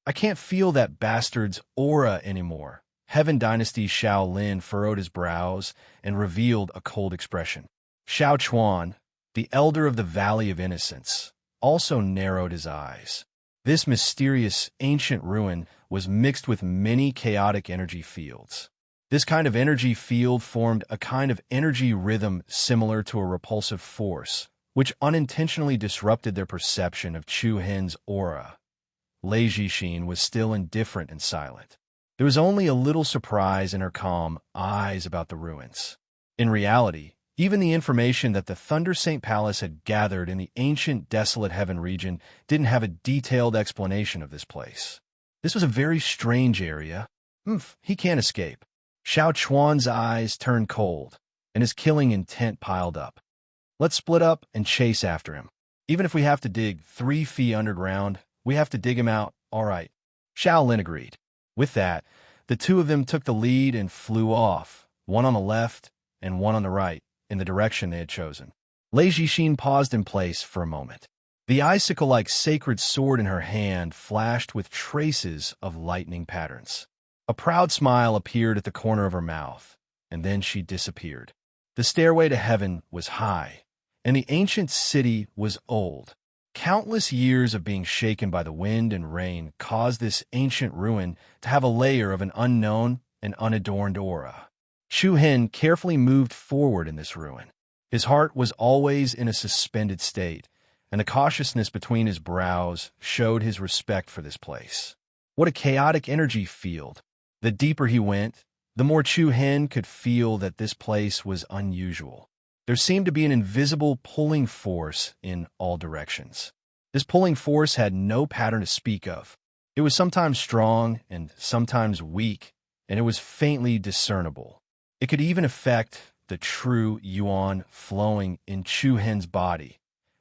[SPEAKER 1] I can't feel that bastard's aura anymore. Heaven Dynasty Xiao Lin furrowed his brows and revealed a cold expression. Xiao Chuan, the elder of the Valley of Innocence, also narrowed his eyes. This mysterious ancient ruin was mixed with many chaotic energy fields. This kind of energy field formed a kind of energy rhythm similar to a repulsive force, which unintentionally disrupted their perception of Chu Hen's aura. Lei Jixin was still indifferent and silent. There was only a little surprise in her calm eyes about the ruins. In reality, even the information that the Thunder Saint Palace had gathered in the ancient desolate heaven region didn't have a detailed explanation of this place. This was a very strange area. He can't escape. Xiao Chuan's eyes turned cold, and his killing intent piled up. Let's split up and chase after him. Even if we have to dig 3 feet underground, we have to dig him out, all right. Shaolin agreed. With that, the two of them took the lead and flew off, one on the left and one on the right, in the direction they had chosen. Lei Jixin paused in place for a moment. The icicle-like sacred sword in her hand flashed with traces of lightning patterns. A proud smile appeared at the corner of her mouth, and then she disappeared. The stairway to heaven was high, and the ancient city was old. Countless years of being shaken by the wind and rain caused this ancient ruin to have a layer of an unknown and unadorned aura. Chu Hen carefully moved forward in this ruin. His heart was always in a suspended state, and the cautiousness between his brows showed his respect for this place. What a chaotic energy field! The deeper he went, the more Chu Hen could feel that this place was unusual. There seemed to be an invisible pulling force in all directions. This pulling force had no pattern to speak of. It was sometimes strong and sometimes weak, and it was faintly discernible. It could even affect the true yuan flowing in Chu Hen's body.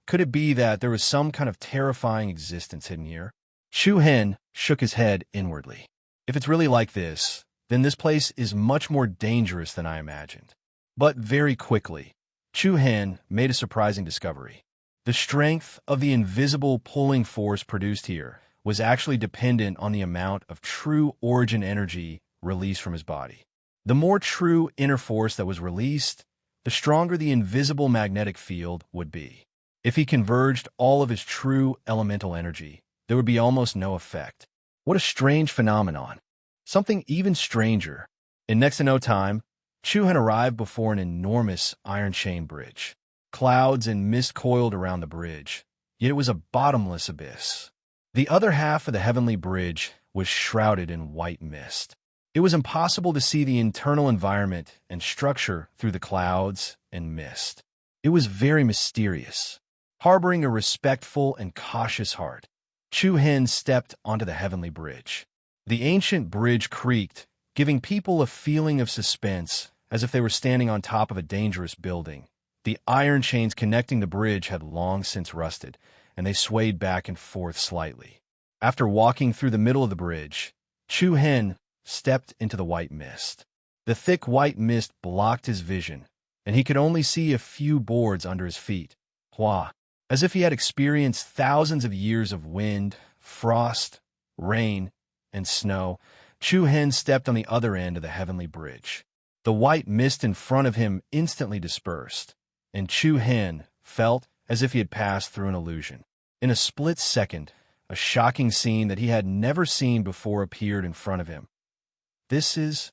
[SPEAKER 1] Could it be that there was some kind of terrifying existence hidden here? Chu Hen shook his head inwardly. If it's really like this, then this place is much more dangerous than I imagined. But very quickly, Chu Hen made a surprising discovery. The strength of the invisible pulling force produced here was actually dependent on the amount of true origin energy released from his body. The more true inner force that was released, the stronger the invisible magnetic field would be. If he converged all of his true elemental energy, there would be almost no effect. What a strange phenomenon. Something even stranger. In next to no time, Chu Hen arrived before an enormous iron chain bridge. Clouds and mist coiled around the bridge, yet it was a bottomless abyss. The other half of the heavenly bridge was shrouded in white mist. It was impossible to see the internal environment and structure through the clouds and mist. It was very mysterious. Harboring a respectful and cautious heart, Chu Hen stepped onto the heavenly bridge. The ancient bridge creaked, giving people a feeling of suspense, as if they were standing on top of a dangerous building. The iron chains connecting the bridge had long since rusted, and they swayed back and forth slightly. After walking through the middle of the bridge, Chu Hen stepped into the white mist. The thick white mist blocked his vision, and he could only see a few boards under his feet. Hua! As if he had experienced thousands of years of wind, frost, rain, and snow, Chu Hen stepped on the other end of the heavenly bridge. The white mist in front of him instantly dispersed, and Chu Hen felt as if he had passed through an illusion. In a split second, a shocking scene that he had never seen before appeared in front of him. This is...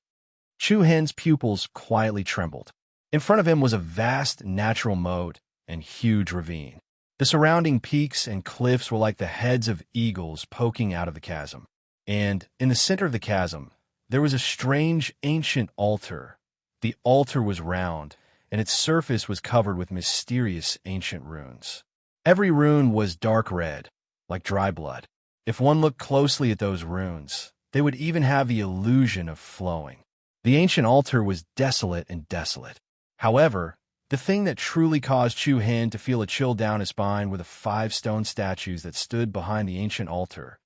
[SPEAKER 1] Chu Hen's pupils quietly trembled. In front of him was a vast natural moat and huge ravine. The surrounding peaks and cliffs were like the heads of eagles poking out of the chasm. And in the center of the chasm, there was a strange ancient altar. The altar was round, and its surface was covered with mysterious ancient runes. Every rune was dark red, like dry blood. If one looked closely at those runes, they would even have the illusion of flowing. The ancient altar was desolate and desolate. However, the thing that truly caused Chu Hen to feel a chill down his spine were the 5 stone statues that stood behind the ancient altar.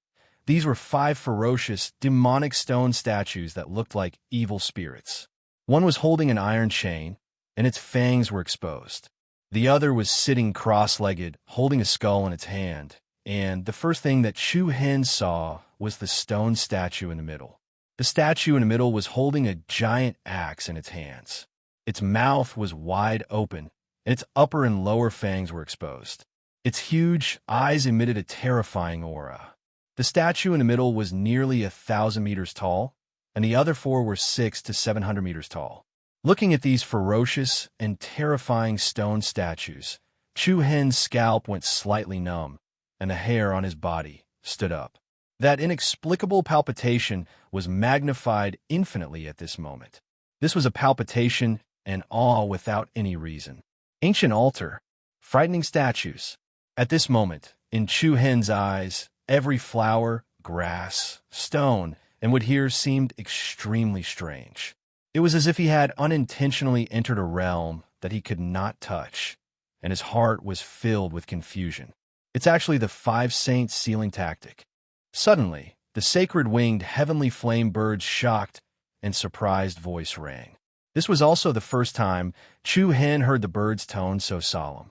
[SPEAKER 1] These were 5 ferocious, demonic stone statues that looked like evil spirits. One was holding an iron chain, and its fangs were exposed. The other was sitting cross-legged, holding a skull in its hand, and the first thing that Chu Hen saw was the stone statue in the middle. The statue in the middle was holding a giant axe in its hands. Its mouth was wide open, and its upper and lower fangs were exposed. Its huge eyes emitted a terrifying aura. The statue in the middle was nearly 1,000 meters tall, and the other 4 were 600 to 700 meters tall. Looking at these ferocious and terrifying stone statues, Chu Hen's scalp went slightly numb, and the hair on his body stood up. That inexplicable palpitation was magnified infinitely at this moment. This was a palpitation and awe without any reason. Ancient altar, frightening statues. At this moment, in Chu Hen's eyes, every flower, grass, stone, and wood here seemed extremely strange. It was as if he had unintentionally entered a realm that he could not touch, and his heart was filled with confusion. It's actually the five saints sealing tactic. Suddenly, the sacred winged heavenly flame bird's shocked and surprised voice rang. This was also the first time Chu Hen heard the bird's tone so solemn.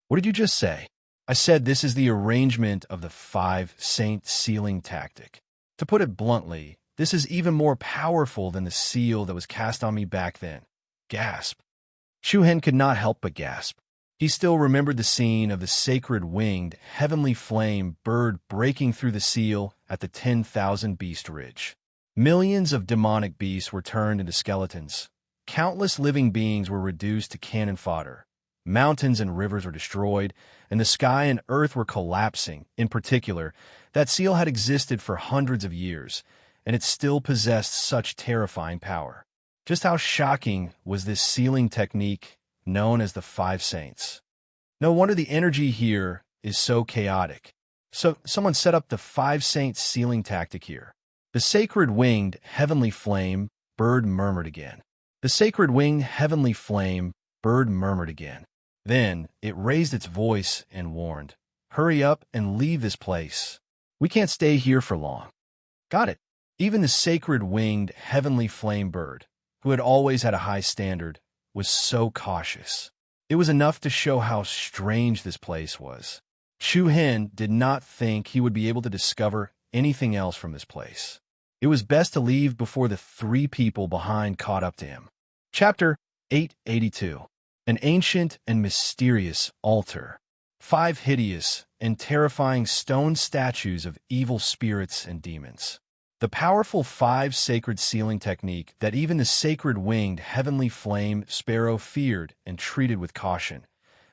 [SPEAKER 1] "What did you just say?" "I said this is the arrangement of the five saint sealing tactic. To put it bluntly, this is even more powerful than the seal that was cast on me back then." Gasp. Chu Hen could not help but gasp. He still remembered the scene of the sacred winged heavenly flame bird breaking through the seal at the 10,000 Beast Ridge. Millions of demonic beasts were turned into skeletons. Countless living beings were reduced to cannon fodder. Mountains and rivers were destroyed, and the sky and earth were collapsing. In particular, that seal had existed for hundreds of years, and it still possessed such terrifying power. Just how shocking was this sealing technique known as the Five Saints? No wonder the energy here is so chaotic. So someone set up the Five Saints sealing tactic here. The sacred winged heavenly flame bird murmured again. The sacred winged heavenly flame bird murmured again. Then it raised its voice and warned, "Hurry up and leave this place. We can't stay here for long." Got it. Even the sacred winged heavenly flame bird, who had always had a high standard, was so cautious. It was enough to show how strange this place was. Chu Hen did not think he would be able to discover anything else from this place. It was best to leave before the three people behind caught up to him. Chapter 882. An ancient and mysterious altar. 5 hideous and terrifying stone statues of evil spirits and demons. The powerful 5 sacred sealing technique that even the sacred winged heavenly flame sparrow feared and treated with caution.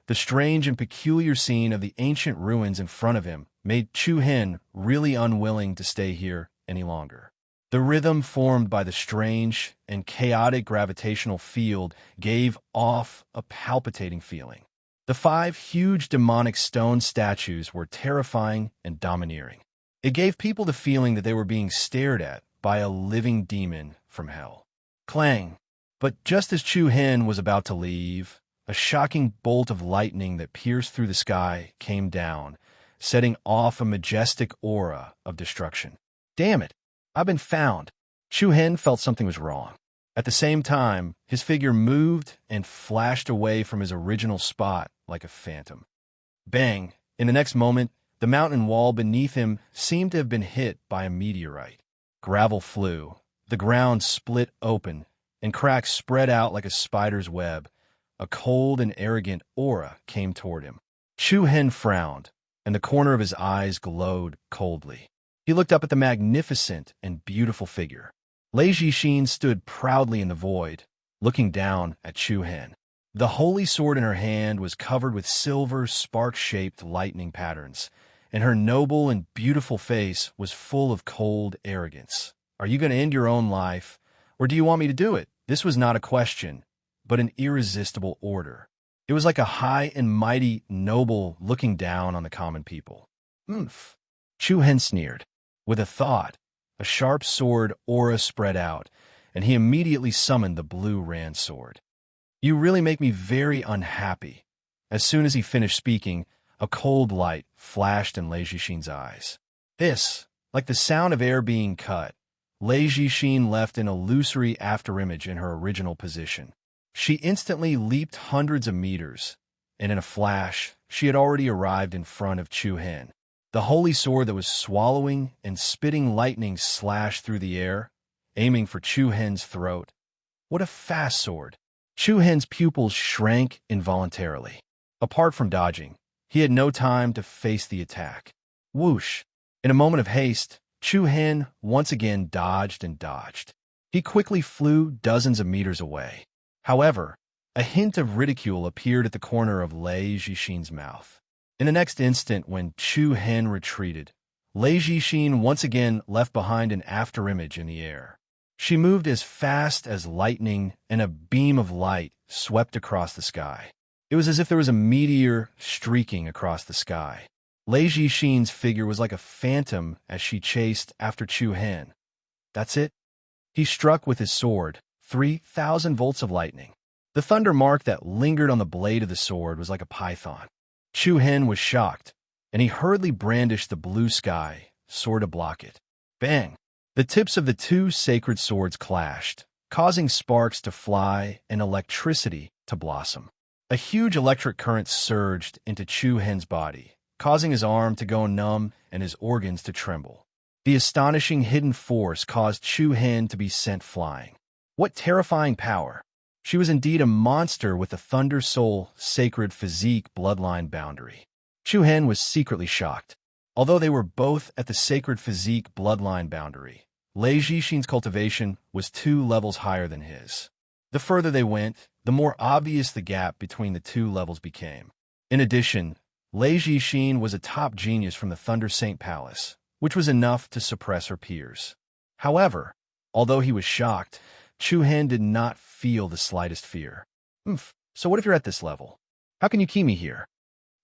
[SPEAKER 1] The strange and peculiar scene of the ancient ruins in front of him made Chu Hen really unwilling to stay here any longer. The rhythm formed by the strange and chaotic gravitational field gave off a palpitating feeling. The 5 huge demonic stone statues were terrifying and domineering. It gave people the feeling that they were being stared at by a living demon from hell. Clang! But just as Chu Hen was about to leave, a shocking bolt of lightning that pierced through the sky came down, setting off a majestic aura of destruction. Damn it! I've been found. Chu Hen felt something was wrong. At the same time, his figure moved and flashed away from his original spot like a phantom. Bang! In the next moment, the mountain wall beneath him seemed to have been hit by a meteorite. Gravel flew, the ground split open, and cracks spread out like a spider's web. A cold and arrogant aura came toward him. Chu Hen frowned, and the corner of his eyes glowed coldly. He looked up at the magnificent and beautiful figure. Lei Jixin stood proudly in the void, looking down at Chu Hen. The holy sword in her hand was covered with silver, spark-shaped lightning patterns, and her noble and beautiful face was full of cold arrogance. "Are you going to end your own life, or do you want me to do it?" This was not a question, but an irresistible order. It was like a high and mighty noble looking down on the common people. "Umph." Chu Hen sneered. With a thought, a sharp sword aura spread out, and he immediately summoned the blue Ran sword. "You really make me very unhappy." As soon as he finished speaking, a cold light flashed in Lei Jixin's eyes. This, like the sound of air being cut, Lei Jixin left an illusory afterimage in her original position. She instantly leaped hundreds of meters, and in a flash, she had already arrived in front of Chu Hen. The holy sword that was swallowing and spitting lightning slashed through the air, aiming for Chu Hen's throat. What a fast sword! Chu Hen's pupils shrank involuntarily. Apart from dodging, he had no time to face the attack. Whoosh! In a moment of haste, Chu Hen once again dodged and dodged. He quickly flew dozens of meters away. However, a hint of ridicule appeared at the corner of Lei Jixin's mouth. In the next instant, when Chu Hen retreated, Lei Jixin once again left behind an afterimage in the air. She moved as fast as lightning, and a beam of light swept across the sky. It was as if there was a meteor streaking across the sky. Lei Jixin's figure was like a phantom as she chased after Chu Hen. That's it. He struck with his sword, 3,000 volts of lightning. The thunder mark that lingered on the blade of the sword was like a python. Chu Hen was shocked, and he hurriedly brandished the blue sky sword to block it. Bang! The tips of the two sacred swords clashed, causing sparks to fly and electricity to blossom. A huge electric current surged into Chu Hen's body, causing his arm to go numb and his organs to tremble. The astonishing hidden force caused Chu Hen to be sent flying. What terrifying power! She was indeed a monster with a Thunder Soul sacred physique bloodline boundary. Chu Hen was secretly shocked. Although they were both at the sacred physique bloodline boundary, Lei Jixin's cultivation was 2 levels higher than his. The further they went, the more obvious the gap between the 2 levels became. In addition, Lei Jixin was a top genius from the Thunder Saint Palace, which was enough to suppress her peers. However, although he was shocked, Chu Hen did not feel the slightest fear. So what if you're at this level? How can you keep me here?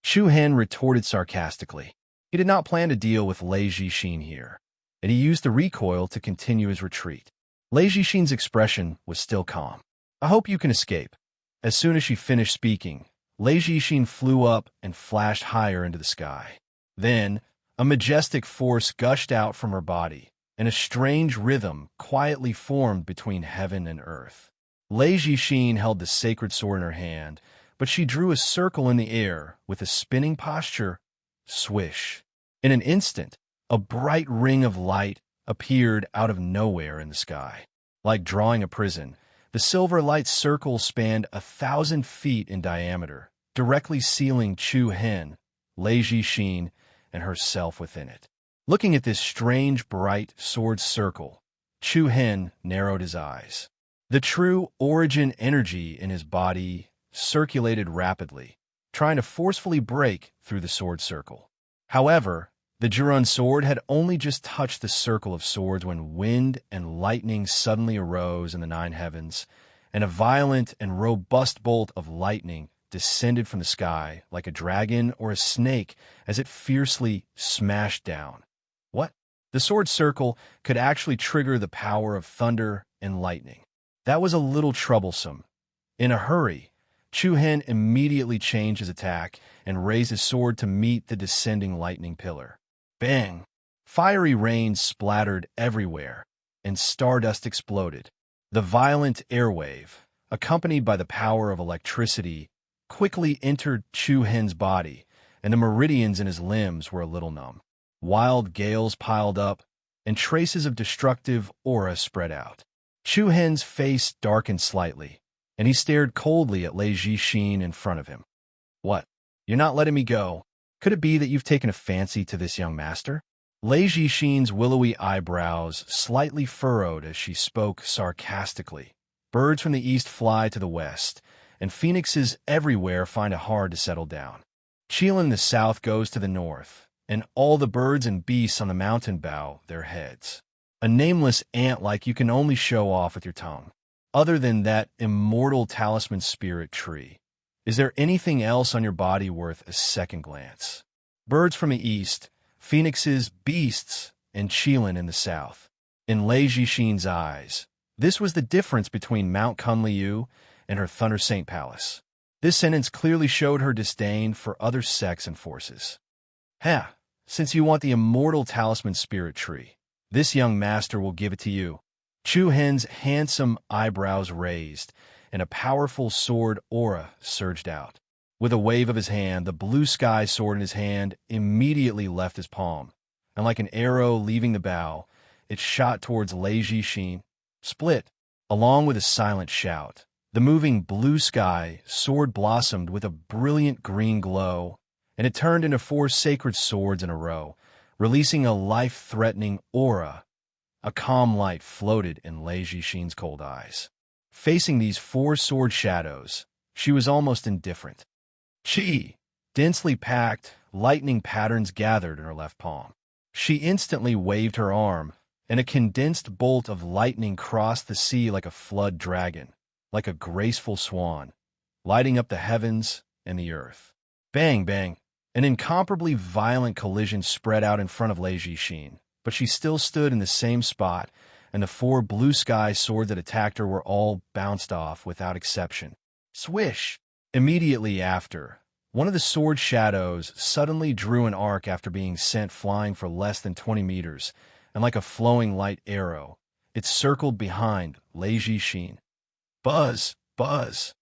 [SPEAKER 1] Chu Hen retorted sarcastically. He did not plan to deal with Lei Jixin here, and he used the recoil to continue his retreat. Lei Jixin's expression was still calm. I hope you can escape. As soon as she finished speaking, Lei Jixin flew up and flashed higher into the sky. Then, a majestic force gushed out from her body, and a strange rhythm quietly formed between heaven and earth. Lei Jixin held the sacred sword in her hand, but she drew a circle in the air with a spinning posture. Swish! In an instant, a bright ring of light appeared out of nowhere in the sky. Like drawing a prison, the silver light circle spanned 1,000 feet in diameter, directly sealing Chu Hen, Lei Jixin, and herself within it. Looking at this strange, bright sword circle, Chu Hen narrowed his eyes. The true origin energy in his body circulated rapidly, trying to forcefully break through the sword circle. However, the Jurun sword had only just touched the circle of swords when wind and lightning suddenly arose in the 9 heavens, and a violent and robust bolt of lightning descended from the sky like a dragon or a snake as it fiercely smashed down. What? The sword circle could actually trigger the power of thunder and lightning. That was a little troublesome. In a hurry, Chu Hen immediately changed his attack and raised his sword to meet the descending lightning pillar. Bang! Fiery rain splattered everywhere, and stardust exploded. The violent air wave, accompanied by the power of electricity, quickly entered Chu Hen's body, and the meridians in his limbs were a little numb. Wild gales piled up, and traces of destructive aura spread out. Chu Hen's face darkened slightly, and he stared coldly at Lei Jixin in front of him. What? You're not letting me go? Could it be that you've taken a fancy to this young master? Lei Jixin's willowy eyebrows slightly furrowed as she spoke sarcastically. Birds from the east fly to the west, and phoenixes everywhere find it hard to settle down. Qilin in the south goes to the north, and all the birds and beasts on the mountain bow their heads. A nameless ant like you can only show off with your tongue. Other than that immortal talisman spirit tree, is there anything else on your body worth a second glance? Birds from the east, phoenixes, beasts, and Qilin in the south. In Lei Jixin's eyes, this was the difference between Mount Kunliu and her Thunder Saint Palace. This sentence clearly showed her disdain for other sects and forces. Since you want the immortal talisman spirit tree, this young master will give it to you. Chu Hen's handsome eyebrows raised, and a powerful sword aura surged out. With a wave of his hand, the blue sky sword in his hand immediately left his palm, and like an arrow leaving the bow, it shot towards Lei Jixin. Split! Along with a silent shout, the moving blue sky sword blossomed with a brilliant green glow, and it turned into 4 sacred swords in a row, releasing a life-threatening aura. A calm light floated in Lei Jixin's cold eyes. Facing these 4 sword shadows, she was almost indifferent. Densely packed, lightning patterns gathered in her left palm. She instantly waved her arm, and a condensed bolt of lightning crossed the sea like a flood dragon, like a graceful swan, lighting up the heavens and the earth. Bang, bang! An incomparably violent collision spread out in front of Lei Jixin, but she still stood in the same spot, and the 4 blue sky swords that attacked her were all bounced off without exception. Swish! Immediately after, one of the sword shadows suddenly drew an arc after being sent flying for less than 20 meters, and like a flowing light arrow, it circled behind Lei Jixin. Buzz! Buzz!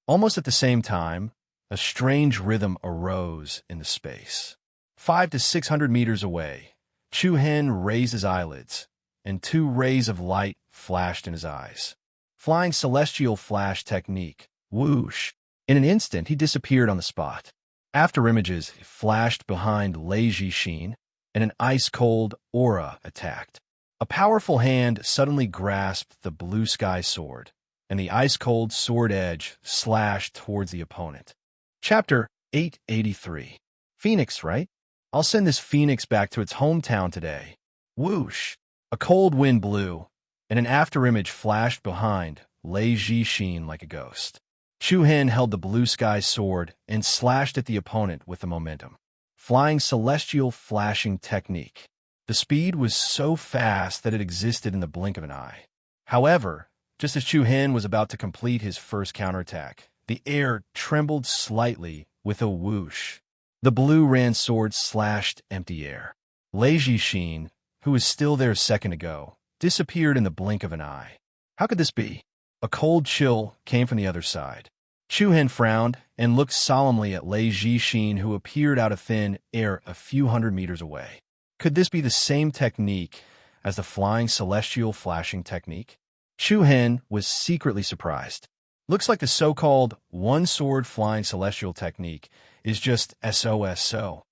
[SPEAKER 1] Almost at the same time, a strange rhythm arose in the space. 500 to 600 meters away, Chu Hen raised his eyelids, and two rays of light flashed in his eyes. Flying celestial flash technique. Whoosh! In an instant, he disappeared on the spot. After images flashed behind Lei Jixin, and an ice-cold aura attacked. A powerful hand suddenly grasped the blue sky sword, and the ice-cold sword edge slashed towards the opponent. Chapter 883. Phoenix, right? I'll send this phoenix back to its hometown today. Whoosh! A cold wind blew, and an afterimage flashed behind Lei Jixin like a ghost. Chu Hen held the blue sky sword and slashed at the opponent with the momentum. Flying celestial flashing technique. The speed was so fast that it existed in the blink of an eye. However, just as Chu Hen was about to complete his first counterattack, the air trembled slightly with a whoosh. The blue ran sword slashed empty air. Lei Jixin, who was still there a second ago, disappeared in the blink of an eye. How could this be? A cold chill came from the other side. Chu Hen frowned and looked solemnly at Lei Jixin, who appeared out of thin air a few hundred meters away. Could this be the same technique as the flying celestial flashing technique? Chu Hen was secretly surprised. Looks like the so-called one-sword flying celestial technique is just SOSO.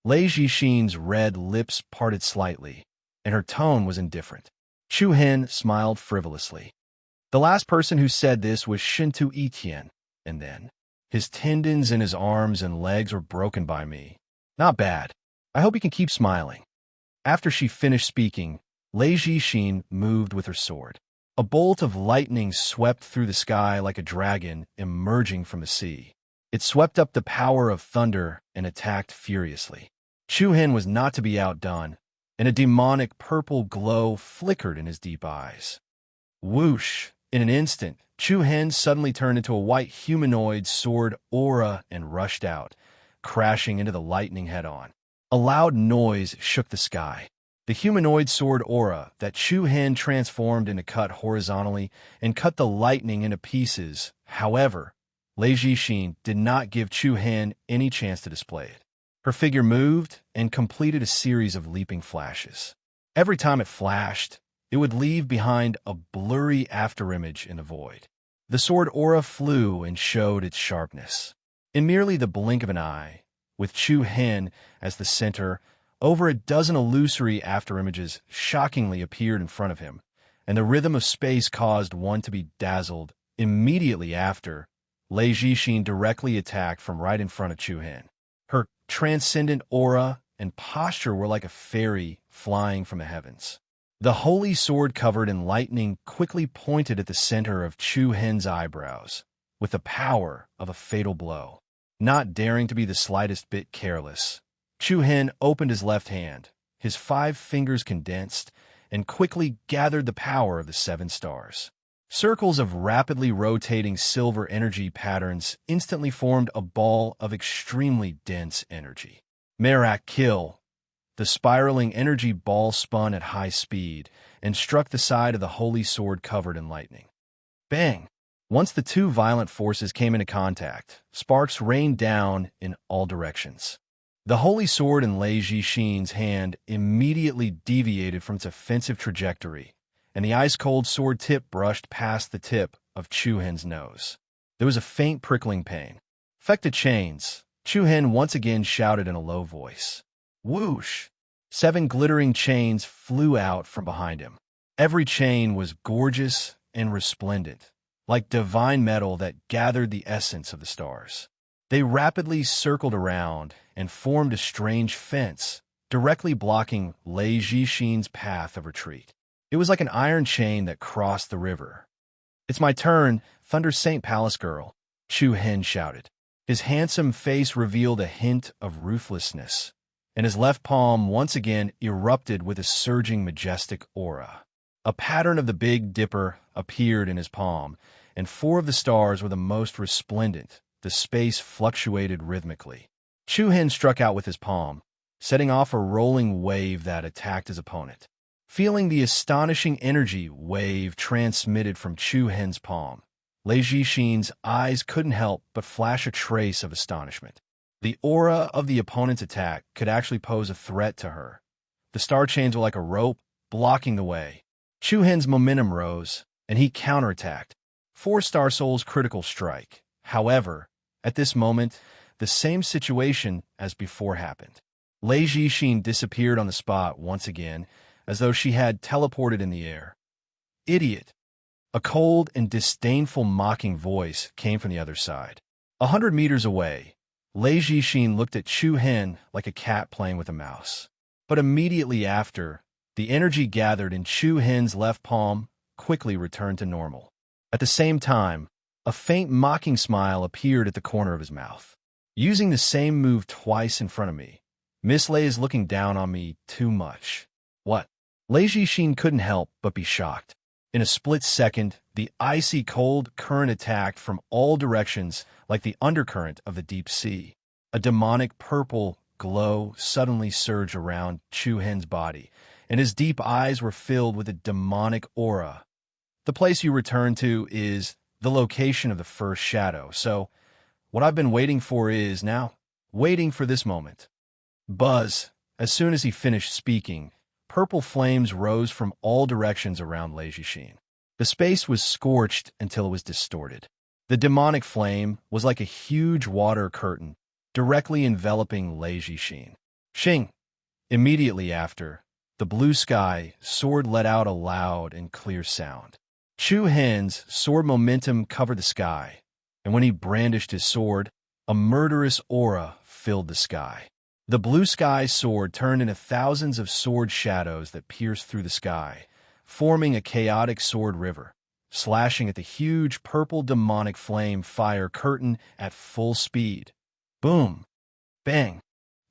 [SPEAKER 1] Lei Jixin's red lips parted slightly, and her tone was indifferent. Chu Hen smiled frivolously. The last person who said this was Shintu Etian, and then, his tendons in his arms and legs were broken by me. Not bad. I hope you can keep smiling. After she finished speaking, Lei Jixin moved with her sword. A bolt of lightning swept through the sky like a dragon emerging from the sea. It swept up the power of thunder and attacked furiously. Chu Hen was not to be outdone, and a demonic purple glow flickered in his deep eyes. Whoosh! In an instant, Chu Hen suddenly turned into a white humanoid sword aura and rushed out, crashing into the lightning head-on. A loud noise shook the sky. The humanoid sword aura that Chu Hen transformed into cut horizontally and cut the lightning into pieces. However, Lei Jixin did not give Chu Hen any chance to display it. Her figure moved and completed a series of leaping flashes. Every time it flashed, it would leave behind a blurry afterimage in the void. The sword aura flew and showed its sharpness. In merely the blink of an eye, with Chu Hen as the center, over a dozen illusory afterimages shockingly appeared in front of him, and the rhythm of space caused one to be dazzled. Immediately after, Lei Jixin directly attacked from right in front of Chu Hen. Her transcendent aura and posture were like a fairy flying from the heavens. The holy sword covered in lightning quickly pointed at the center of Chu Hen's eyebrows, with the power of a fatal blow. Not daring to be the slightest bit careless, Chu Hen opened his left hand, his 5 fingers condensed, and quickly gathered the power of the 7 stars. Circles of rapidly rotating silver energy patterns instantly formed a ball of extremely dense energy. Merak kill! The spiraling energy ball spun at high speed and struck the side of the holy sword covered in lightning. Bang! Once the two violent forces came into contact, sparks rained down in all directions. The holy sword in Lei Jixin's hand immediately deviated from its offensive trajectory, and the ice-cold sword tip brushed past the tip of Chu Hen's nose. There was a faint prickling pain. Affected chains, Chu Hen once again shouted in a low voice. Whoosh! 7 glittering chains flew out from behind him. Every chain was gorgeous and resplendent, like divine metal that gathered the essence of the stars. They rapidly circled around and formed a strange fence, directly blocking Lei Jixin's path of retreat. It was like an iron chain that crossed the river. It's my turn, Thunder Saint Palace Girl, Chu Hen shouted. His handsome face revealed a hint of ruthlessness, and his left palm once again erupted with a surging majestic aura. A pattern of the Big Dipper appeared in his palm, and 4 of the stars were the most resplendent. The space fluctuated rhythmically. Chu Hen struck out with his palm, setting off a rolling wave that attacked his opponent. Feeling the astonishing energy wave transmitted from Chu Hen's palm, Lei Jixin's eyes couldn't help but flash a trace of astonishment. The aura of the opponent's attack could actually pose a threat to her. The star chains were like a rope, blocking the way. Chu Hen's momentum rose, and he counterattacked. 4 Star Soul's critical strike. However, at this moment, the same situation as before happened. Lei Jixin disappeared on the spot once again, as though she had teleported in the air. Idiot! A cold and disdainful mocking voice came from the other side. 100 meters away, Lei Jixin looked at Chu Hen like a cat playing with a mouse. But immediately after, the energy gathered in Chu Hen's left palm quickly returned to normal. At the same time, a faint mocking smile appeared at the corner of his mouth. Using the same move twice in front of me, Miss Lei is looking down on me too much. What? Lei Jixin couldn't help but be shocked. In a split second, the icy cold current attacked from all directions like the undercurrent of the deep sea. A demonic purple glow suddenly surged around Chu Hen's body, and his deep eyes were filled with a demonic aura. The place you return to is the location of the first shadow, so what I've been waiting for is now waiting for this moment. Buzz. As soon as he finished speaking, purple flames rose from all directions around Lei Jixin. The space was scorched until it was distorted. The demonic flame was like a huge water curtain, directly enveloping Lei Jixin. Xing! Immediately after, the blue sky sword let out a loud and clear sound. Chu Hen's sword momentum covered the sky, and when he brandished his sword, a murderous aura filled the sky. The blue sky sword turned into thousands of sword shadows that pierced through the sky, forming a chaotic sword river, slashing at the huge purple demonic flame fire curtain at full speed. Boom! Bang!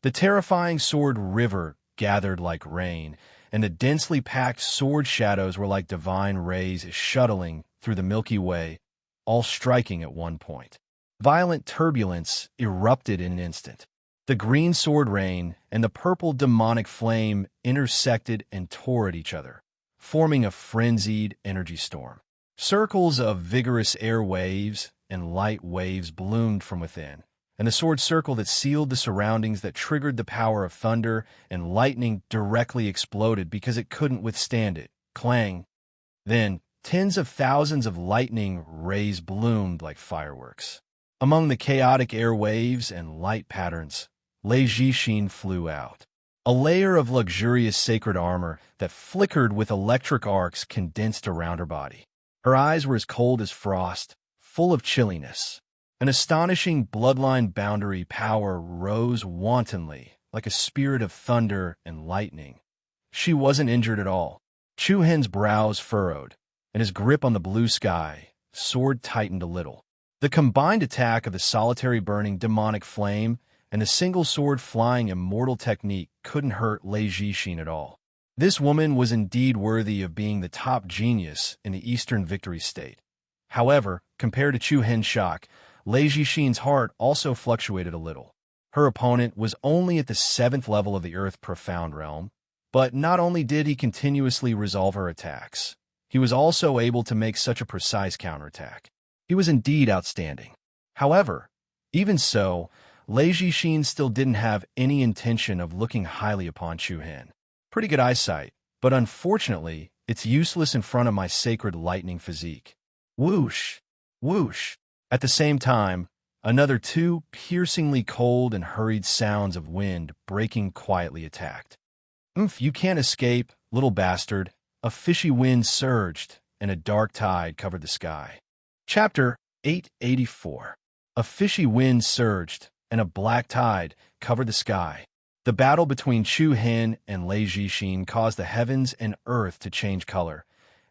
[SPEAKER 1] The terrifying sword river gathered like rain, and the densely packed sword shadows were like divine rays shuttling through the Milky Way, all striking at one point. Violent turbulence erupted in an instant. The green sword rain and the purple demonic flame intersected and tore at each other, forming a frenzied energy storm. Circles of vigorous air waves and light waves bloomed from within, and the sword circle that sealed the surroundings that triggered the power of thunder and lightning directly exploded because it couldn't withstand it. Clang! Then, tens of thousands of lightning rays bloomed like fireworks. Among the chaotic air waves and light patterns, Lei Jixin flew out. A layer of luxurious sacred armor that flickered with electric arcs condensed around her body. Her eyes were as cold as frost, full of chilliness. An astonishing bloodline boundary power rose wantonly, like a spirit of thunder and lightning. She wasn't injured at all. Chu Hen's brows furrowed, and his grip on the blue sky, sword tightened a little. The combined attack of the solitary burning demonic flame and the single sword flying immortal technique couldn't hurt Lei Jixin at all. This woman was indeed worthy of being the top genius in the Eastern Victory State. However, compared to Chu Hen's shock, Lei Jixin's heart also fluctuated a little. Her opponent was only at the 7th level of the Earth Profound Realm, but not only did he continuously resolve her attacks, he was also able to make such a precise counterattack. He was indeed outstanding. However, even so, Lei Jixin still didn't have any intention of looking highly upon Chu Hen. Pretty good eyesight, but unfortunately, it's useless in front of my sacred lightning physique. Whoosh! Whoosh! At the same time, another 2 piercingly cold and hurried sounds of wind breaking quietly attacked. You can't escape, little bastard. A fishy wind surged, and a dark tide covered the sky. Chapter 884. A fishy wind surged, and a black tide covered the sky. The battle between Chu Hen and Lei Jixin caused the heavens and earth to change color,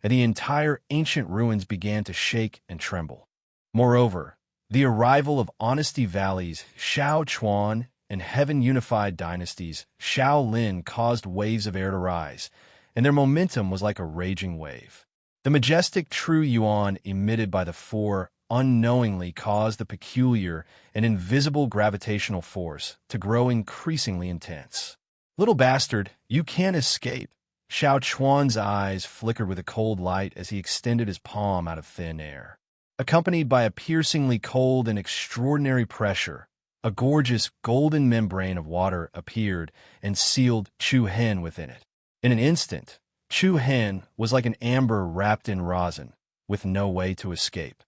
[SPEAKER 1] and the entire ancient ruins began to shake and tremble. Moreover, the arrival of Honesty Valley's Shao Chuan and Heaven Unified Dynasties Shao Lin caused waves of air to rise, and their momentum was like a raging wave. The majestic true yuan emitted by the four unknowingly caused the peculiar and invisible gravitational force to grow increasingly intense. "Little bastard, you can't escape." Xiao Chuan's eyes flickered with a cold light as he extended his palm out of thin air. Accompanied by a piercingly cold and extraordinary pressure, a gorgeous golden membrane of water appeared and sealed Chu Hen within it. In an instant, Chu Hen was like an amber wrapped in rosin, with no way to escape.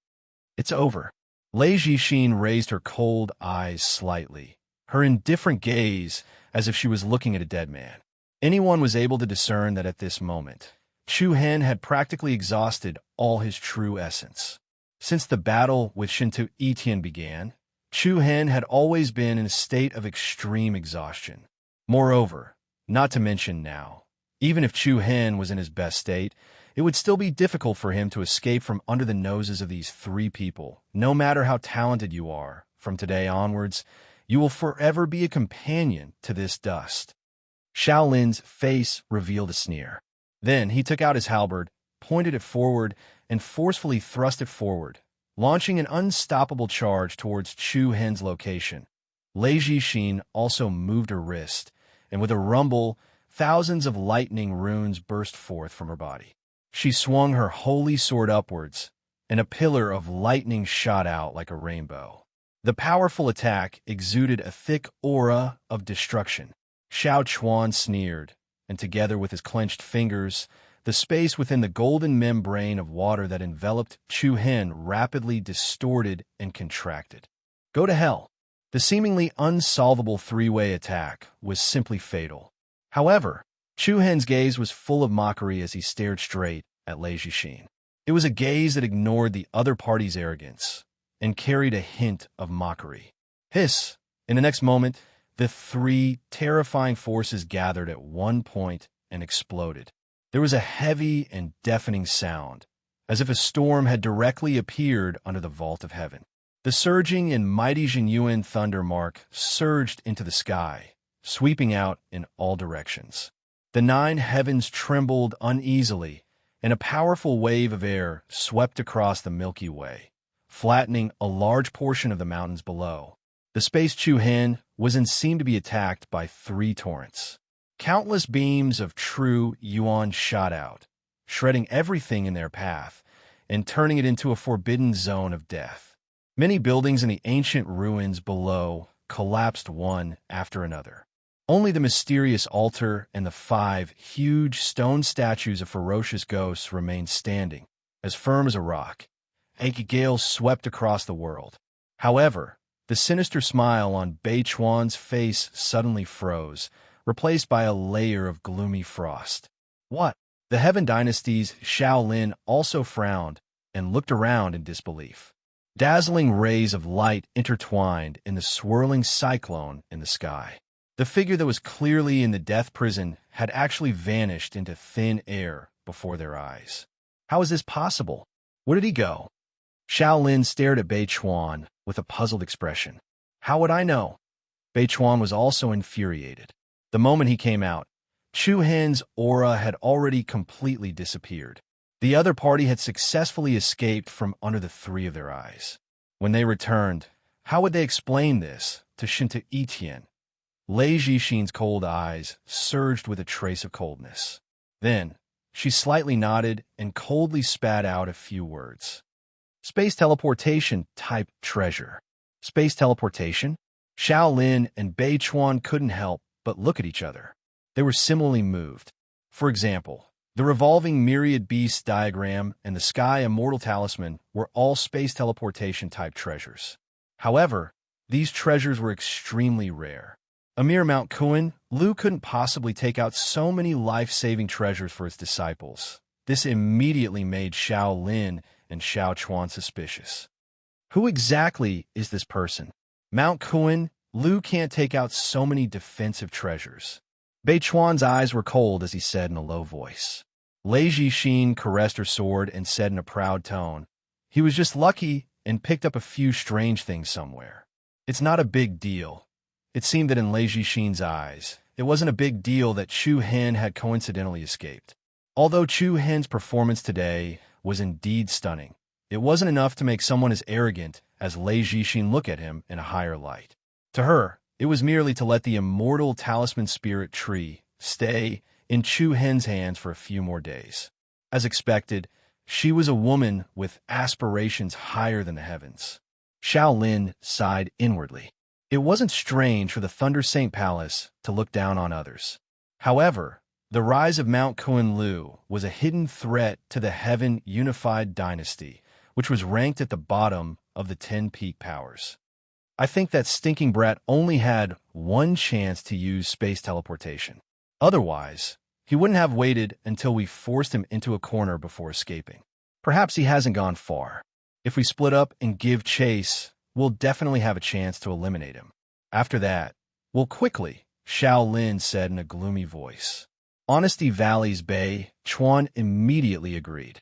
[SPEAKER 1] "It's over." Lei Jixin raised her cold eyes slightly, her indifferent gaze as if she was looking at a dead man. Anyone was able to discern that at this moment, Chu Hen had practically exhausted all his true essence. Since the battle with Shinto Etian began, Chu Hen had always been in a state of extreme exhaustion. Moreover, not to mention now, even if Chu Hen was in his best state, it would still be difficult for him to escape from under the noses of these three people. No matter how talented you are, from today onwards, you will forever be a companion to this dust. Shaolin's face revealed a sneer. Then he took out his halberd, pointed it forward, and forcefully thrust it forward, launching an unstoppable charge towards Chu Hen's location. Lei Jixin also moved her wrist, and with a rumble, thousands of lightning runes burst forth from her body. She swung her holy sword upwards, and a pillar of lightning shot out like a rainbow. The powerful attack exuded a thick aura of destruction. Xiao Chuan sneered, and together with his clenched fingers, the space within the golden membrane of water that enveloped Chu Hen rapidly distorted and contracted. Go to hell. The seemingly unsolvable three-way attack was simply fatal. However, Chu Hen's gaze was full of mockery as he stared straight at Lei Jixin. It was a gaze that ignored the other party's arrogance and carried a hint of mockery. Hiss! In the next moment, the three terrifying forces gathered at one point and exploded. There was a heavy and deafening sound, as if a storm had directly appeared under the vault of heaven. The surging and mighty Jinyuan thunder mark surged into the sky, sweeping out in all directions. The 9 heavens trembled uneasily, and a powerful wave of air swept across the Milky Way, flattening a large portion of the mountains below. The space Chu Hen was and seemed to be attacked by 3 torrents. Countless beams of true yuan shot out, shredding everything in their path and turning it into a forbidden zone of death. Many buildings in the ancient ruins below collapsed one after another. Only the mysterious altar and the 5 huge stone statues of ferocious ghosts remained standing, as firm as a rock. A gale swept across the world. However, the sinister smile on Bei Chuan's face suddenly froze, replaced by a layer of gloomy frost. What? The Heaven Dynasty's Shaolin also frowned and looked around in disbelief. Dazzling rays of light intertwined in the swirling cyclone in the sky. The figure that was clearly in the death prison had actually vanished into thin air before their eyes. How is this possible? Where did he go? Shaolin stared at Bei Chuan with a puzzled expression. How would I know? Bei Chuan was also infuriated. The moment he came out, Chu Hen's aura had already completely disappeared. The other party had successfully escaped from under the 3 of their eyes. When they returned, how would they explain this to Shinto Etian? Lei Jixin's cold eyes surged with a trace of coldness. Then, she slightly nodded and coldly spat out a few words. Space teleportation type treasure. Space teleportation? Shaolin and Bei Chuan couldn't help but look at each other. They were similarly moved. For example, the revolving myriad beast diagram and the sky immortal talisman were all space teleportation type treasures. However, these treasures were extremely rare. A mere Mount Kuan, Lu couldn't possibly take out so many life-saving treasures for his disciples. This immediately made Shaolin and Xiao Chuan suspicious. Who exactly is this person? Mount Kuan, Lu can't take out so many defensive treasures. Bei Chuan's eyes were cold as he said in a low voice. Lei Jixin caressed her sword and said in a proud tone, he was just lucky and picked up a few strange things somewhere. It's not a big deal. It seemed that in Lei Jixin's eyes, it wasn't a big deal that Chu Hen had coincidentally escaped. Although Chu Hen's performance today was indeed stunning, it wasn't enough to make someone as arrogant as Lei Jixin look at him in a higher light. To her, it was merely to let the immortal talisman spirit tree stay in Chu Hen's hands for a few more days. As expected, she was a woman with aspirations higher than the heavens. Xiao Lin sighed inwardly. It wasn't strange for the Thunder Saint Palace to look down on others. However, the rise of Mount Kunlu was a hidden threat to the Heaven Unified Dynasty, which was ranked at the bottom of the 10 peak powers. I think that stinking brat only had one chance to use space teleportation. Otherwise, he wouldn't have waited until we forced him into a corner before escaping. Perhaps he hasn't gone far. If we split up and give chase, we'll definitely have a chance to eliminate him. After that, we'll quickly, Xiao Lin said in a gloomy voice. Honesty Valley's Bei Chuan immediately agreed.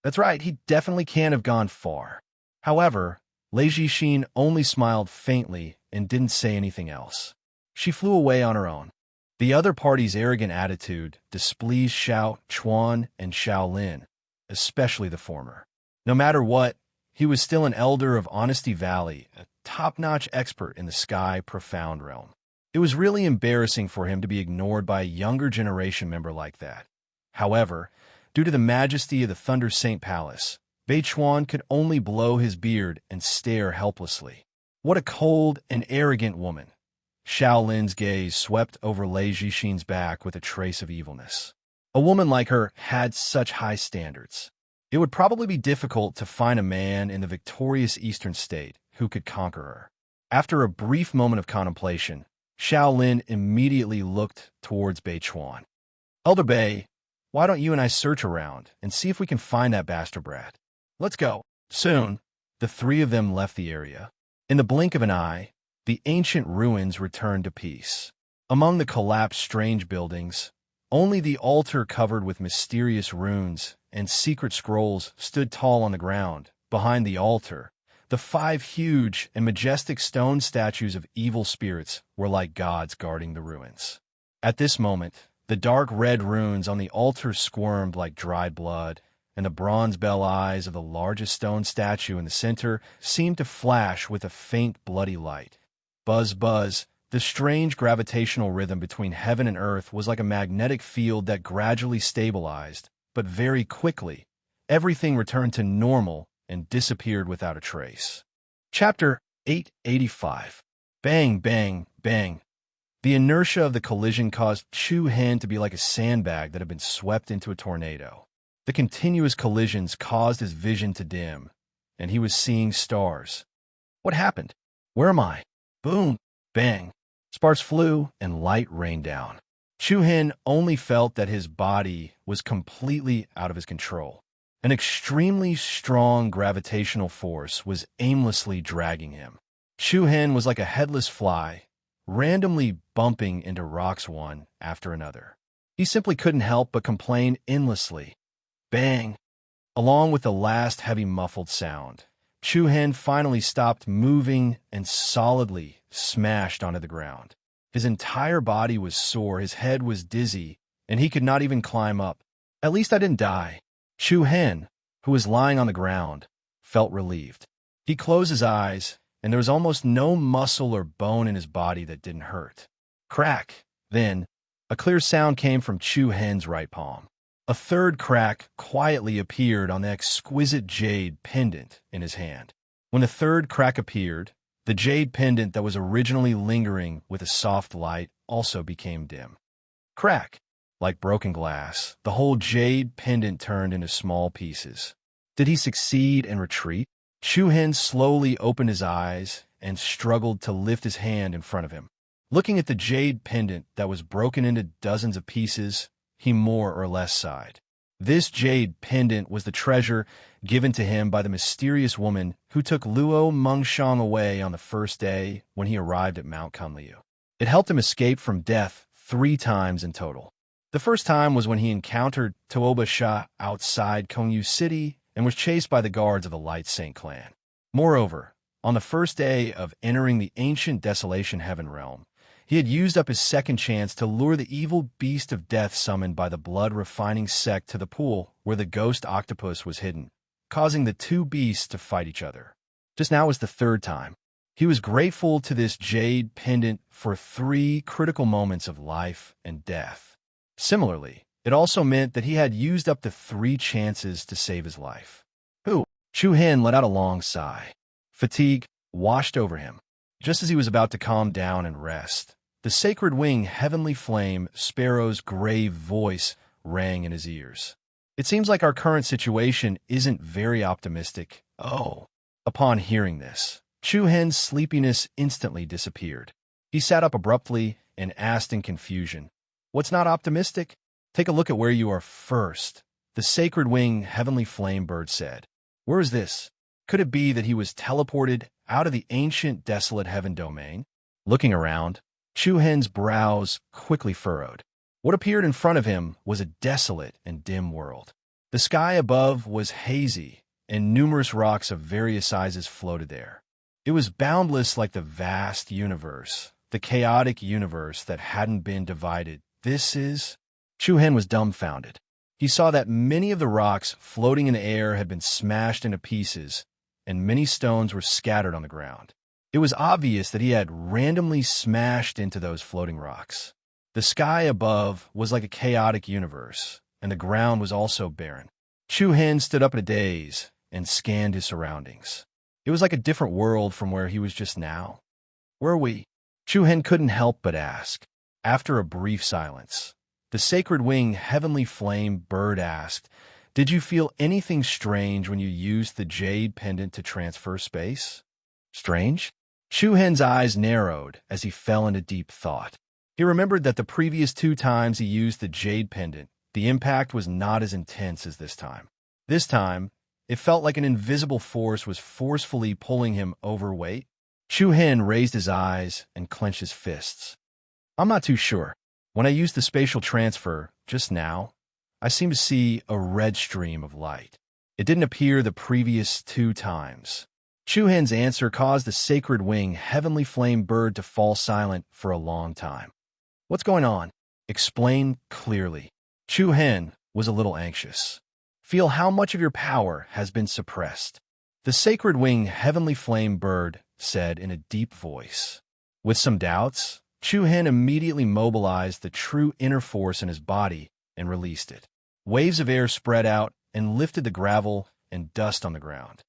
[SPEAKER 1] That's right, he definitely can't have gone far. However, Lei Jixin only smiled faintly and didn't say anything else. She flew away on her own. The other party's arrogant attitude displeased Xiao Chuan and Xiao Lin, especially the former. No matter what, he was still an elder of Honesty Valley, a top-notch expert in the sky profound realm. It was really embarrassing for him to be ignored by a younger generation member like that. However, due to the majesty of the Thunder Saint Palace, Bei Chuan could only blow his beard and stare helplessly. What a cold and arrogant woman. Xiao Lin's gaze swept over Lei Jixin's back with a trace of evilness. A woman like her had such high standards. It would probably be difficult to find a man in the victorious Eastern state who could conquer her. After a brief moment of contemplation, Xiao Lin immediately looked towards Bei Chuan. Elder Bei, why don't you and I search around and see if we can find that bastard brat? Let's go. Soon, the three of them left the area. In the blink of an eye, the ancient ruins returned to peace. Among the collapsed strange buildings, only the altar covered with mysterious runes and secret scrolls stood tall on the ground. Behind the altar, the 5 huge and majestic stone statues of evil spirits were like gods guarding the ruins. At this moment, the dark red runes on the altar squirmed like dried blood, and the bronze bell eyes of the largest stone statue in the center seemed to flash with a faint bloody light. Buzz, buzz, the strange gravitational rhythm between heaven and earth was like a magnetic field that gradually stabilized, but very quickly, everything returned to normal and disappeared without a trace. Chapter 885. Bang, bang, bang. The inertia of the collision caused Chu Hen to be like a sandbag that had been swept into a tornado. The continuous collisions caused his vision to dim, and he was seeing stars. What happened? Where am I? Boom, bang. Sparks flew and light rained down. Chu Hen only felt that his body was completely out of his control. An extremely strong gravitational force was aimlessly dragging him. Chu Hen was like a headless fly, randomly bumping into rocks one after another. He simply couldn't help but complain endlessly. Bang! Along with the last heavy muffled sound, Chu Hen finally stopped moving and solidly smashed onto the ground. His entire body was sore, his head was dizzy, and he could not even climb up. At least I didn't die. Chu Hen, who was lying on the ground, felt relieved. He closed his eyes, and there was almost no muscle or bone in his body that didn't hurt. Crack! Then, a clear sound came from Chu Hen's right palm. A third crack quietly appeared on the exquisite jade pendant in his hand. When the third crack appeared, the jade pendant that was originally lingering with a soft light also became dim. Crack! Like broken glass, the whole jade pendant turned into small pieces. Did he succeed and retreat? Chu Hen slowly opened his eyes and struggled to lift his hand in front of him. Looking at the jade pendant that was broken into dozens of pieces, he more or less sighed. This jade pendant was the treasure given to him by the mysterious woman who took Luo Mengshang away on the first day when he arrived at Mount Kunliu. It helped him escape from death 3 times in total. The first time was when he encountered Tuoba Sha outside Kongyu City and was chased by the guards of the Light Saint clan. Moreover, on the first day of entering the ancient Desolation Heaven realm, He had used up his second chance to lure the evil beast of death summoned by the blood-refining sect to the pool where the ghost octopus was hidden, causing the two beasts to fight each other. Just now was the third time. He was grateful to this jade pendant for 3 critical moments of life and death. Similarly, it also meant that he had used up the 3 chances to save his life. Chu Hen let out a long sigh. Fatigue washed over him. Just as he was about to calm down and rest, the sacred wing heavenly flame Sparrow's grave voice rang in his ears. It seems like our current situation isn't very optimistic. Oh. Upon hearing this, Chu Hen's sleepiness instantly disappeared. He sat up abruptly and asked in confusion, "What's not optimistic? Take a look at where you are first," the sacred wing heavenly flame bird said. Where is this? Could it be that he was teleported out of the ancient desolate heaven domain? Looking around, Chu Hen's brows quickly furrowed. What appeared in front of him was a desolate and dim world. The sky above was hazy, and numerous rocks of various sizes floated there. It was boundless like the vast universe, the chaotic universe that hadn't been divided. Chu Hen was dumbfounded. He saw that many of the rocks floating in the air had been smashed into pieces, and many stones were scattered on the ground. It was obvious that he had randomly smashed into those floating rocks. The sky above was like a chaotic universe, and the ground was also barren. Chu Hen stood up in a daze and scanned his surroundings. It was like a different world from where he was just now. Where are we? Chu Hen couldn't help but ask. After a brief silence, the sacred wing heavenly flame bird asked, "Did you feel anything strange when you used the jade pendant to transfer space?" Strange? Chu Hen's eyes narrowed as he fell into deep thought. He remembered that the previous 2 times he used the jade pendant, the impact was not as intense as this time. This time, it felt like an invisible force was forcefully pulling him overweight. Chu Hen raised his eyes and clenched his fists. I'm not too sure. When I used the spatial transfer just now, I seemed to see a red stream of light. It didn't appear the previous 2 times. Chu Hen's answer caused the sacred wing heavenly flame bird to fall silent for a long time. What's going on? Explain clearly. Chu Hen was a little anxious. Feel how much of your power has been suppressed. The sacred wing heavenly flame bird said in a deep voice. With some doubts, Chu Hen immediately mobilized the true inner force in his body and released it. Waves of air spread out and lifted the gravel and dust on the ground.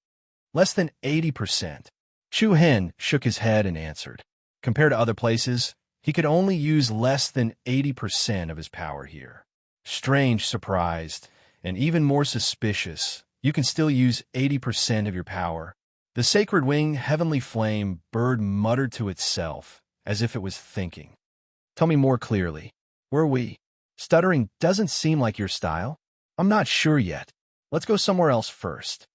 [SPEAKER 1] Less than 80%. Chu Hen shook his head and answered. Compared to other places, he could only use less than 80% of his power here. Strange, surprised, and even more suspicious, you can still use 80% of your power. The sacred wing heavenly flame bird muttered to itself, as if it was thinking. Tell me more clearly. Where are we? Stuttering doesn't seem like your style. I'm not sure yet. Let's go somewhere else first.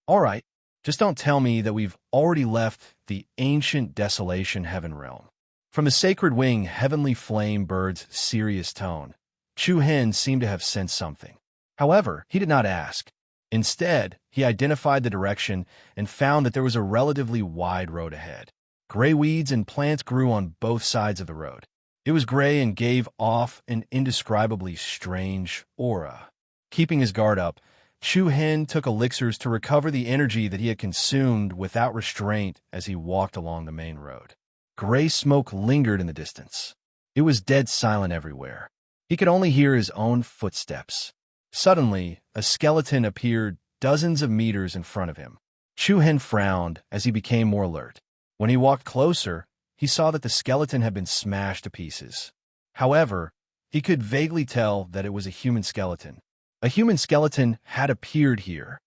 [SPEAKER 1] All right, just don't tell me that we've already left the ancient desolation heaven realm. From the sacred wing heavenly flame bird's serious tone, Chu Hen seemed to have sensed something. However, he did not ask. Instead, he identified the direction and found that there was a relatively wide road ahead. Gray weeds and plants grew on both sides of the road. It was gray and gave off an indescribably strange aura. Keeping his guard up, Chu Hen took elixirs to recover the energy that he had consumed without restraint as he walked along the main road. Gray smoke lingered in the distance. It was dead silent everywhere. He could only hear his own footsteps. Suddenly, a skeleton appeared dozens of meters in front of him. Chu Hen frowned as he became more alert. When he walked closer, he saw that the skeleton had been smashed to pieces. However, he could vaguely tell that it was a human skeleton. A human skeleton had appeared here.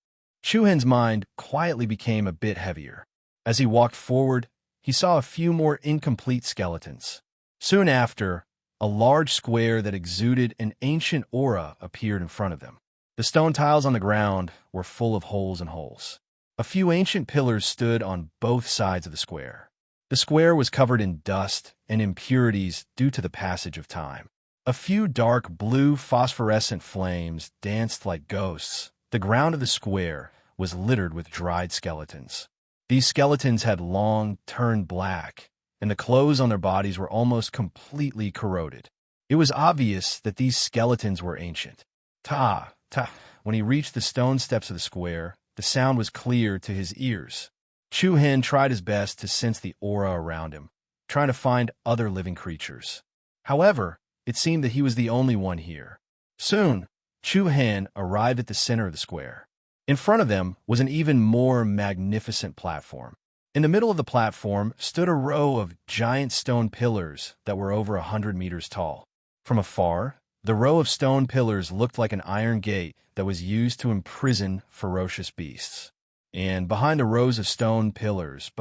[SPEAKER 1] Chu Hen's mind quietly became a bit heavier. As he walked forward, he saw a few more incomplete skeletons. Soon after, a large square that exuded an ancient aura appeared in front of them. The stone tiles on the ground were full of holes and holes. A few ancient pillars stood on both sides of the square. The square was covered in dust and impurities due to the passage of time. A few dark blue phosphorescent flames danced like ghosts. The ground of the square was littered with dried skeletons. These skeletons had long turned black, and the clothes on their bodies were almost completely corroded. It was obvious that these skeletons were ancient. Ta, ta. When he reached the stone steps of the square, the sound was clear to his ears. Chu Hen tried his best to sense the aura around him, trying to find other living creatures. However, it seemed that he was the only one here. Soon, Chu Hen arrived at the center of the square. In front of them was an even more magnificent platform. In the middle of the platform stood a row of giant stone pillars that were over 100 meters tall. From afar, the row of stone pillars looked like an iron gate that was used to imprison ferocious beasts. And behind the rows of stone pillars,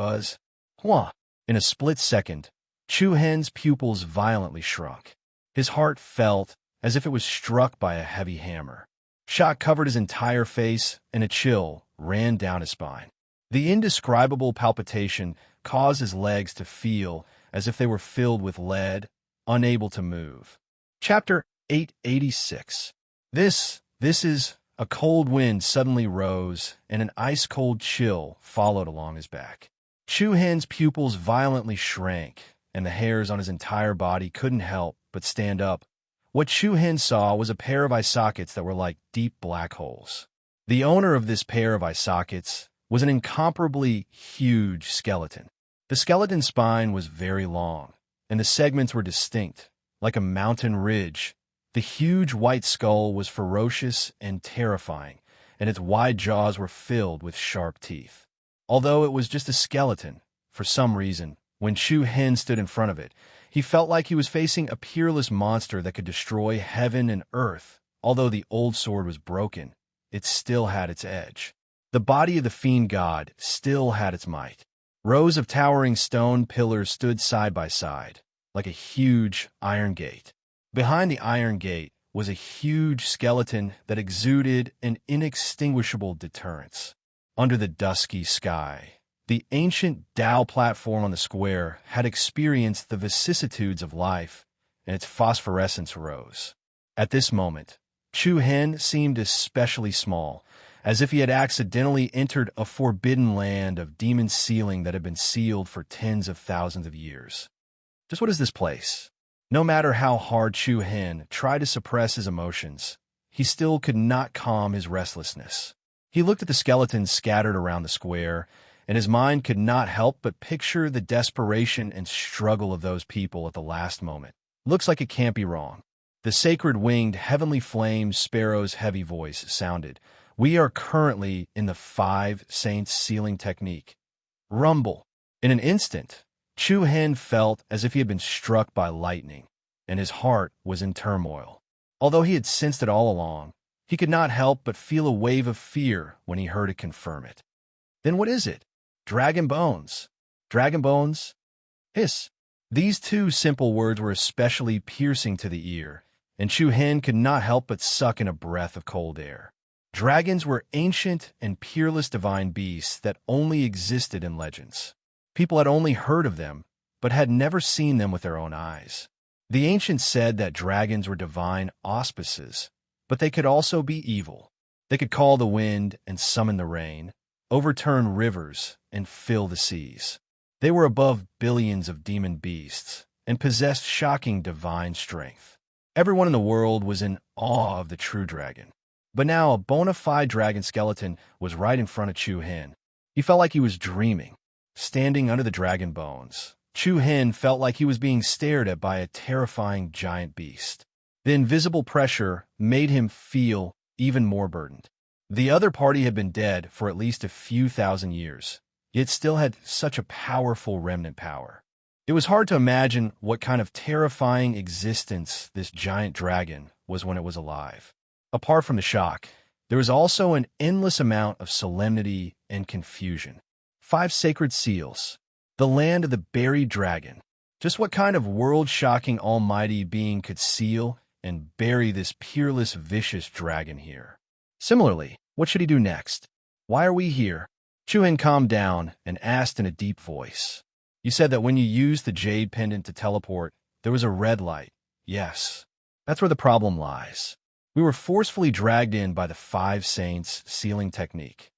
[SPEAKER 1] Hua! In a split second, Chu Hen's pupils violently shrunk. His heart felt as if it was struck by a heavy hammer. Shock covered his entire face, and a chill ran down his spine. The indescribable palpitation caused his legs to feel as if they were filled with lead, unable to move. Chapter 886. This is... A cold wind suddenly rose, and an ice-cold chill followed along his back. Chu Hen's pupils violently shrank, and the hairs on his entire body couldn't help but stand up. What Chu Hen saw was a pair of eye sockets that were like deep black holes. The owner of this pair of eye sockets was an incomparably huge skeleton. The skeleton's spine was very long, and the segments were distinct, like a mountain ridge. The huge white skull was ferocious and terrifying, and its wide jaws were filled with sharp teeth. Although it was just a skeleton, for some reason, when Chu Hen stood in front of it, he felt like he was facing a peerless monster that could destroy heaven and earth. Although the old sword was broken, it still had its edge. The body of the fiend god still had its might. Rows of towering stone pillars stood side by side, like a huge iron gate. Behind the iron gate was a huge skeleton that exuded an inextinguishable deterrence. Under the dusky sky, the ancient Tao platform on the square had experienced the vicissitudes of life, and its phosphorescence rose. At this moment, Chu Hen seemed especially small, as if he had accidentally entered a forbidden land of demon sealing that had been sealed for tens of thousands of years. Just what is this place? No matter how hard Chu Hen tried to suppress his emotions, he still could not calm his restlessness. He looked at the skeletons scattered around the square, and his mind could not help but picture the desperation and struggle of those people at the last moment. Looks like it can't be wrong. The sacred winged heavenly flame sparrow's heavy voice sounded. We are currently in the 5 saints sealing technique. Rumble. In an instant, Chu Hen felt as if he had been struck by lightning, and his heart was in turmoil. Although he had sensed it all along, he could not help but feel a wave of fear when he heard it confirm it. Then what is it? Dragon bones. Dragon bones? Hiss. These 2 simple words were especially piercing to the ear, and Chu Hen could not help but suck in a breath of cold air. Dragons were ancient and peerless divine beasts that only existed in legends. People had only heard of them, but had never seen them with their own eyes. The ancients said that dragons were divine auspices, but they could also be evil. They could call the wind and summon the rain, overturn rivers and fill the seas. They were above billions of demon beasts and possessed shocking divine strength. Everyone in the world was in awe of the true dragon. But now a bona fide dragon skeleton was right in front of Chu Hen. He felt like he was dreaming. Standing under the dragon bones, Chu Hen felt like he was being stared at by a terrifying giant beast. The invisible pressure made him feel even more burdened. The other party had been dead for at least a few thousand years, yet still had such a powerful remnant power. It was hard to imagine what kind of terrifying existence this giant dragon was when it was alive. Apart from the shock, there was also an endless amount of solemnity and confusion. 5 sacred seals. The land of the buried dragon. Just what kind of world-shocking almighty being could seal and bury this peerless, vicious dragon here? Similarly, what should he do next? Why are we here? Chu Hen calmed down and asked in a deep voice. You said that when you used the jade pendant to teleport, there was a red light. Yes, that's where the problem lies. We were forcefully dragged in by the 5 saints sealing technique.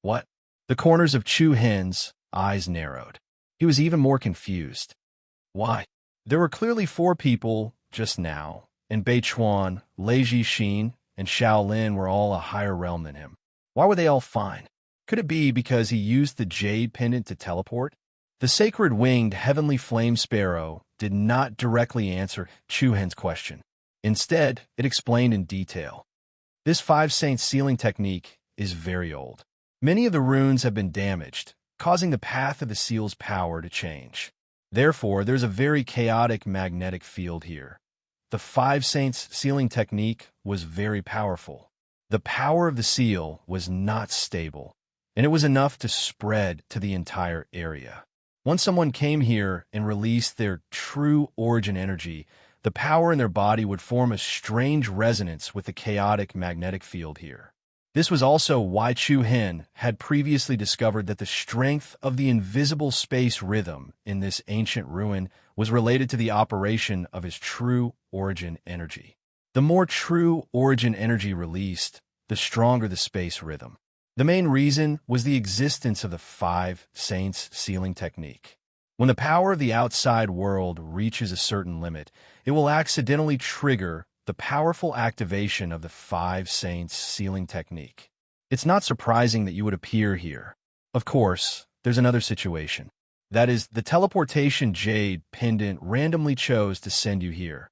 [SPEAKER 1] What? The corners of Chu Hen's eyes narrowed. He was even more confused. Why? There were clearly four people just now, and Beichuan, Lei Xin, and Shaolin were all a higher realm than him. Why were they all fine? Could it be because he used the jade pendant to teleport? The sacred winged heavenly flame sparrow did not directly answer Chu Hen's question. Instead, it explained in detail. This five saints sealing technique is very old. Many of the runes have been damaged, causing the path of the seal's power to change. Therefore, there's a very chaotic magnetic field here. The five saints sealing technique was very powerful. The power of the seal was not stable, and it was enough to spread to the entire area. Once someone came here and released their true origin energy, the power in their body would form a strange resonance with the chaotic magnetic field here. This was also why Chu Hen had previously discovered that the strength of the invisible space rhythm in this ancient ruin was related to the operation of his true origin energy. The more true origin energy released, the stronger the space rhythm. The main reason was the existence of the five saints sealing technique. When the power of the outside world reaches a certain limit, it will accidentally trigger the powerful activation of the five saints sealing technique. It's not surprising that you would appear here. Of course, there's another situation. That is, the teleportation jade pendant randomly chose to send you here.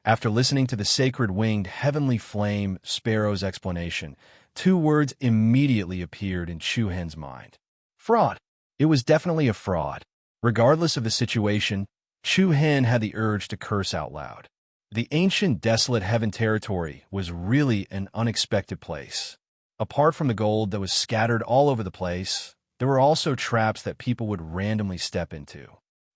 [SPEAKER 1] After listening to the sacred winged heavenly flame sparrow's explanation, two words immediately appeared in Chu Hen's mind. Fraud. It was definitely a fraud. Regardless of the situation, Chu Hen had the urge to curse out loud. The ancient desolate heaven territory was really an unexpected place. Apart from the gold that was scattered all over the place, there were also traps that people would randomly step into.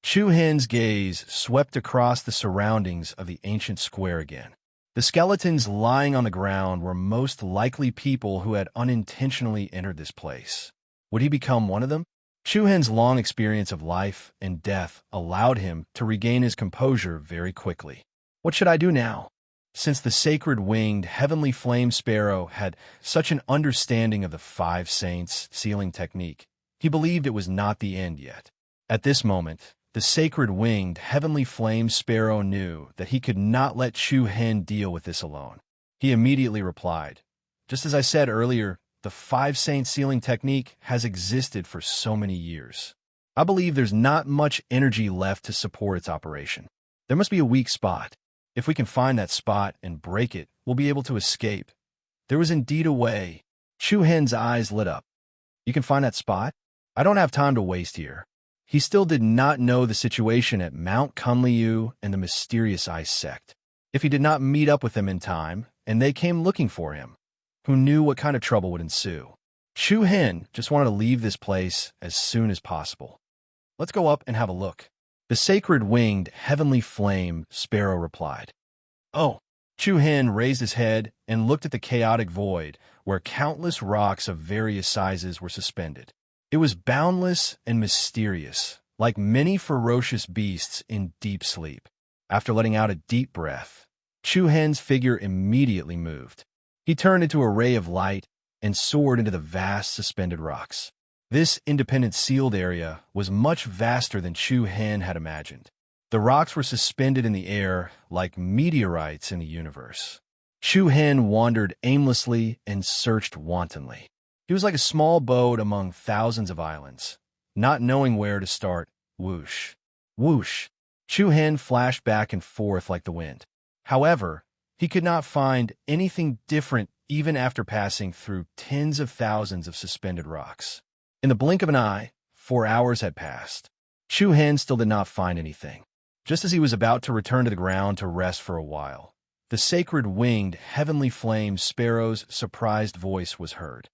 [SPEAKER 1] Chu Hen's gaze swept across the surroundings of the ancient square again. The skeletons lying on the ground were most likely people who had unintentionally entered this place. Would he become one of them? Chu Hen's long experience of life and death allowed him to regain his composure very quickly. What should I do now? Since the sacred winged heavenly flame sparrow had such an understanding of the five saints sealing technique, he believed it was not the end yet. At this moment, the sacred winged heavenly flame sparrow knew that he could not let Chu Hen deal with this alone. He immediately replied, "Just as I said earlier, the five saints sealing technique has existed for so many years. I believe there's not much energy left to support its operation. There must be a weak spot. If we can find that spot and break it, we'll be able to escape." There was indeed a way. Chu Hen's eyes lit up. "You can find that spot? I don't have time to waste here." He still did not know the situation at Mount Kunliu and the mysterious ice sect. If he did not meet up with them in time, and they came looking for him, who knew what kind of trouble would ensue? Chu Hen just wanted to leave this place as soon as possible. "Let's go up and have a look." The sacred winged heavenly flame sparrow replied. "Oh." Chu Hen raised his head and looked at the chaotic void where countless rocks of various sizes were suspended. It was boundless and mysterious, like many ferocious beasts in deep sleep. After letting out a deep breath, Chu Hen's figure immediately moved. He turned into a ray of light and soared into the vast suspended rocks. This independent sealed area was much vaster than Chu Hen had imagined. The rocks were suspended in the air like meteorites in the universe. Chu Hen wandered aimlessly and searched wantonly. He was like a small boat among thousands of islands, not knowing where to start. Whoosh, whoosh. Chu Hen flashed back and forth like the wind. However, he could not find anything different even after passing through tens of thousands of suspended rocks. In the blink of an eye, 4 hours had passed. Chu Hen still did not find anything. Just as he was about to return to the ground to rest for a while, the sacred winged heavenly flame sparrow's surprised voice was heard.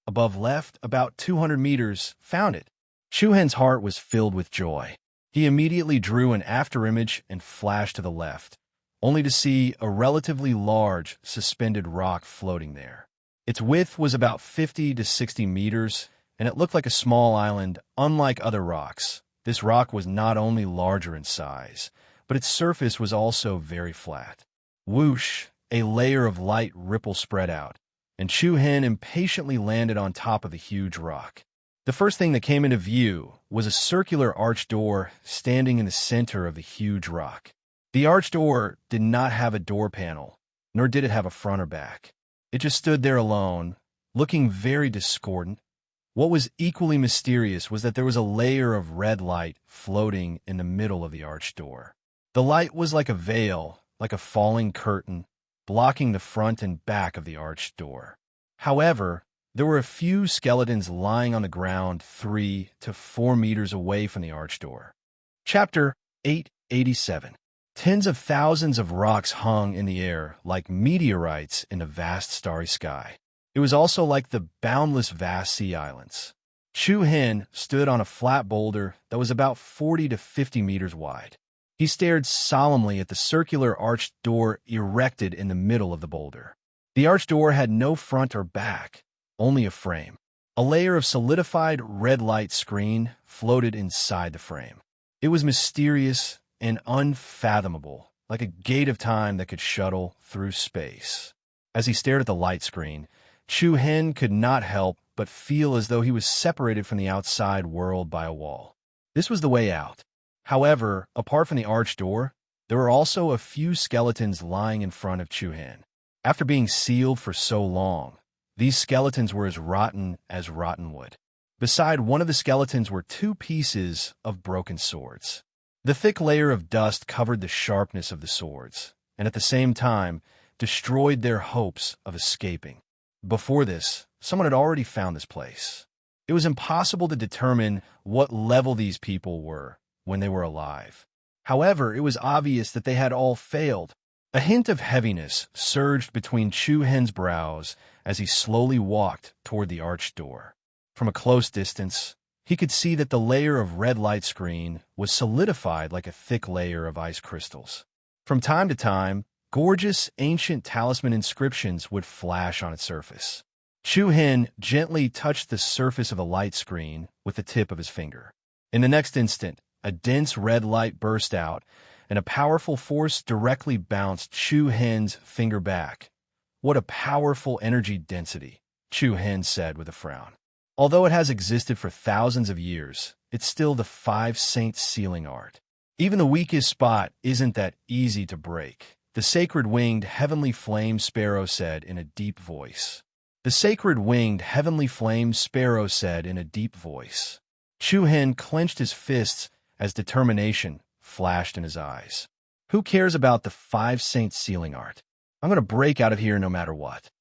[SPEAKER 1] Above left, about 200 meters, found it. Chu Hen's heart was filled with joy. He immediately drew an afterimage and flashed to the left, only to see a relatively large suspended rock floating there. Its width was about 50 to 60 meters, and it looked like a small island. Unlike other rocks, this rock was not only larger in size, but its surface was also very flat. Whoosh, a layer of light ripple spread out, and Chu Hen impatiently landed on top of the huge rock. The first thing that came into view was a circular arched door standing in the center of the huge rock. The arched door did not have a door panel, nor did it have a front or back. It just stood there alone, looking very discordant. What was equally mysterious was that there was a layer of red light floating in the middle of the arched door. The light was like a veil, like a falling curtain, blocking the front and back of the arched door. However, there were a few skeletons lying on the ground 3 to 4 meters away from the arched door. Chapter 887. Tens of thousands of rocks hung in the air like meteorites in a vast starry sky. It was also like the boundless vast sea islands. Chu Hen stood on a flat boulder that was about 40 to 50 meters wide. He stared solemnly at the circular arched door erected in the middle of the boulder. The arched door had no front or back, only a frame. A layer of solidified red light screen floated inside the frame. It was mysterious and unfathomable, like a gate of time that could shuttle through space. As he stared at the light screen, Chu Hen could not help but feel as though he was separated from the outside world by a wall. This was the way out. However, apart from the arched door, there were also a few skeletons lying in front of Chu Hen. After being sealed for so long, these skeletons were as rotten as rotten wood. Beside one of the skeletons were 2 pieces of broken swords. The thick layer of dust covered the sharpness of the swords, and at the same time destroyed their hopes of escaping. Before this, someone had already found this place. It was impossible to determine what level these people were when they were alive. However, it was obvious that they had all failed. A hint of heaviness surged between Chu Hen's brows as he slowly walked toward the arched door. From a close distance, he could see that the layer of red light screen was solidified like a thick layer of ice crystals. From time to time, gorgeous ancient talisman inscriptions would flash on its surface. Chu Hen gently touched the surface of the light screen with the tip of his finger. In the next instant, a dense red light burst out, and a powerful force directly bounced Chu Hen's finger back. What a powerful energy density, Chu Hen said with a frown. Although it has existed for thousands of years, it's still the 5 Saints sealing art. Even the weakest spot isn't that easy to break, the sacred winged heavenly flame sparrow said in a deep voice. The sacred winged heavenly flame sparrow said in a deep voice. Chu Hen clenched his fists as determination flashed in his eyes. Who cares about the 5 Saints sealing art? I'm going to break out of here no matter what.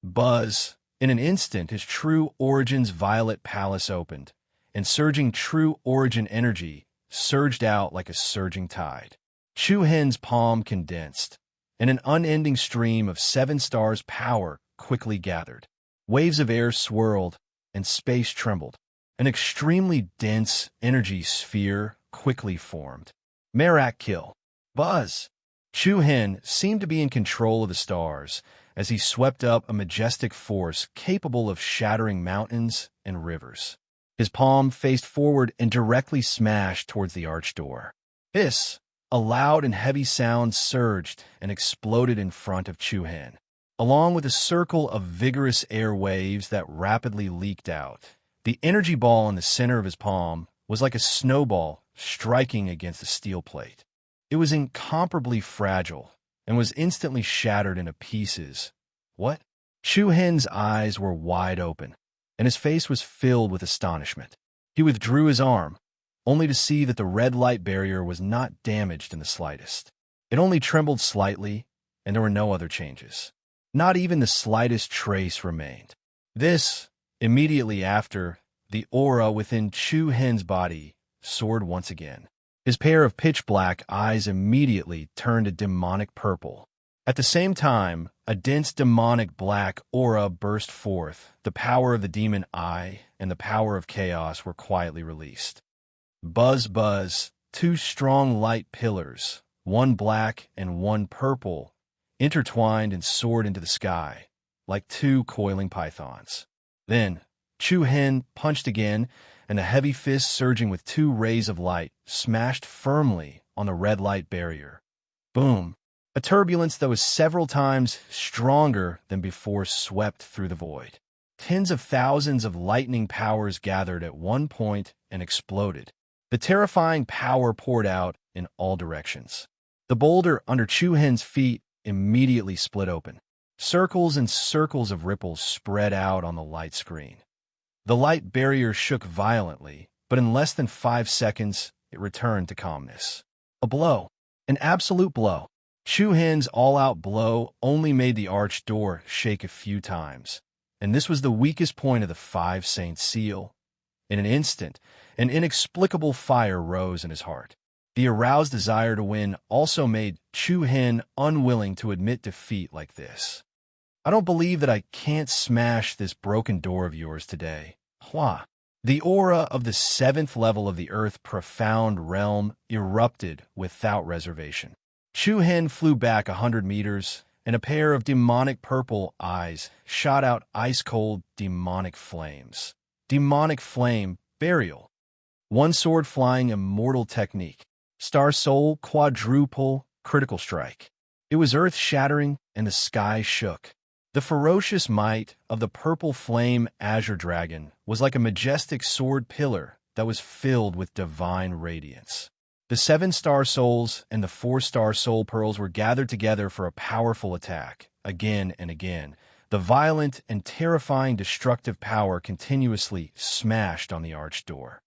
[SPEAKER 1] Buzz. In an instant, his true origin's violet palace opened, and surging true origin energy surged out like a surging tide. Chu Hen's palm condensed, and an unending stream of 7 stars' power quickly gathered. Waves of air swirled, and space trembled. An extremely dense energy sphere quickly formed. Merak kill. Buzz. Chu Hen seemed to be in control of the stars as he swept up a majestic force capable of shattering mountains and rivers. His palm faced forward and directly smashed towards the arched door. Hiss! A loud and heavy sound surged and exploded in front of Chu Hen, along with a circle of vigorous air waves that rapidly leaked out. The energy ball in the center of his palm was like a snowball striking against a steel plate. It was incomparably fragile and was instantly shattered into pieces. What? Chu Hen's eyes were wide open, and his face was filled with astonishment. He withdrew his arm, only to see that the red light barrier was not damaged in the slightest. It only trembled slightly, and there were no other changes. Not even the slightest trace remained. This, immediately after, the aura within Chu Hen's body soared once again. His pair of pitch-black eyes immediately turned a demonic purple. At the same time, a dense demonic black aura burst forth. The power of the demon eye and the power of chaos were quietly released. Buzz, buzz, 2 strong light pillars, one black and one purple, intertwined and soared into the sky, like 2 coiling pythons. Then, Chu Hen punched again, and a heavy fist surging with 2 rays of light smashed firmly on the red light barrier. Boom! A turbulence that was several times stronger than before swept through the void. Tens of thousands of lightning powers gathered at one point and exploded. The terrifying power poured out in all directions. The boulder under Chu Hen's feet immediately split open. Circles and circles of ripples spread out on the light screen. The light barrier shook violently, but in less than 5 seconds, it returned to calmness. A blow. An absolute blow. Chu Hen's all-out blow only made the arched door shake a few times, and this was the weakest point of the Five Saints' seal. In an instant, an inexplicable fire rose in his heart. The aroused desire to win also made Chu Hen unwilling to admit defeat like this. I don't believe that I can't smash this broken door of yours today. Hua. The aura of the 7th level of the Earth's profound realm erupted without reservation. Chu Hen flew back 100 meters, and a pair of demonic purple eyes shot out ice-cold demonic flames. Demonic flame burial. One sword flying immortal technique. Star Soul quadruple critical strike. It was earth-shattering, and the sky shook. The ferocious might of the purple flame azure dragon was like a majestic sword pillar that was filled with divine radiance. The 7 star souls and the 4 star soul pearls were gathered together for a powerful attack, again and again. The violent and terrifying destructive power continuously smashed on the arched door.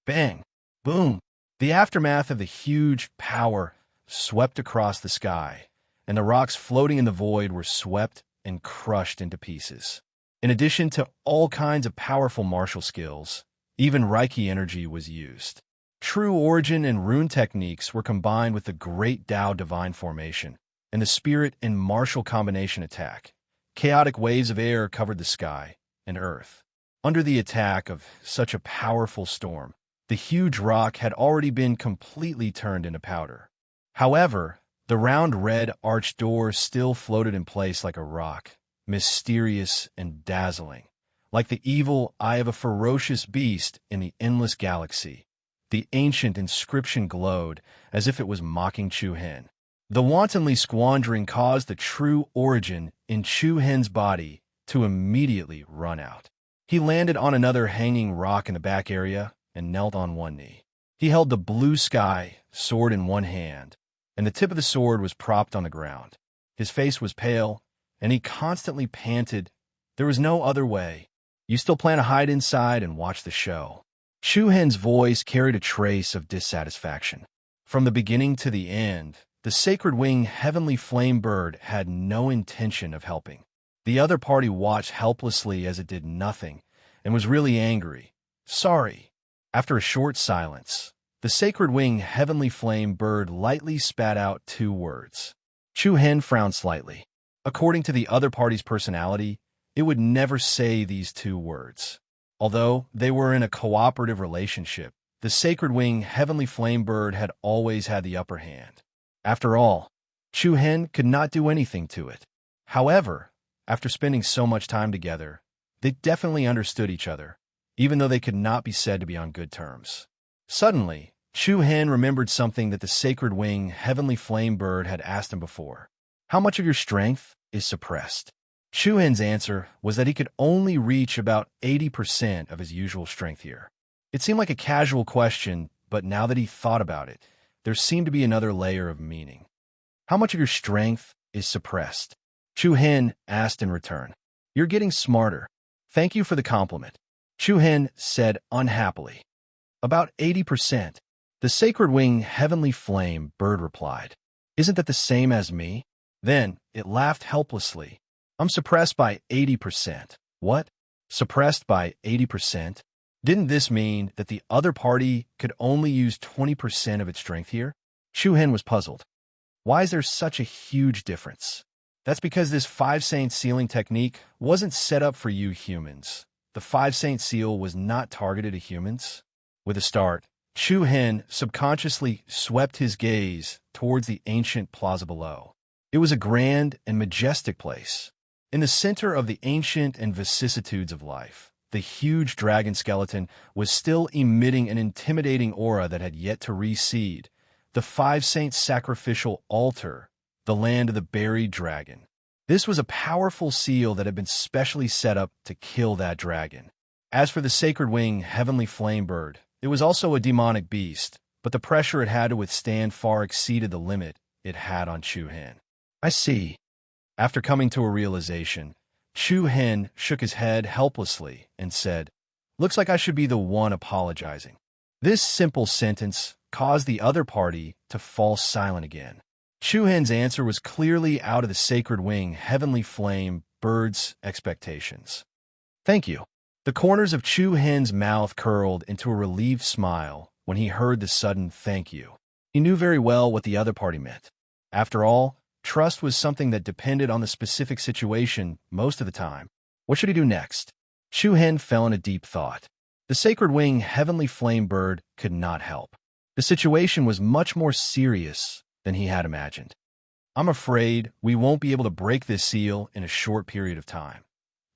[SPEAKER 1] Bang! Boom! The aftermath of the huge power swept across the sky, and the rocks floating in the void were swept and crushed into pieces. In addition to all kinds of powerful martial skills, even Reiki energy was used. True origin and rune techniques were combined with the great Tao divine formation and the spirit and martial combination attack. Chaotic waves of air covered the sky and earth. Under the attack of such a powerful storm, the huge rock had already been completely turned into powder. However, the round red arched door still floated in place like a rock, mysterious and dazzling, like the evil eye of a ferocious beast in the endless galaxy. The ancient inscription glowed as if it was mocking Chu Hen. The wantonly squandering caused the true origin in Chu Hen's body to immediately run out. He landed on another hanging rock in the back area and knelt on one knee. He held the blue sky sword in one hand, and the tip of the sword was propped on the ground. His face was pale, and he constantly panted. There was no other way. You still plan to hide inside and watch the show. Chu Hen's voice carried a trace of dissatisfaction. From the beginning to the end, the sacred wing heavenly flame bird had no intention of helping. The other party watched helplessly as it did nothing, and was really angry. Sorry. After a short silence, the sacred wing heavenly flame bird lightly spat out 2 words. Chu Hen frowned slightly. According to the other party's personality, it would never say these 2 words. Although they were in a cooperative relationship, the sacred wing heavenly flame bird had always had the upper hand. After all, Chu Hen could not do anything to it. However, after spending so much time together, they definitely understood each other, even though they could not be said to be on good terms. Suddenly, Chu Hen remembered something that the sacred wing heavenly flame bird had asked him before. How much of your strength is suppressed? Chu Hen's answer was that he could only reach about 80% of his usual strength here. It seemed like a casual question, but now that he thought about it, there seemed to be another layer of meaning. How much of your strength is suppressed? Chu Hen asked in return. You're getting smarter. Thank you for the compliment. Chu Hen said unhappily. About 80%. The sacred wing heavenly flame bird replied. Isn't that the same as me? Then it laughed helplessly. I'm suppressed by 80%. What? Suppressed by 80%? Didn't this mean that the other party could only use 20% of its strength here? Chu Hen was puzzled. Why is there such a huge difference? That's because this 5 Saint sealing technique wasn't set up for you humans. The 5 Saint seal was not targeted at humans. With a start, Chu Hen subconsciously swept his gaze towards the ancient plaza below. It was a grand and majestic place. In the center of the ancient and vicissitudes of life, the huge dragon skeleton was still emitting an intimidating aura that had yet to recede. The 5 Saint sacrificial altar, the land of the buried dragon. This was a powerful seal that had been specially set up to kill that dragon. As for the sacred wing heavenly flame bird, it was also a demonic beast, but the pressure it had to withstand far exceeded the limit it had on Chu Hen. I see. After coming to a realization, Chu Hen shook his head helplessly and said, "Looks like I should be the one apologizing." This simple sentence caused the other party to fall silent again. Chu Hen's answer was clearly out of the sacred wing heavenly flame bird's expectations. "Thank you." The corners of Chu Hen's mouth curled into a relieved smile when he heard the sudden thank you. He knew very well what the other party meant. After all, trust was something that depended on the specific situation most of the time. What should he do next? Chu Hen fell in a deep thought. The sacred wing heavenly flame bird could not help. The situation was much more serious than he had imagined. "I'm afraid we won't be able to break this seal in a short period of time."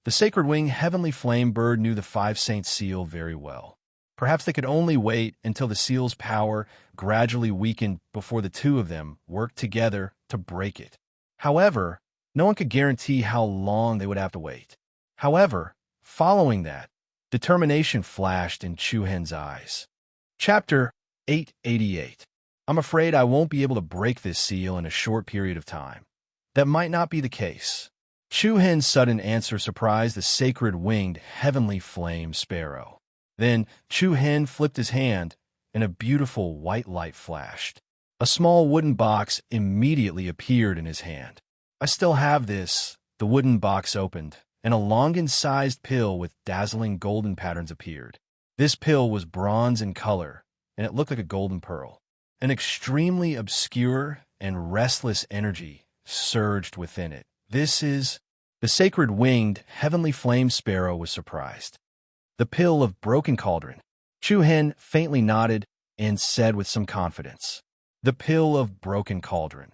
[SPEAKER 1] The sacred wing heavenly flame bird knew the five saints seal very well. Perhaps they could only wait until the seal's power gradually weakened before the two of them worked together to break it. However, no one could guarantee how long they would have to wait. However, following that, determination flashed in Chu Hen's eyes. Chapter 888. "I'm afraid I won't be able to break this seal in a short period of time." That might not be the case. Chu Hen's sudden answer surprised the sacred winged heavenly flame sparrow. Then Chu Hen flipped his hand, and a beautiful white light flashed. A small wooden box immediately appeared in his hand. "I still have this." The wooden box opened, and a longan-sized pill with dazzling golden patterns appeared. This pill was bronze in color, and it looked like a golden pearl. An extremely obscure and restless energy surged within it. "This is—" The sacred winged heavenly flame sparrow was surprised. "The pill of broken cauldron." Chu Hen faintly nodded and said with some confidence, "The pill of broken cauldron."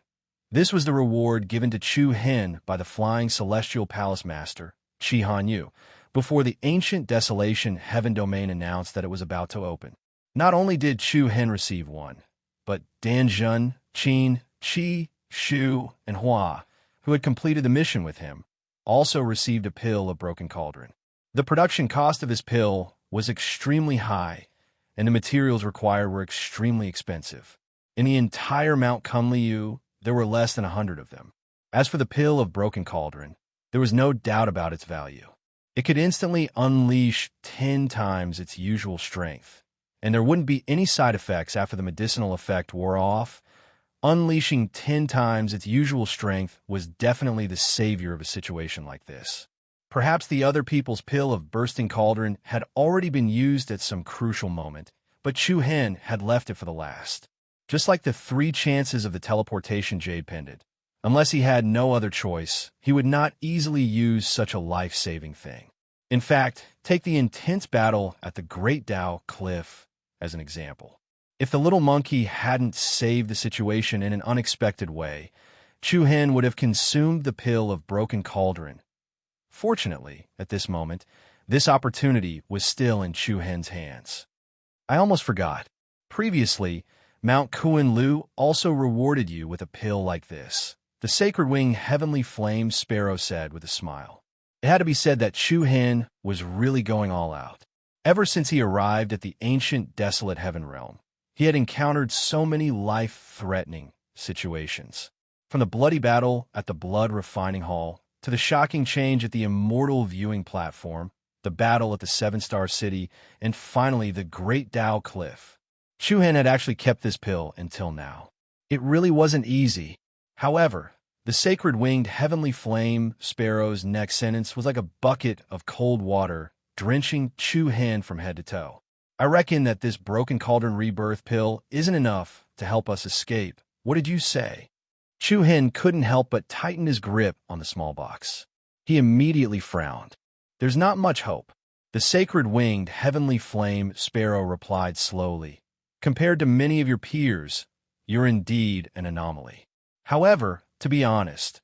[SPEAKER 1] This was the reward given to Chu Hen by the flying celestial palace master, Chi Han Yu, before the ancient desolation heaven domain announced that it was about to open. Not only did Chu Hen receive one, but Dan Zhen, Qin, Qi, Shu, and Hua, who had completed the mission with him, also received a pill of broken cauldron. The production cost of this pill was extremely high, and the materials required were extremely expensive. In the entire Mount Kunliu, there were less than 100 of them. As for the pill of broken cauldron, there was no doubt about its value. It could instantly unleash 10 times its usual strength, and there wouldn't be any side effects after the medicinal effect wore off. Unleashing 10 times its usual strength was definitely the savior of a situation like this. Perhaps the other people's pill of bursting cauldron had already been used at some crucial moment, but Chu Hen had left it for the last. Just like the 3 chances of the teleportation jade pendant. Unless he had no other choice, he would not easily use such a life-saving thing. In fact, take the intense battle at the Great Dao Cliff as an example. If the little monkey hadn't saved the situation in an unexpected way, Chu Hen would have consumed the pill of broken cauldron. Fortunately, at this moment, this opportunity was still in Chu Hen's hands. "I almost forgot. Previously, Mount Kunliu also rewarded you with a pill like this," the sacred wing heavenly flame sparrow said with a smile. It had to be said that Chu Hen was really going all out. Ever since he arrived at the ancient desolate heaven realm, he had encountered so many life-threatening situations. From the bloody battle at the blood refining hall, to the shocking change at the immortal viewing platform, the battle at the 7-star city, and finally the Great Dao Cliff. Chu Hen had actually kept this pill until now. It really wasn't easy. However, the sacred winged heavenly flame sparrow's next sentence was like a bucket of cold water, drenching Chu Hen from head to toe. "I reckon that this broken cauldron rebirth pill isn't enough to help us escape. What did you say?" Chu Hen couldn't help but tighten his grip on the small box. He immediately frowned. "There's not much hope." The sacred winged heavenly flame sparrow replied slowly, "Compared to many of your peers, you're indeed an anomaly. However, to be honest,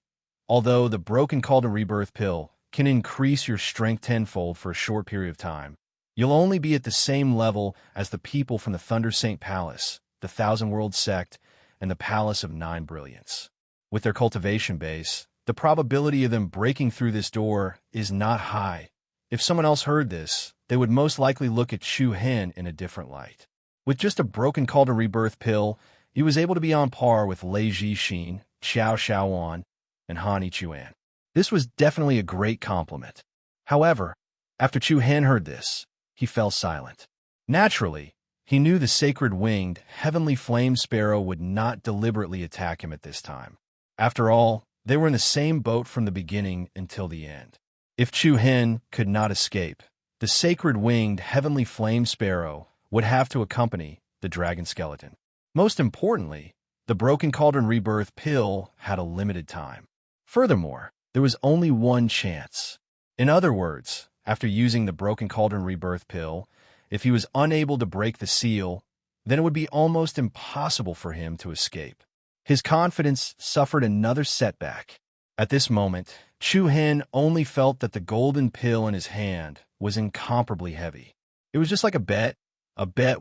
[SPEAKER 1] although the broken cauldron rebirth pill can increase your strength tenfold for a short period of time, you'll only be at the same level as the people from the Thunder Saint Palace, the Thousand World Sect, and the Palace of 9 Brilliance. With their cultivation base, the probability of them breaking through this door is not high. If someone else heard this, they would most likely look at Chu Hen in a different light. With just a broken cauldron rebirth pill, he was able to be on par with Lei Jixin, Xiao Xiaowan, and Han Yichuan. This was definitely a great compliment. However, after Chu Hen heard this, he fell silent. Naturally, he knew the sacred-winged, heavenly flame sparrow would not deliberately attack him at this time. After all, they were in the same boat from the beginning until the end. If Chu Hen could not escape, the sacred-winged, heavenly flame sparrow would have to accompany the dragon skeleton. Most importantly, the broken cauldron rebirth pill had a limited time. Furthermore, there was only one chance. In other words, after using the broken cauldron rebirth pill, if he was unable to break the seal, then it would be almost impossible for him to escape. His confidence suffered another setback. At this moment, Chu Hen only felt that the golden pill in his hand was incomparably heavy. It was just like a bet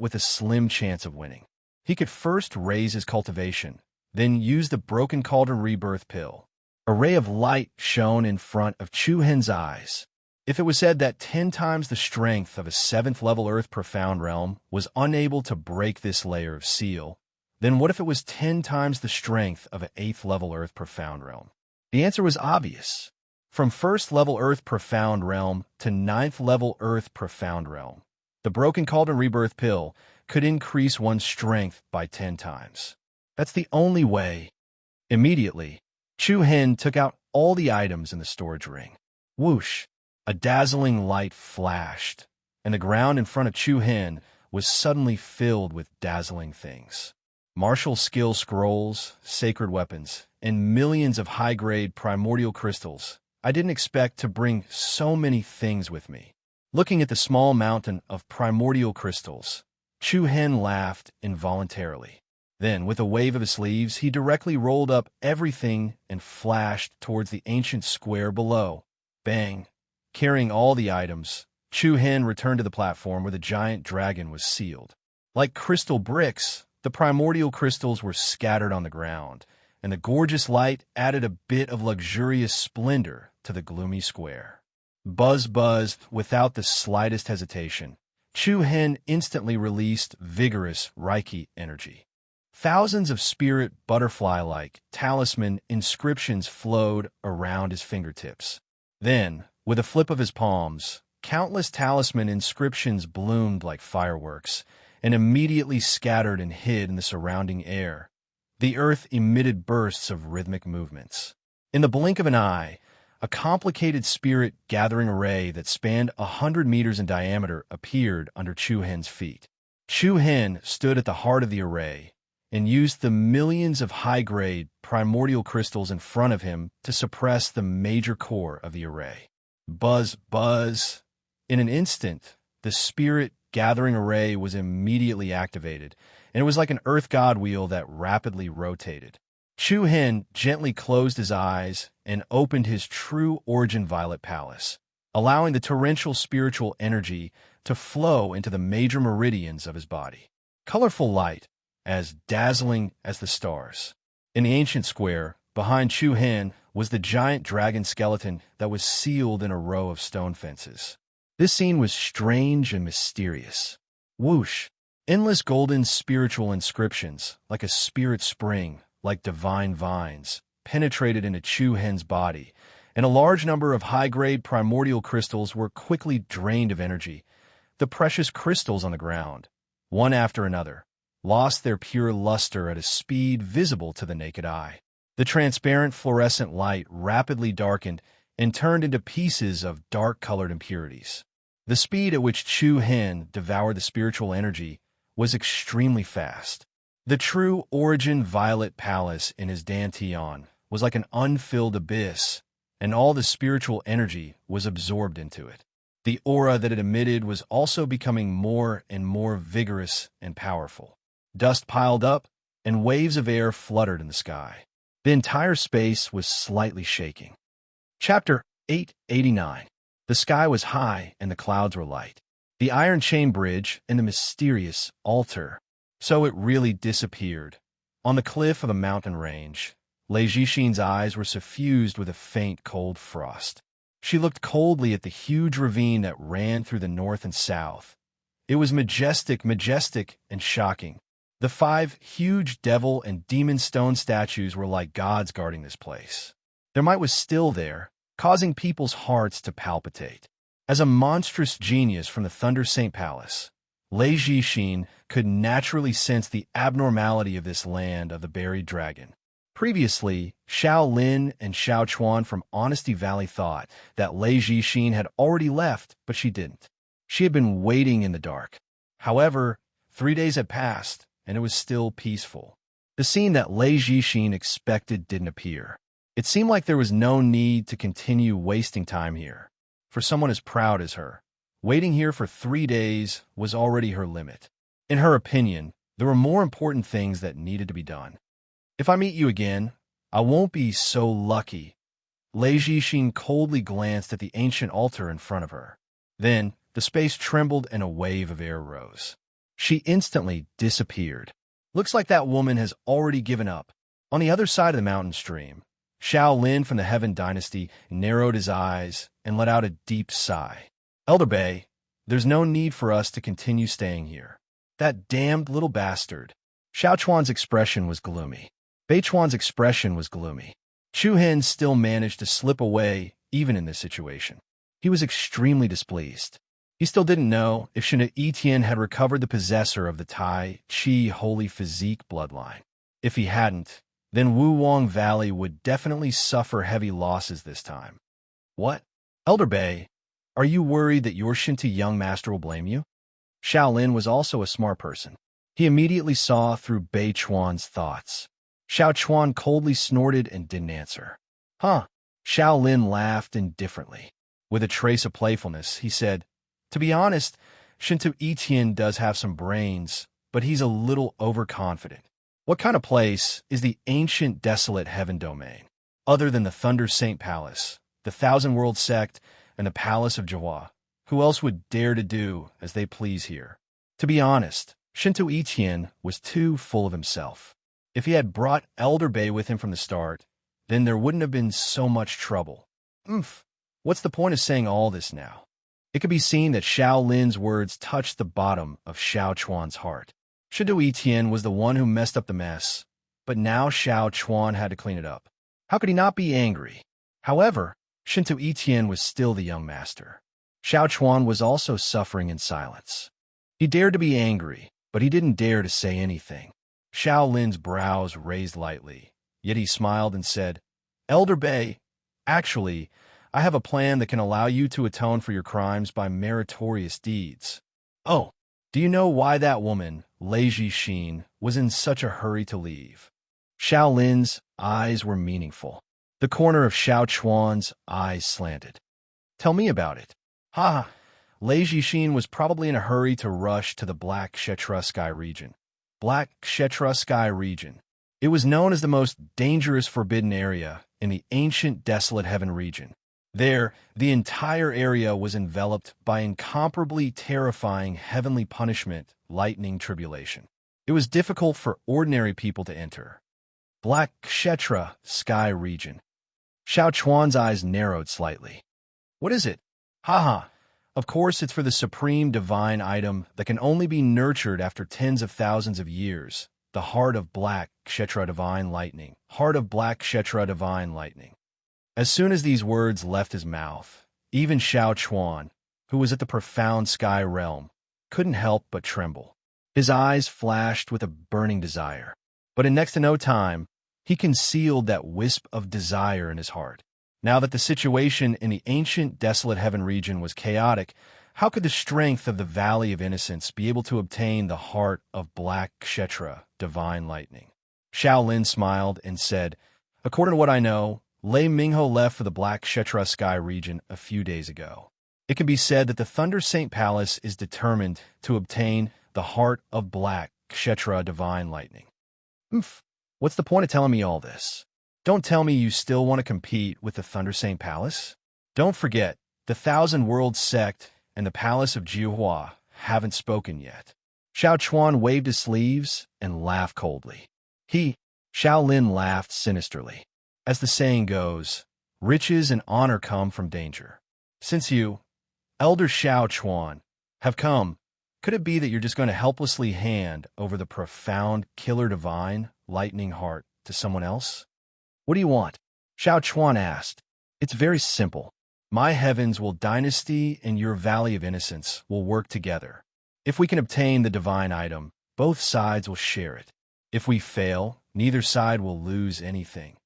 [SPEAKER 1] with a slim chance of winning. He could first raise his cultivation, then use the broken cauldron rebirth pill. A ray of light shone in front of Chu Hen's eyes. If it was said that 10 times the strength of a 7th-level Earth Profound Realm was unable to break this layer of seal, then what if it was 10 times the strength of an 8th-level Earth Profound Realm? The answer was obvious. From 1st-level Earth Profound Realm to 9th-level Earth Profound Realm, the broken cauldron rebirth pill could increase one's strength by 10 times. That's the only way. Immediately, Chu Hen took out all the items in the storage ring. Whoosh! A dazzling light flashed, and the ground in front of Chu Hen was suddenly filled with dazzling things. Martial skill scrolls, sacred weapons, and millions of high-grade primordial crystals. I didn't expect to bring so many things with me. Looking at the small mountain of primordial crystals, Chu Hen laughed involuntarily. Then, with a wave of his sleeves, he directly rolled up everything and flashed towards the ancient square below. Bang! Carrying all the items, Chu Hen returned to the platform where the giant dragon was sealed. Like crystal bricks, the primordial crystals were scattered on the ground, and the gorgeous light added a bit of luxurious splendor to the gloomy square. Buzz, without the slightest hesitation, Chu Hen instantly released vigorous Reiki energy. Thousands of spirit butterfly-like talisman inscriptions flowed around his fingertips. Then, with a flip of his palms, countless talisman inscriptions bloomed like fireworks and immediately scattered and hid in the surrounding air. The earth emitted bursts of rhythmic movements. In the blink of an eye, a complicated spirit gathering array that spanned 100 meters in diameter appeared under Chu Hen's feet. Chu Hen stood at the heart of the array and used the millions of high-grade primordial crystals in front of him to suppress the major core of the array. Buzz. In an instant, the spirit gathering array was immediately activated, and it was like an earth god wheel that rapidly rotated. Chu Hen gently closed his eyes and opened his true origin violet palace, allowing the torrential spiritual energy to flow into the major meridians of his body. Colorful light, as dazzling as the stars. In the ancient square, behind Chu Hen, was the giant dragon skeleton that was sealed in a row of stone fences. This scene was strange and mysterious. Whoosh! Endless golden spiritual inscriptions, like a spirit spring, like divine vines, penetrated into Chu Hen's body, and a large number of high-grade primordial crystals were quickly drained of energy. The precious crystals on the ground, one after another, lost their pure luster at a speed visible to the naked eye. The transparent fluorescent light rapidly darkened and turned into pieces of dark-colored impurities. The speed at which Chu Hen devoured the spiritual energy was extremely fast. The true origin violet palace in his dantian was like an unfilled abyss, and all the spiritual energy was absorbed into it. The aura that it emitted was also becoming more and more vigorous and powerful. Dust piled up, and waves of air fluttered in the sky. The entire space was slightly shaking. Chapter 889. The sky was high and the clouds were light. The iron chain bridge and the mysterious altar. So it really disappeared. On the cliff of a mountain range, Lei Jixin's eyes were suffused with a faint cold frost. She looked coldly at the huge ravine that ran through the north and south. It was majestic, majestic, and shocking. The 5 huge devil and demon stone statues were like gods guarding this place. Their might was still there, causing people's hearts to palpitate. As a monstrous genius from the Thunder Saint Palace, Lei Jixin could naturally sense the abnormality of this land of the buried dragon. Previously, Xiao Lin and Xiao Chuan from Honesty Valley thought that Lei Jixin had already left, but she didn't. She had been waiting in the dark. However, 3 days had passed, and it was still peaceful. The scene that Lei Jixin expected didn't appear. It seemed like there was no need to continue wasting time here. For someone as proud as her, waiting here for 3 days was already her limit. In her opinion, there were more important things that needed to be done. If I meet you again, I won't be so lucky. Lei Jixin coldly glanced at the ancient altar in front of her. Then, the space trembled and a wave of air rose. She instantly disappeared. Looks like that woman has already given up. On the other side of the mountain stream, Xiao Lin from the Heaven Dynasty narrowed his eyes and let out a deep sigh. Elder Bei, there's no need for us to continue staying here. That damned little bastard. Xiao Chuan's expression was gloomy. Bei Chuan's expression was gloomy. Chu Hen still managed to slip away even in this situation. He was extremely displeased. He still didn't know if Shen Etian had recovered the possessor of the Tai Chi Holy Physique bloodline. If he hadn't, then Wuwang Valley would definitely suffer heavy losses this time. What? Elder Bei, are you worried that your Shinta young master will blame you? Xiao Lin was also a smart person. He immediately saw through Bei Chuan's thoughts. Xiao Chuan coldly snorted and didn't answer. Huh? Xiao Lin laughed indifferently. With a trace of playfulness, he said, to be honest, Shinto Etian does have some brains, but he's a little overconfident. What kind of place is the ancient desolate heaven domain? Other than the Thunder Saint Palace, the Thousand World Sect, and the Palace of Jihua, who else would dare to do as they please here? To be honest, Shinto Etian was too full of himself. If he had brought Elder Bei with him from the start, then there wouldn't have been so much trouble. What's the point of saying all this now? It could be seen that Xiao Lin's words touched the bottom of Xiao Chuan's heart. Shinto Etian was the one who messed up the mess, but now Xiao Chuan had to clean it up. How could he not be angry? However, Shinto Etian was still the young master. Xiao Chuan was also suffering in silence. He dared to be angry, but he didn't dare to say anything. Xiao Lin's brows raised lightly, yet he smiled and said, Elder Bei, actually, I have a plan that can allow you to atone for your crimes by meritorious deeds. Oh, do you know why that woman, Lei Jixin, was in such a hurry to leave? Xiao Lin's eyes were meaningful. The corner of Xiao Chuan's eyes slanted. Tell me about it. Ha! Lei Jixin was probably in a hurry to rush to the Black Kshetra Sky region. Black Kshetra Sky region. It was known as the most dangerous forbidden area in the ancient desolate heaven region. There, the entire area was enveloped by incomparably terrifying heavenly punishment, lightning tribulation. It was difficult for ordinary people to enter. Black Kshetra Sky region. Xiao Chuan's eyes narrowed slightly. What is it? Haha. Of course, it's for the supreme divine item that can only be nurtured after tens of thousands of years. The heart of Black Kshetra divine lightning. Heart of Black Kshetra divine lightning. As soon as these words left his mouth, even Xiao Chuan, who was at the profound sky realm, couldn't help but tremble. His eyes flashed with a burning desire. But in next to no time, he concealed that wisp of desire in his heart. Now that the situation in the ancient desolate heaven region was chaotic, how could the strength of the Valley of Innocence be able to obtain the heart of Black Kshetra, divine lightning? Xiao Lin smiled and said, according to what I know, Lei Mingho left for the Black Kshetra Sky region a few days ago. It can be said that the Thunder Saint Palace is determined to obtain the heart of Black Kshetra divine lightning. What's the point of telling me all this? Don't tell me you still want to compete with the Thunder Saint Palace? Don't forget, the Thousand World Sect and the Palace of Jihua haven't spoken yet. Xiao Chuan waved his sleeves and laughed coldly. Shaolin laughed sinisterly. As the saying goes, riches and honor come from danger. Since you, Elder Xiao Chuan, have come, could it be that you're just going to helplessly hand over the profound, killer divine, lightning heart to someone else? What do you want? Xiao Chuan asked. It's very simple. My heavens will dynasty and your valley of innocence will work together. If we can obtain the divine item, both sides will share it. If we fail, neither side will lose anything.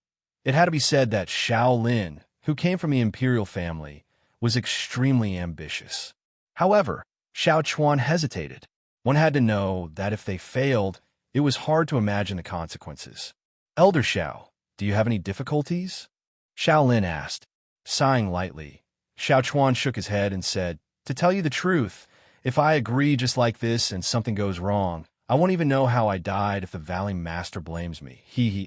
[SPEAKER 1] It had to be said that Shaolin, who came from the imperial family, was extremely ambitious. However, Xiao Chuan hesitated. One had to know that if they failed, it was hard to imagine the consequences. Elder Xiao, do you have any difficulties? Shaolin asked. Sighing lightly, Xiao Chuan shook his head and said, To tell you the truth, if I agree just like this and something goes wrong, I won't even know how I died if the Valley Master blames me.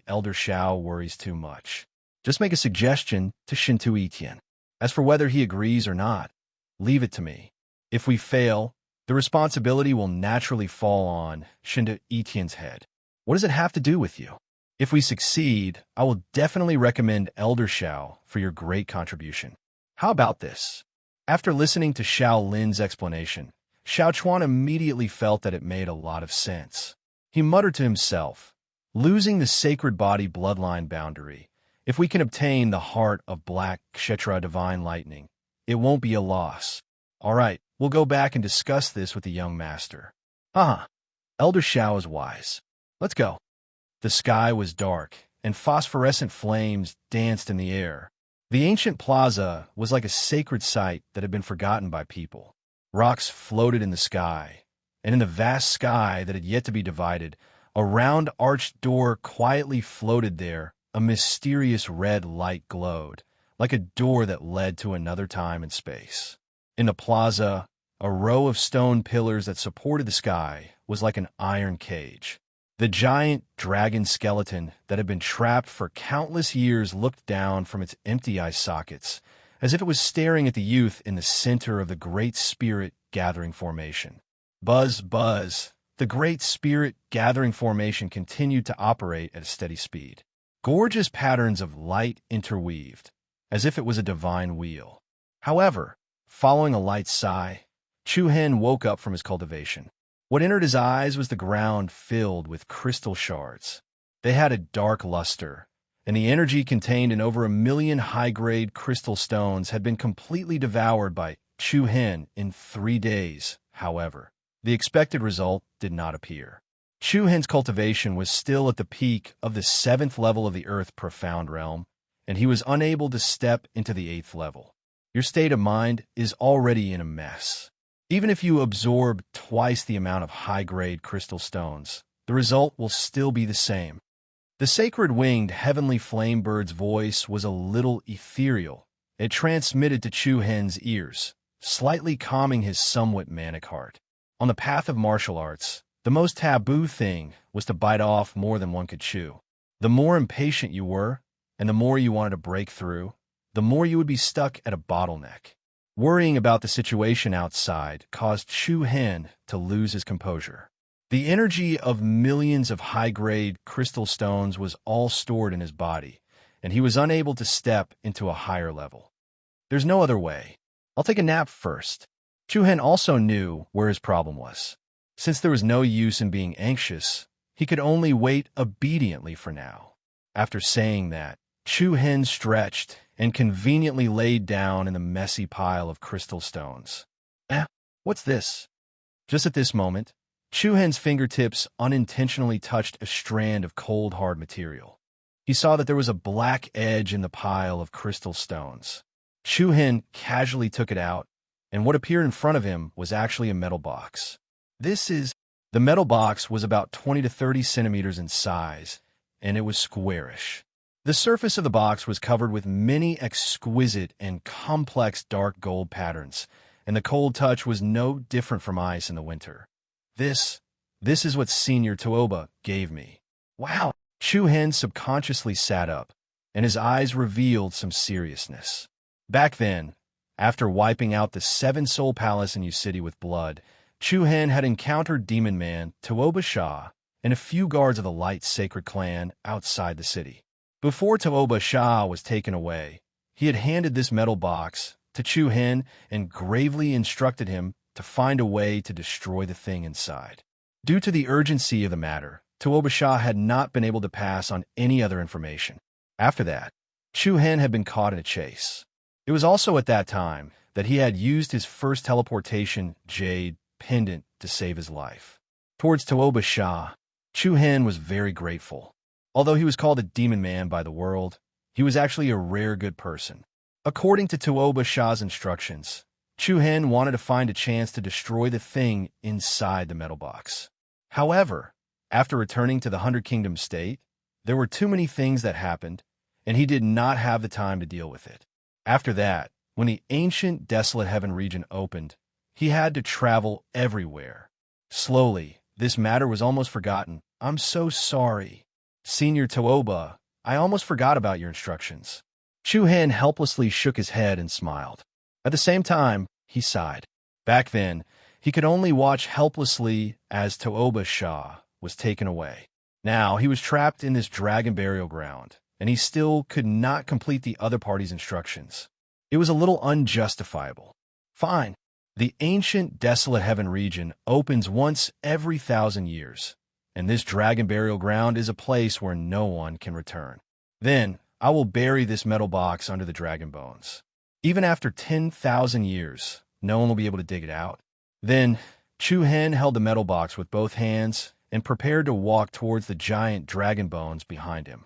[SPEAKER 1] Elder Xiao worries too much. Just make a suggestion to Shintu Etian. As for whether he agrees or not, leave it to me. If we fail, the responsibility will naturally fall on Shintu Etian's head. What does it have to do with you? If we succeed, I will definitely recommend Elder Xiao for your great contribution. How about this? After listening to Xiao Lin's explanation, Xiao Chuan immediately felt that it made a lot of sense. He muttered to himself, losing the sacred body bloodline boundary, if we can obtain the heart of Black Kshetra divine lightning, it won't be a loss. All right, we'll go back and discuss this with the young master. Elder Xiao is wise. Let's go. The sky was dark, and phosphorescent flames danced in the air. The ancient plaza was like a sacred site that had been forgotten by people. Rocks floated in the sky, and in the vast sky that had yet to be divided, a round arched door quietly floated there. A mysterious red light glowed, like a door that led to another time and space. In the plaza, a row of stone pillars that supported the sky was like an iron cage. The giant dragon skeleton that had been trapped for countless years looked down from its empty eye sockets, as if it was staring at the youth in the center of the Great Spirit Gathering Formation. Buzz, buzz, the Great Spirit Gathering Formation continued to operate at a steady speed. Gorgeous patterns of light interweaved, as if it was a divine wheel. However, following a light sigh, Chu Hen woke up from his cultivation. What entered his eyes was the ground filled with crystal shards. They had a dark luster, and the energy contained in over 1 million high-grade crystal stones had been completely devoured by Chu Hen in 3 days. However, the expected result did not appear. Chu Hen's cultivation was still at the peak of the 7th level of the Earth Profound Realm, and he was unable to step into the 8th level. Your state of mind is already in a mess. Even if you absorb twice the amount of high-grade crystal stones, the result will still be the same. The sacred winged heavenly flame bird's voice was a little ethereal. It transmitted to Chu Hen's ears, slightly calming his somewhat manic heart. On the path of martial arts, the most taboo thing was to bite off more than one could chew. The more impatient you were, and the more you wanted to break through, the more you would be stuck at a bottleneck. Worrying about the situation outside caused Chu Hen to lose his composure. The energy of millions of high-grade crystal stones was all stored in his body, and he was unable to step into a higher level. There's no other way. I'll take a nap first. Chu Hen also knew where his problem was. Since there was no use in being anxious, he could only wait obediently for now. After saying that, Chu Hen stretched and conveniently laid down in the messy pile of crystal stones. What's this? Just at this moment, Chu Hen's fingertips unintentionally touched a strand of cold, hard material. He saw that there was a black edge in the pile of crystal stones. Chu Hen casually took it out, and what appeared in front of him was actually a metal box. The metal box was about 20 to 30 centimeters in size, and it was squarish. The surface of the box was covered with many exquisite and complex dark gold patterns, and the cold touch was no different from ice in the winter. This is what Senior Tuoba gave me. Wow! Chu Hen subconsciously sat up, and his eyes revealed some seriousness. Back then, after wiping out the 7 Soul Palace in U City with blood, Chu Hen had encountered Demon Man Tuoba Shah and a few guards of the Light Sacred Clan outside the city. Before Tooba Shah was taken away, he had handed this metal box to Chu Hen and gravely instructed him to find a way to destroy the thing inside. Due to the urgency of the matter, Tooba Shah had not been able to pass on any other information. After that, Chu Hen had been caught in a chase. It was also at that time that he had used his first teleportation jade pendant to save his life. Towards Tooba Shah, Chu Hen was very grateful. Although he was called a demon man by the world, he was actually a rare good person. According to Tooba Shah's instructions, Chu Hen wanted to find a chance to destroy the thing inside the metal box. However, after returning to the Hundred Kingdom state, there were too many things that happened, and he did not have the time to deal with it. After that, when the ancient desolate heaven region opened, he had to travel everywhere. Slowly, this matter was almost forgotten. I'm so sorry. Senior Tooba, I almost forgot about your instructions. Chu Hen helplessly shook his head and smiled. At the same time, he sighed. Back then, he could only watch helplessly as Tooba Shah was taken away. Now, he was trapped in this dragon burial ground, and he still could not complete the other party's instructions. It was a little unjustifiable. Fine. The ancient desolate heaven region opens once every 1,000 years, and this dragon burial ground is a place where no one can return. Then, I will bury this metal box under the dragon bones. Even after 10,000 years, no one will be able to dig it out. Then, Chu Hen held the metal box with both hands and prepared to walk towards the giant dragon bones behind him.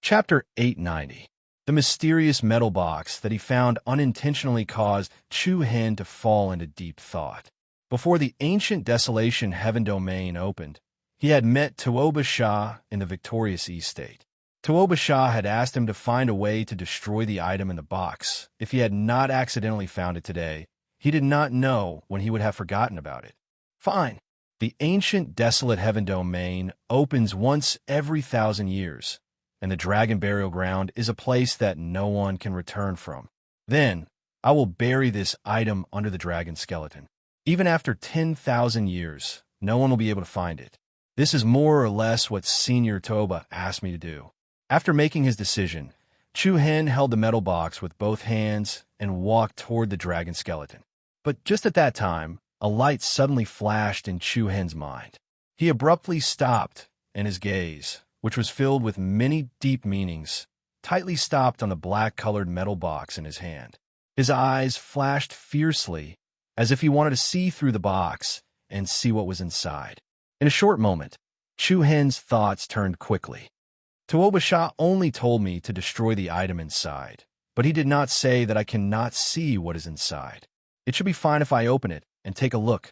[SPEAKER 1] Chapter 890. The mysterious metal box that he found unintentionally caused Chu Hen to fall into deep thought. Before the ancient desolation heaven domain opened, he had met Tooba Shah in the victorious East State. Tooba Shah had asked him to find a way to destroy the item in the box. If he had not accidentally found it today, he did not know when he would have forgotten about it. Fine. The ancient desolate heaven domain opens once every 1,000 years, and the dragon burial ground is a place that no one can return from. Then, I will bury this item under the dragon skeleton. Even after 10,000 years, no one will be able to find it. This is more or less what Senior Tooba asked me to do. After making his decision, Chu Hen held the metal box with both hands and walked toward the dragon skeleton. But just at that time, a light suddenly flashed in Chu Hen's mind. He abruptly stopped, and his gaze, which was filled with many deep meanings, tightly stopped on the black-colored metal box in his hand. His eyes flashed fiercely, as if he wanted to see through the box and see what was inside. In a short moment, Chu Hen's thoughts turned quickly. Tooba Shah only told me to destroy the item inside, but he did not say that I cannot see what is inside. It should be fine if I open it and take a look.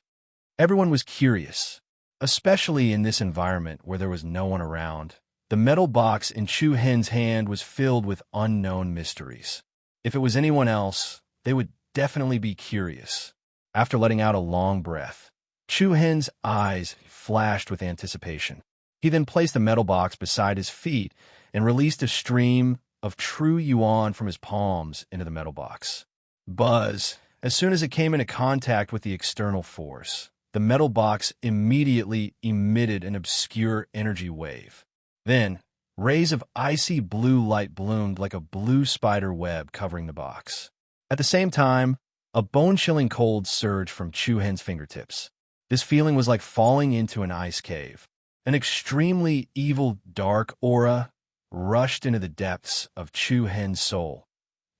[SPEAKER 1] Everyone was curious, especially in this environment where there was no one around. The metal box in Chu Hen's hand was filled with unknown mysteries. If it was anyone else, they would definitely be curious. After letting out a long breath, Chu Hen's eyes flashed with anticipation. He then placed the metal box beside his feet and released a stream of true yuan from his palms into the metal box. Buzz! As soon as it came into contact with the external force, the metal box immediately emitted an obscure energy wave. Then, rays of icy blue light bloomed like a blue spider web covering the box. At the same time, a bone-chilling cold surged from Chu Hen's fingertips. This feeling was like falling into an ice cave. An extremely evil, dark aura rushed into the depths of Chu Hen's soul.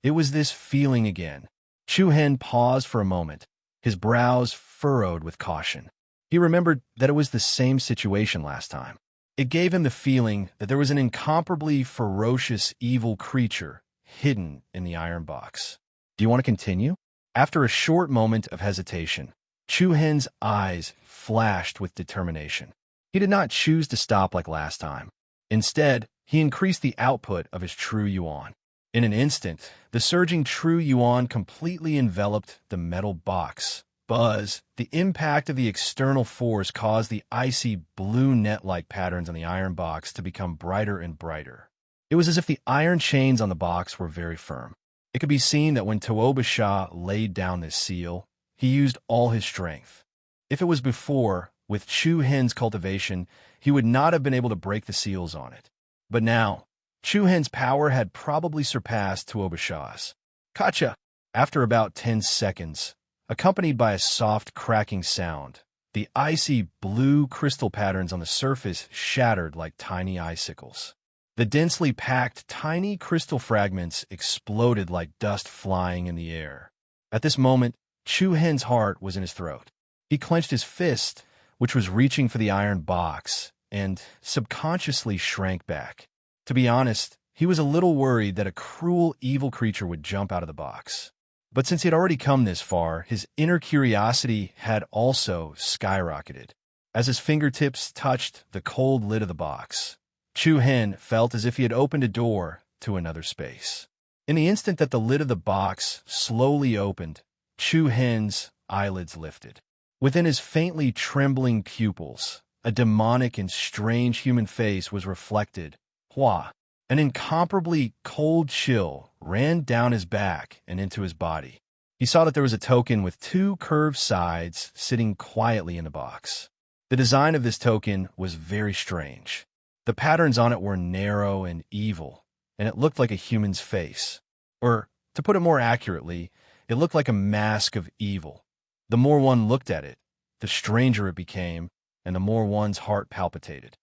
[SPEAKER 1] It was this feeling again. Chu Hen paused for a moment, his brows furrowed with caution. He remembered that it was the same situation last time. It gave him the feeling that there was an incomparably ferocious evil creature hidden in the iron box. Do you want to continue? After a short moment of hesitation, Chu Hen's eyes flashed with determination. He did not choose to stop like last time. Instead, he increased the output of his true yuan. In an instant, the surging true yuan completely enveloped the metal box. Buzz! The impact of the external force caused the icy blue net-like patterns on the iron box to become brighter and brighter. It was as if the iron chains on the box were very firm. It could be seen that when Tooba Shah laid down this seal, he used all his strength. If it was before, With Chu Hen's cultivation, he would not have been able to break the seals on it. But now, Chu Hen's power had probably surpassed Tuoba Shah's. Kacha! After about 10 seconds, accompanied by a soft cracking sound, the icy blue crystal patterns on the surface shattered like tiny icicles. The densely packed tiny crystal fragments exploded like dust flying in the air. At this moment, Chu Hen's heart was in his throat. He clenched his fist, which was reaching for the iron box, and subconsciously shrank back. To be honest, he was a little worried that a cruel, evil creature would jump out of the box. But since he had already come this far, his inner curiosity had also skyrocketed. As his fingertips touched the cold lid of the box, Chu Hen felt as if he had opened a door to another space. In the instant that the lid of the box slowly opened, Chu Hen's eyelids lifted. Within his faintly trembling pupils, a demonic and strange human face was reflected. Hua! An incomparably cold chill ran down his back and into his body. He saw that there was a token with 2 curved sides sitting quietly in the box. The design of this token was very strange. The patterns on it were narrow and evil, and it looked like a human's face. Or, to put it more accurately, it looked like a mask of evil. The more one looked at it, the stranger it became, and the more one's heart palpitated.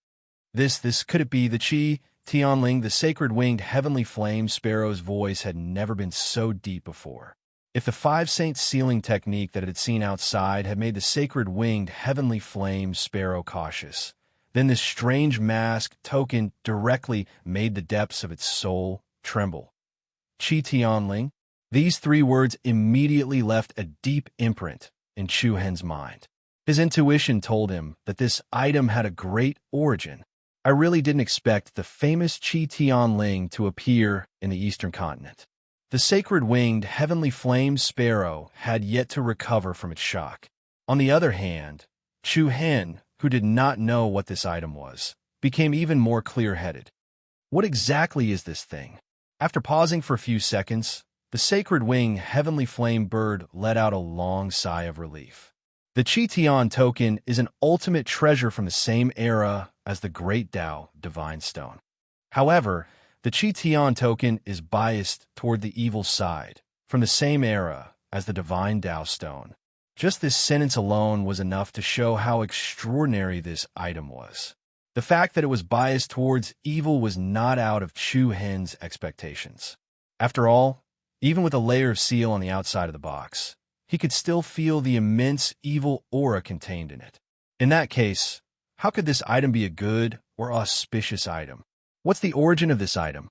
[SPEAKER 1] Could it be the Qi Tianling, the sacred winged heavenly flame sparrow's voice had never been so deep before. If the 5 saints sealing technique that it had seen outside had made the sacred winged heavenly flame sparrow cautious, then this strange mask token directly made the depths of its soul tremble. Qi Tianling. These 3 words immediately left a deep imprint in Chu Hen's mind. His intuition told him that this item had a great origin. I really didn't expect the famous Qi Tianling to appear in the eastern continent. The sacred winged heavenly flame sparrow had yet to recover from its shock. On the other hand, Chu Hen, who did not know what this item was, became even more clear-headed. What exactly is this thing? After pausing for a few seconds, the sacred winged heavenly flame bird let out a long sigh of relief. The Qi Tian token is an ultimate treasure from the same era as the Great Tao Divine Stone. However, the Qi Tian token is biased toward the evil side, from the same era as the Divine Tao Stone. Just this sentence alone was enough to show how extraordinary this item was. The fact that it was biased towards evil was not out of Chu Hen's expectations. After all, even with a layer of seal on the outside of the box, he could still feel the immense evil aura contained in it. In that case, how could this item be a good or auspicious item? What's the origin of this item?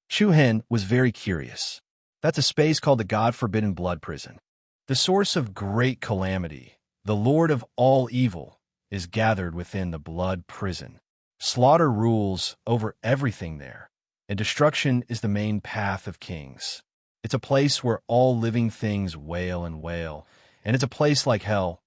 [SPEAKER 1] Chu Hen was very curious. That's a space called the God-forbidden blood prison. The source of great calamity, the Lord of all evil, is gathered within the blood prison. Slaughter rules over everything there, and destruction is the main path of kings. It's a place where all living things wail and wail, and it's a place like hell.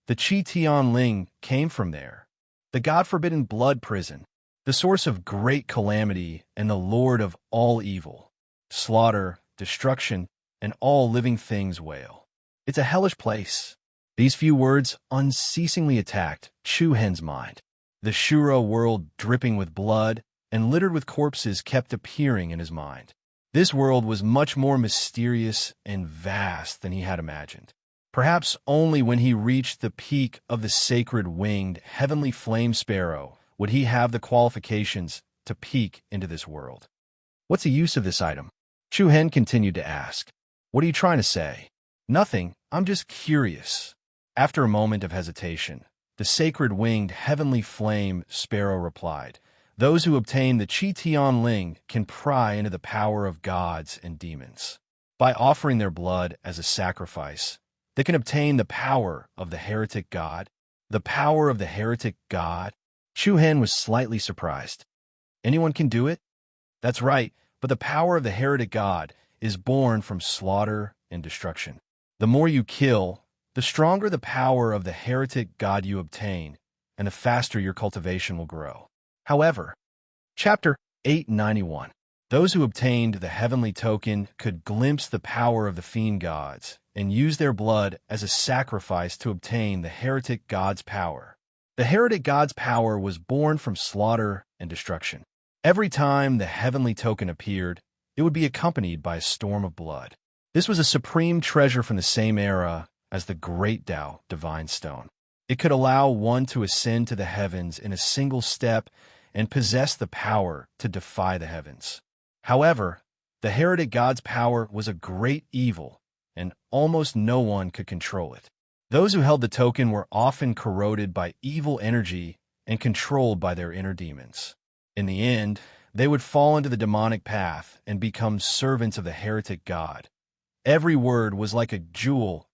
[SPEAKER 1] The Qi Tianling came from there. The God-forbidden blood prison, the source of great calamity and the Lord of all evil. Slaughter, destruction, and all living things wail. It's a hellish place. These few words unceasingly attacked Chu Hen's mind. The Shuro world dripping with blood and littered with corpses kept appearing in his mind. This world was much more mysterious and vast than he had imagined. Perhaps only when he reached the peak of the sacred winged heavenly flame sparrow would he have the qualifications to peek into this world. What's the use of this item? Chu Hen continued to ask. What are you trying to say? Nothing, I'm just curious. After a moment of hesitation, the sacred winged heavenly flame sparrow replied, those who obtain the Qi Tianling can pry into the power of gods and demons. By offering their blood as a sacrifice, they can obtain the power of the heretic god. The power of the heretic god? Chu Hen was slightly surprised. Anyone can do it? That's right, but the power of the heretic god is born from slaughter and destruction. The more you kill, the stronger the power of the heretic god you obtain, and the faster your cultivation will grow. However, Chapter 891. Those who obtained the heavenly token could glimpse the power of the fiend gods and use their blood as a sacrifice to obtain the heretic god's power. The heretic god's power was born from slaughter and destruction. Every time the heavenly token appeared, it would be accompanied by a storm of blood. This was a supreme treasure from the same era as the Great Tao Divine Stone. It could allow one to ascend to the heavens in a single step and possess the power to defy the heavens. However, the heretic god's power was a great evil, and almost no one could control it. Those who held the token were often corroded by evil energy and controlled by their inner demons. In the end, they would fall into the demonic path and become servants of the heretic god. Every word was like a jewel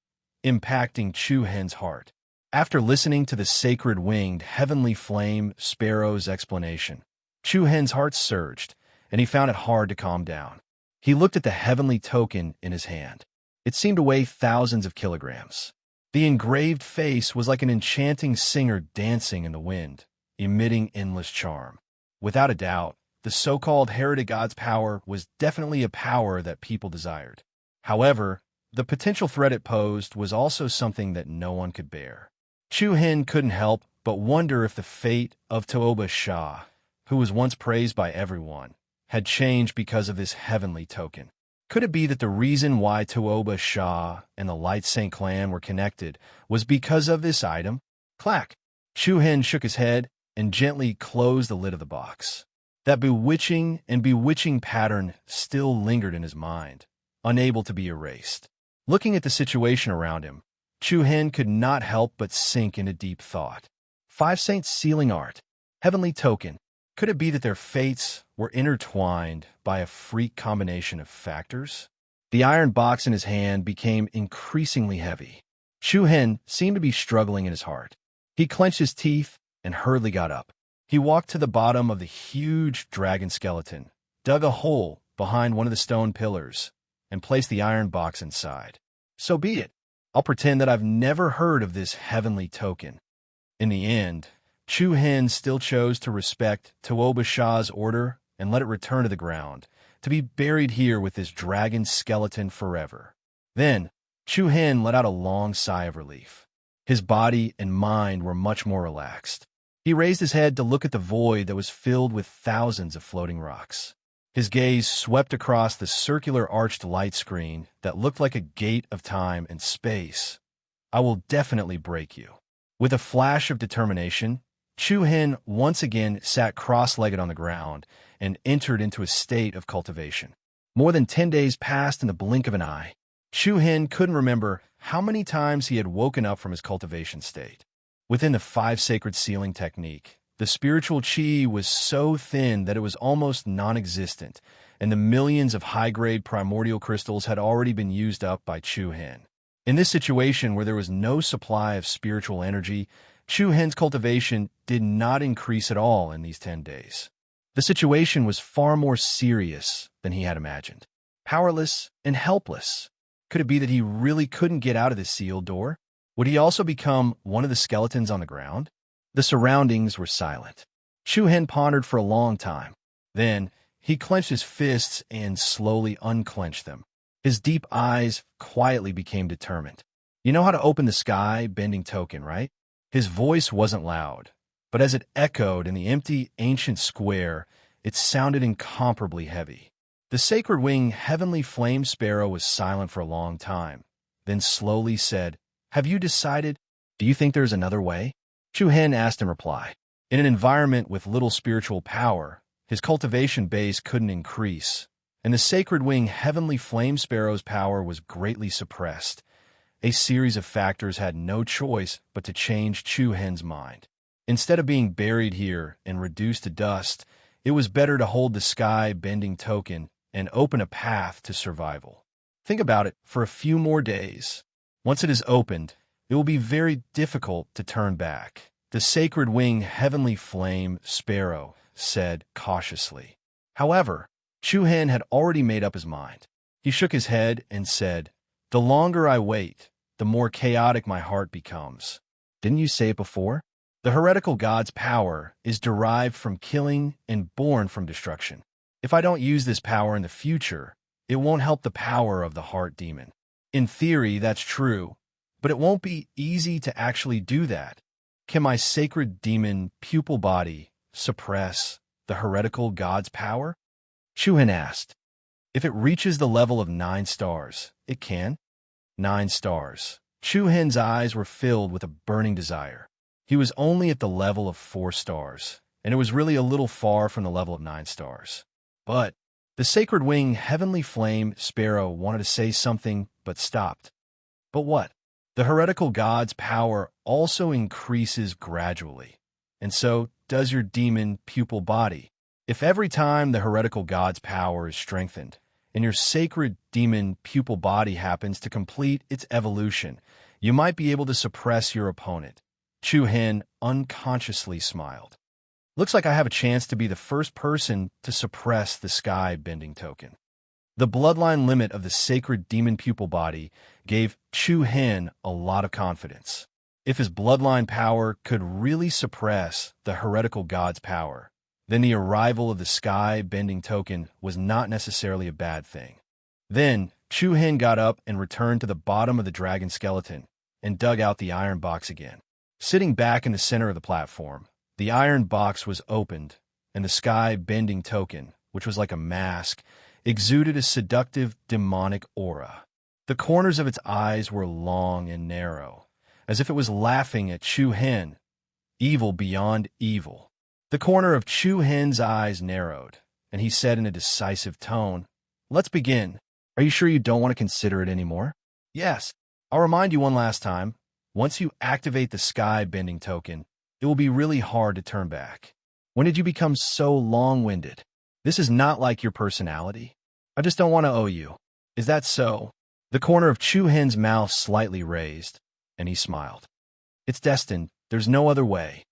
[SPEAKER 1] impacting Chu Hen's heart. After listening to the sacred winged heavenly flame sparrow's explanation, Chu Hen's heart surged, and he found it hard to calm down. He looked at the heavenly token in his hand. It seemed to weigh thousands of kilograms. The engraved face was like an enchanting singer dancing in the wind, emitting endless charm. Without a doubt, the so-called heretic god's power was definitely a power that people desired. However, the potential threat it posed was also something that no one could bear. Chu Hen couldn't help but wonder if the fate of Tuoba Shah, who was once praised by everyone, had changed because of this heavenly token. Could it be that the reason why Tuoba Shah and the Light Saint clan were connected was because of this item? Clack! Chu Hen shook his head and gently closed the lid of the box. That bewitching pattern still lingered in his mind, unable to be erased. Looking at the situation around him, Chu Hen could not help but sink into deep thought. Five Saints sealing art, heavenly token. Could it be that their fates were intertwined by a freak combination of factors? The iron box in his hand became increasingly heavy. Chu Hen seemed to be struggling in his heart. He clenched his teeth and hurriedly got up. He walked to the bottom of the huge dragon skeleton, dug a hole behind one of the stone pillars, and placed the iron box inside. So be it. I'll pretend that I've never heard of this heavenly token. In the end, Chu Hen still chose to respect Tuoba Shah's order and let it return to the ground, to be buried here with this dragon skeleton forever. Then, Chu Hen let out a long sigh of relief. His body and mind were much more relaxed. He raised his head to look at the void that was filled with thousands of floating rocks. His gaze swept across the circular arched light screen that looked like a gate of time and space. I will definitely break you. With a flash of determination, Chu Hen once again sat cross-legged on the ground and entered into a state of cultivation. More than 10 days passed in the blink of an eye. Chu Hen couldn't remember how many times he had woken up from his cultivation state. Within the five sacred sealing technique, the spiritual qi was so thin that it was almost non-existent, and the millions of high-grade primordial crystals had already been used up by Chu Hen. In this situation where there was no supply of spiritual energy, Chu Hen's cultivation did not increase at all in these 10 days. The situation was far more serious than he had imagined. Powerless and helpless. Could it be that he really couldn't get out of the sealed door? Would he also become one of the skeletons on the ground? The surroundings were silent. Chu Hen pondered for a long time. Then, he clenched his fists and slowly unclenched them. His deep eyes quietly became determined. You know how to open the sky-bending token, right? His voice wasn't loud, but as it echoed in the empty, ancient square, it sounded incomparably heavy. The sacred wing heavenly flame sparrow was silent for a long time, then slowly said, "Have you decided? Do you think there's another way?" Chu Hen asked in reply. In an environment with little spiritual power, his cultivation base couldn't increase, and the sacred wing heavenly flame sparrow's power was greatly suppressed. A series of factors had no choice but to change Chu Hen's mind. Instead of being buried here and reduced to dust, it was better to hold the sky-bending token and open a path to survival. Think about it for a few more days. Once it is opened, it will be very difficult to turn back. The sacred wing heavenly flame sparrow said cautiously. However, Chu Hen had already made up his mind. He shook his head and said, "The longer I wait, the more chaotic my heart becomes." Didn't you say it before? The heretical god's power is derived from killing and born from destruction. If I don't use this power in the future, it won't help the power of the heart demon. In theory, that's true, but it won't be easy to actually do that. Can my sacred demon pupil body suppress the heretical god's power? Chuhin asked. If it reaches the level of 9 stars, it can. 9 stars. Chuhin's eyes were filled with a burning desire. He was only at the level of 4 stars, and it was really a little far from the level of 9 stars. But the sacred wing heavenly flame sparrow wanted to say something, but stopped. But what? The heretical god's power also increases gradually, and so does your demon pupil body. If every time the heretical god's power is strengthened, and your sacred demon pupil body happens to complete its evolution, you might be able to suppress your opponent. Chuhin unconsciously smiled. Looks like I have a chance to be the first person to suppress the sky-bending token. The bloodline limit of the sacred demon pupil body gave Chuhin a lot of confidence. If his bloodline power could really suppress the heretical god's power, then the arrival of the sky-bending token was not necessarily a bad thing. Then, Chuhin got up and returned to the bottom of the dragon skeleton and dug out the iron box again. Sitting back in the center of the platform, the iron box was opened, and the sky-bending token, which was like a mask, exuded a seductive, demonic aura. The corners of its eyes were long and narrow, as if it was laughing at Chuhin, evil beyond evil. The corner of Chuhin's eyes narrowed, and he said in a decisive tone, "Let's begin. Are you sure you don't want to consider it anymore?" "Yes. I'll remind you one last time. Once you activate the sky-bending token, it will be really hard to turn back. When did you become so long-winded? This is not like your personality. I just don't want to owe you. Is that so?" The corner of Chuhin's mouth slightly raised, and he smiled. "It's destined. There's no other way.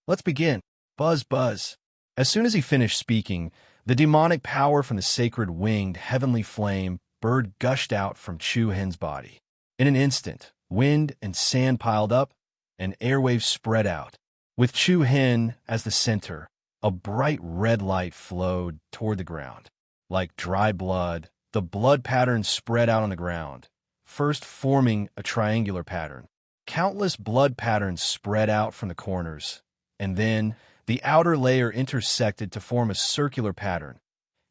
[SPEAKER 1] Let's begin." Buzz, buzz. As soon as he finished speaking, the demonic power from the sacred winged heavenly flame bird gushed out from Chuhin's body. In an instant, wind and sand piled up, and airwaves spread out. With Chuhin as the center, a bright red light flowed toward the ground. Like dry blood, the blood pattern spread out on the ground, first forming a triangular pattern. Countless blood patterns spread out from the corners, and then the outer layer intersected to form a circular pattern.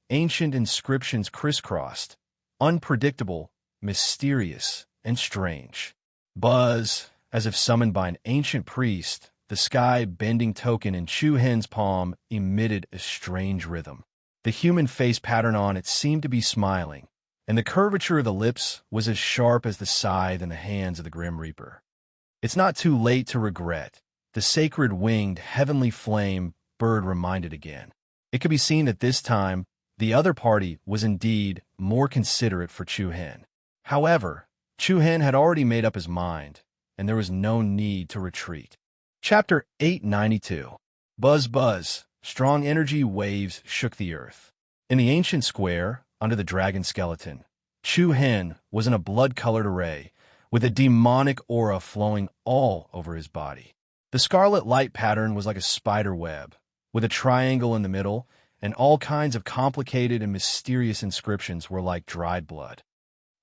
[SPEAKER 1] Ancient inscriptions crisscrossed, unpredictable, mysterious, and strange. Buzz, as if summoned by an ancient priest, the sky-bending token in Chuhin's palm emitted a strange rhythm. The human face pattern on it seemed to be smiling, and the curvature of the lips was as sharp as the scythe in the hands of the Grim Reaper. "It's not too late to regret," the sacred winged heavenly flame bird reminded again. It could be seen that this time, the other party was indeed more considerate for Chuhin. However, Chuhin had already made up his mind, and there was no need to retreat. Chapter 892. Buzz, buzz. Strong energy waves shook the earth. In the ancient square, under the dragon skeleton, Chuhin was in a blood-colored array, with a demonic aura flowing all over his body. The scarlet light pattern was like a spider web, with a triangle in the middle, and all kinds of complicated and mysterious inscriptions were like dried blood.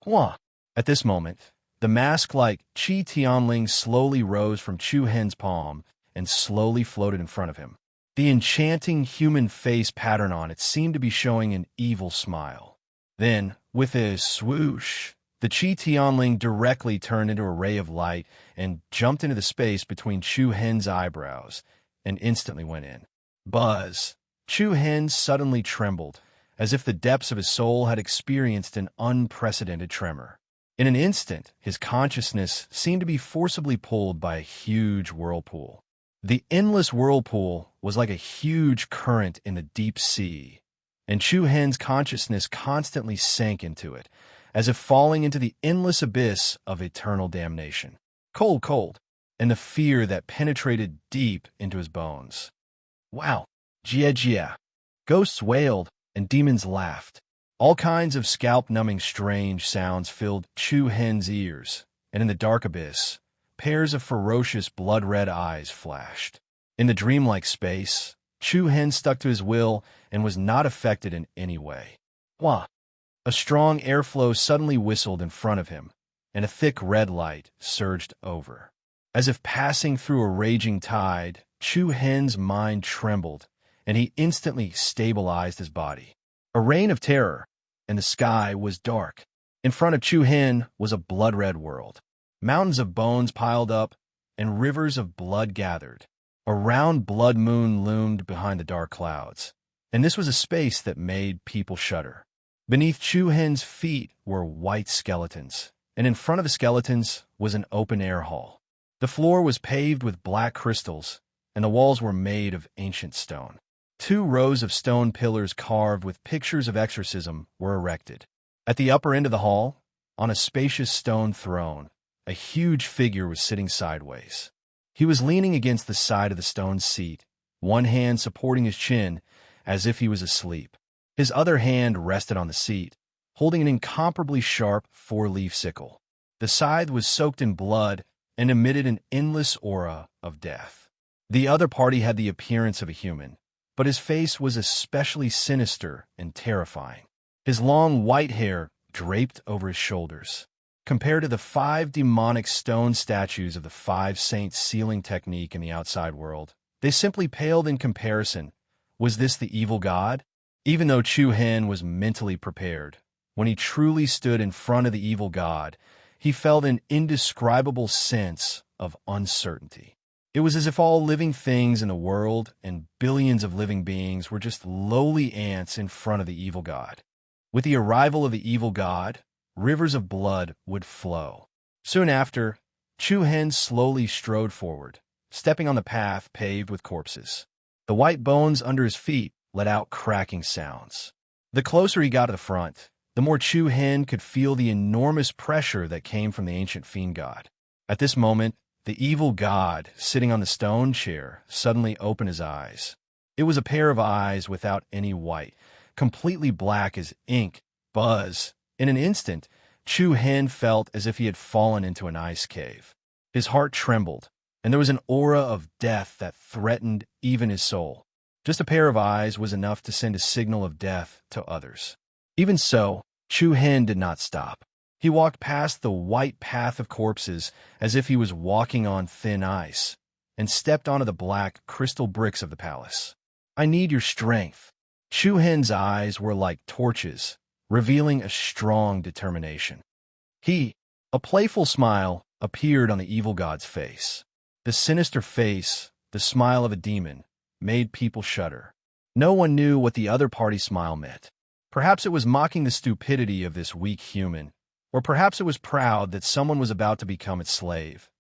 [SPEAKER 1] Hua! At this moment, the mask-like Qi Tianling slowly rose from Chuhin's palm and slowly floated in front of him. The enchanting human face pattern on it seemed to be showing an evil smile. Then, with a swoosh, the Qi Tianling directly turned into a ray of light and jumped into the space between Chuhin's eyebrows and instantly went in. Buzz! Chuhin suddenly trembled, as if the depths of his soul had experienced an unprecedented tremor. In an instant, his consciousness seemed to be forcibly pulled by a huge whirlpool. The endless whirlpool was like a huge current in the deep sea, and Chuhin's consciousness constantly sank into it, as if falling into the endless abyss of eternal damnation. Cold, cold, and the fear that penetrated deep into his bones. Wow! Jia jia! Ghosts wailed, and demons laughed. All kinds of scalp-numbing strange sounds filled Chuhin's ears, and in the dark abyss, pairs of ferocious blood-red eyes flashed. In the dreamlike space, Chuhin stuck to his will and was not affected in any way. Wah! A strong airflow suddenly whistled in front of him, and a thick red light surged over. As if passing through a raging tide, Chu Hen's mind trembled, and he instantly stabilized his body. A reign of terror, and the sky was dark. In front of Chu Hen was a blood-red world. Mountains of bones piled up, and rivers of blood gathered. A round blood moon loomed behind the dark clouds, and this was a space that made people shudder. Beneath Chu Hen's feet were white skeletons, and in front of the skeletons was an open-air hall. The floor was paved with black crystals, and the walls were made of ancient stone. 2 rows of stone pillars carved with pictures of exorcism were erected. At the upper end of the hall, on a spacious stone throne, a huge figure was sitting sideways. He was leaning against the side of the stone seat, one hand supporting his chin as if he was asleep. His other hand rested on the seat, holding an incomparably sharp 4-leaf sickle. The scythe was soaked in blood and emitted an endless aura of death. The other party had the appearance of a human, but his face was especially sinister and terrifying. His long white hair draped over his shoulders. Compared to the 5 demonic stone statues of the 5 saints sealing technique in the outside world, they simply paled in comparison. Was this the evil god? Even though Chu Hen was mentally prepared, when he truly stood in front of the evil god, he felt an indescribable sense of uncertainty. It was as if all living things in the world and billions of living beings were just lowly ants in front of the evil god. With the arrival of the evil god, rivers of blood would flow. Soon after, Chu Hen slowly strode forward, stepping on the path paved with corpses. The white bones under his feet let out cracking sounds. The closer he got to the front, the more Chu Hen could feel the enormous pressure that came from the ancient fiend god. At this moment, the evil god, sitting on the stone chair, suddenly opened his eyes. It was a pair of eyes without any white, completely black as ink. Buzz. In an instant, Chu Hen felt as if he had fallen into an ice cave. His heart trembled, and there was an aura of death that threatened even his soul. Just a pair of eyes was enough to send a signal of death to others. Even so, Chu Hen did not stop. He walked past the white path of corpses as if he was walking on thin ice, and stepped onto the black crystal bricks of the palace. "I need your strength." Chu Hen's eyes were like torches, revealing a strong determination. A playful smile appeared on the evil god's face. The sinister face, the smile of a demon, made people shudder. No one knew what the other party's smile meant. Perhaps it was mocking the stupidity of this weak human, or perhaps it was proud that someone was about to become its slave.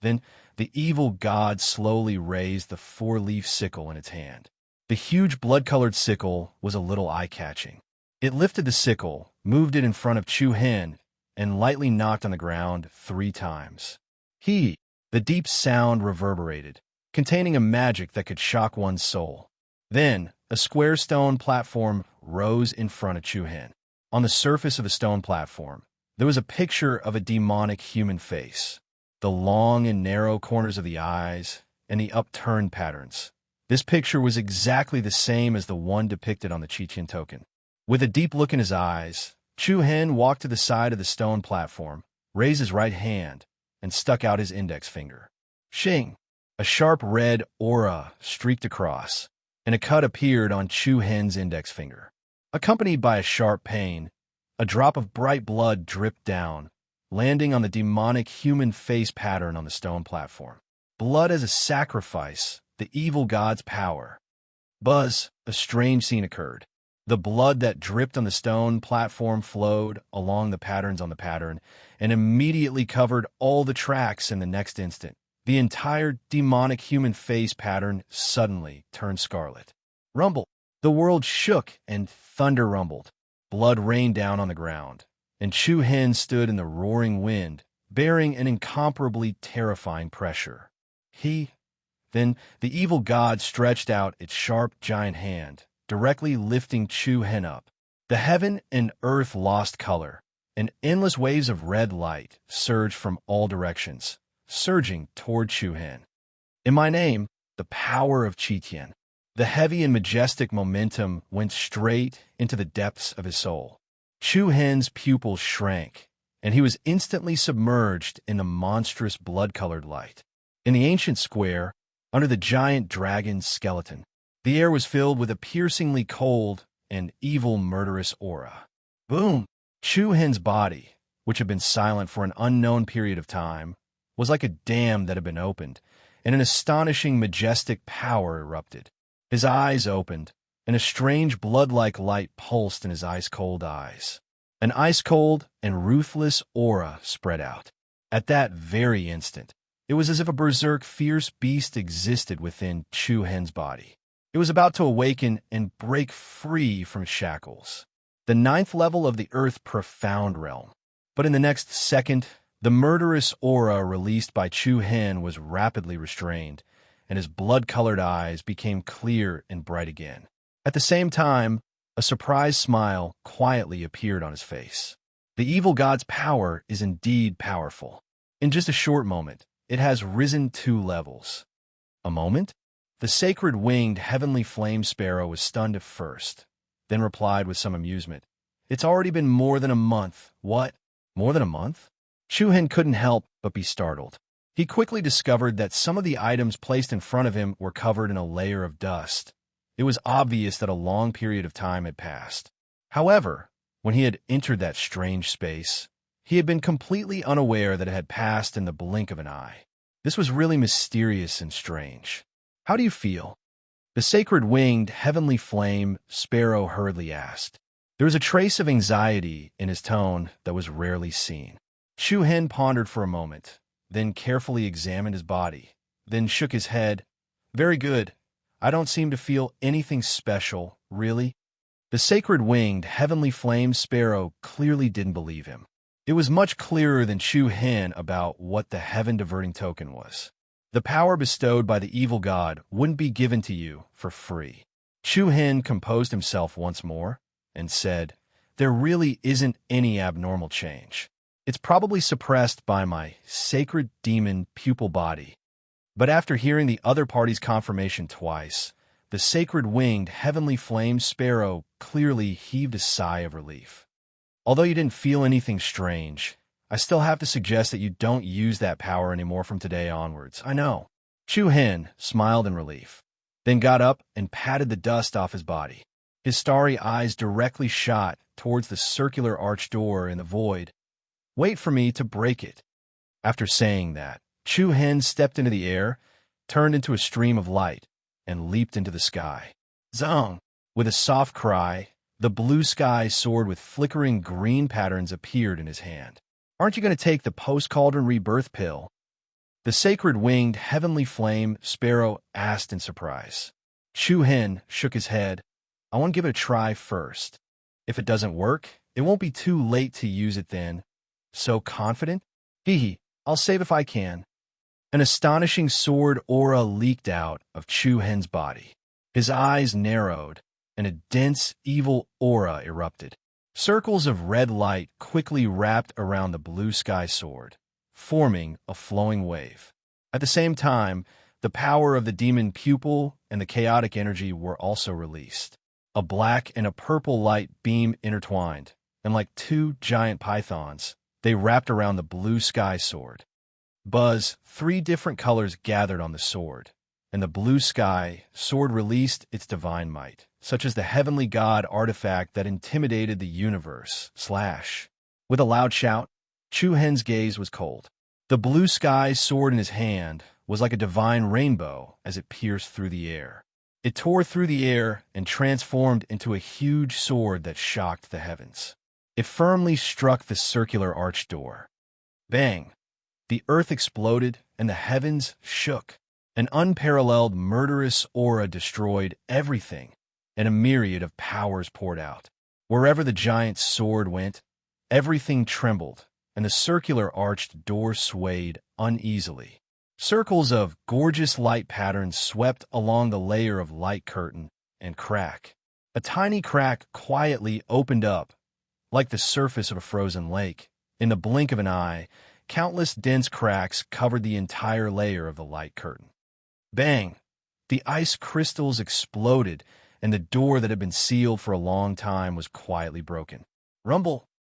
[SPEAKER 1] Then the evil god slowly raised the 4-leaf sickle in its hand. The huge blood-colored sickle was a little eye-catching. It lifted the sickle, moved it in front of Chu Hen, and lightly knocked on the ground 3 times. The deep sound reverberated, containing a magic that could shock one's soul. Then, a square stone platform rose in front of Chu Hen. On the surface of the stone platform, there was a picture of a demonic human face. The long and narrow corners of the eyes, and the upturned patterns. This picture was exactly the same as the one depicted on the Chichen token. With a deep look in his eyes, Chu Hen walked to the side of the stone platform, raised his right hand, and stuck out his index finger. Shing! A sharp red aura streaked across, and a cut appeared on Chu Hen's index finger. Accompanied by a sharp pain, a drop of bright blood dripped down, landing on the demonic human face pattern on the stone platform. Blood as a sacrifice, the evil god's power. Buzz, a strange scene occurred. The blood that dripped on the stone platform flowed along the patterns on the pattern and immediately covered all the tracks in the next instant. The entire demonic human face pattern suddenly turned scarlet. Rumble! The world shook and thunder rumbled. Blood rained down on the ground, and Chu Hen stood in the roaring wind, bearing an incomparably terrifying pressure. Then the evil god stretched out its sharp giant hand, directly lifting Chu Hen up. The heaven and earth lost color, and endless waves of red light surged from all directions, surging toward Chu Hen. In my name, the power of Chichen. The heavy and majestic momentum went straight into the depths of his soul. Chu Hen's pupils shrank, and he was instantly submerged in the monstrous blood-colored light. In the ancient square, under the giant dragon's skeleton, the air was filled with a piercingly cold and evil murderous aura. Boom! Chu Hen's body, which had been silent for an unknown period of time, was like a dam that had been opened, and an astonishing, majestic power erupted. His eyes opened, and a strange blood-like light pulsed in his ice-cold eyes. An ice-cold and ruthless aura spread out. At that very instant, it was as if a berserk, fierce beast existed within Chu Hen's body. It was about to awaken and break free from shackles. The 9th level of the Earth Profound Realm. But in the next second, the murderous aura released by Chu Hen was rapidly restrained, and his blood-colored eyes became clear and bright again. At the same time, a surprised smile quietly appeared on his face. The evil god's power is indeed powerful. In just a short moment, it has risen 2 levels. A moment? The sacred winged heavenly flame sparrow was stunned at first, then replied with some amusement. It's already been more than a month. What? More than a month? Chu Hen couldn't help but be startled. He quickly discovered that some of the items placed in front of him were covered in a layer of dust. It was obvious that a long period of time had passed. However, when he had entered that strange space, he had been completely unaware that it had passed in the blink of an eye. This was really mysterious and strange. How do you feel? The sacred winged heavenly flame sparrow hurriedly asked. There was a trace of anxiety in his tone that was rarely seen. Chu Hen pondered for a moment, then carefully examined his body, then shook his head. Very good. I don't seem to feel anything special, really. The sacred winged heavenly flame sparrow clearly didn't believe him. It was much clearer than Chu Hen about what the heaven-diverting token was. The power bestowed by the evil god wouldn't be given to you for free. Chu Hen composed himself once more and said, there really isn't any abnormal change. It's probably suppressed by my sacred demon pupil body. But after hearing the other party's confirmation twice, the sacred winged heavenly flame sparrow clearly heaved a sigh of relief. Although you didn't feel anything strange, I still have to suggest that you don't use that power anymore from today onwards. I know. Chu Hen smiled in relief, then got up and patted the dust off his body. His starry eyes directly shot towards the circular arch door in the void. Wait for me to break it. After saying that, Chu Hen stepped into the air, turned into a stream of light, and leaped into the sky. Zong! With a soft cry, the blue sky sword with flickering green patterns appeared in his hand. Aren't you going to take the post-cauldron rebirth pill? The sacred winged heavenly flame sparrow asked in surprise. Chu Hen shook his head. I want to give it a try first. If it doesn't work, it won't be too late to use it then. So confident? Hee, I'll save if I can. An astonishing sword aura leaked out of Chu Hen's body. His eyes narrowed, and a dense, evil aura erupted. Circles of red light quickly wrapped around the blue sky sword, forming a flowing wave. At the same time, the power of the demon pupil and the chaotic energy were also released. A black and a purple light beam intertwined, and like 2 giant pythons, they wrapped around the blue sky sword. Buzz, 3 different colors gathered on the sword, and the blue sky sword released its divine might, such as the heavenly god artifact that intimidated the universe. Slash. With a loud shout, Chu Hen's gaze was cold. The blue sky sword in his hand was like a divine rainbow as it pierced through the air. It tore through the air and transformed into a huge sword that shocked the heavens. It firmly struck the circular arch door. Bang! The earth exploded and the heavens shook. An unparalleled murderous aura destroyed everything, and a myriad of powers poured out. Wherever the giant sword went, everything trembled, and the circular arched door swayed uneasily. Circles of gorgeous light patterns swept along the layer of light curtain and crack. A tiny crack quietly opened up, like the surface of a frozen lake. In the blink of an eye, countless dense cracks covered the entire layer of the light curtain. Bang! The ice crystals exploded, and the door that had been sealed for a long time was quietly broken. Rumble!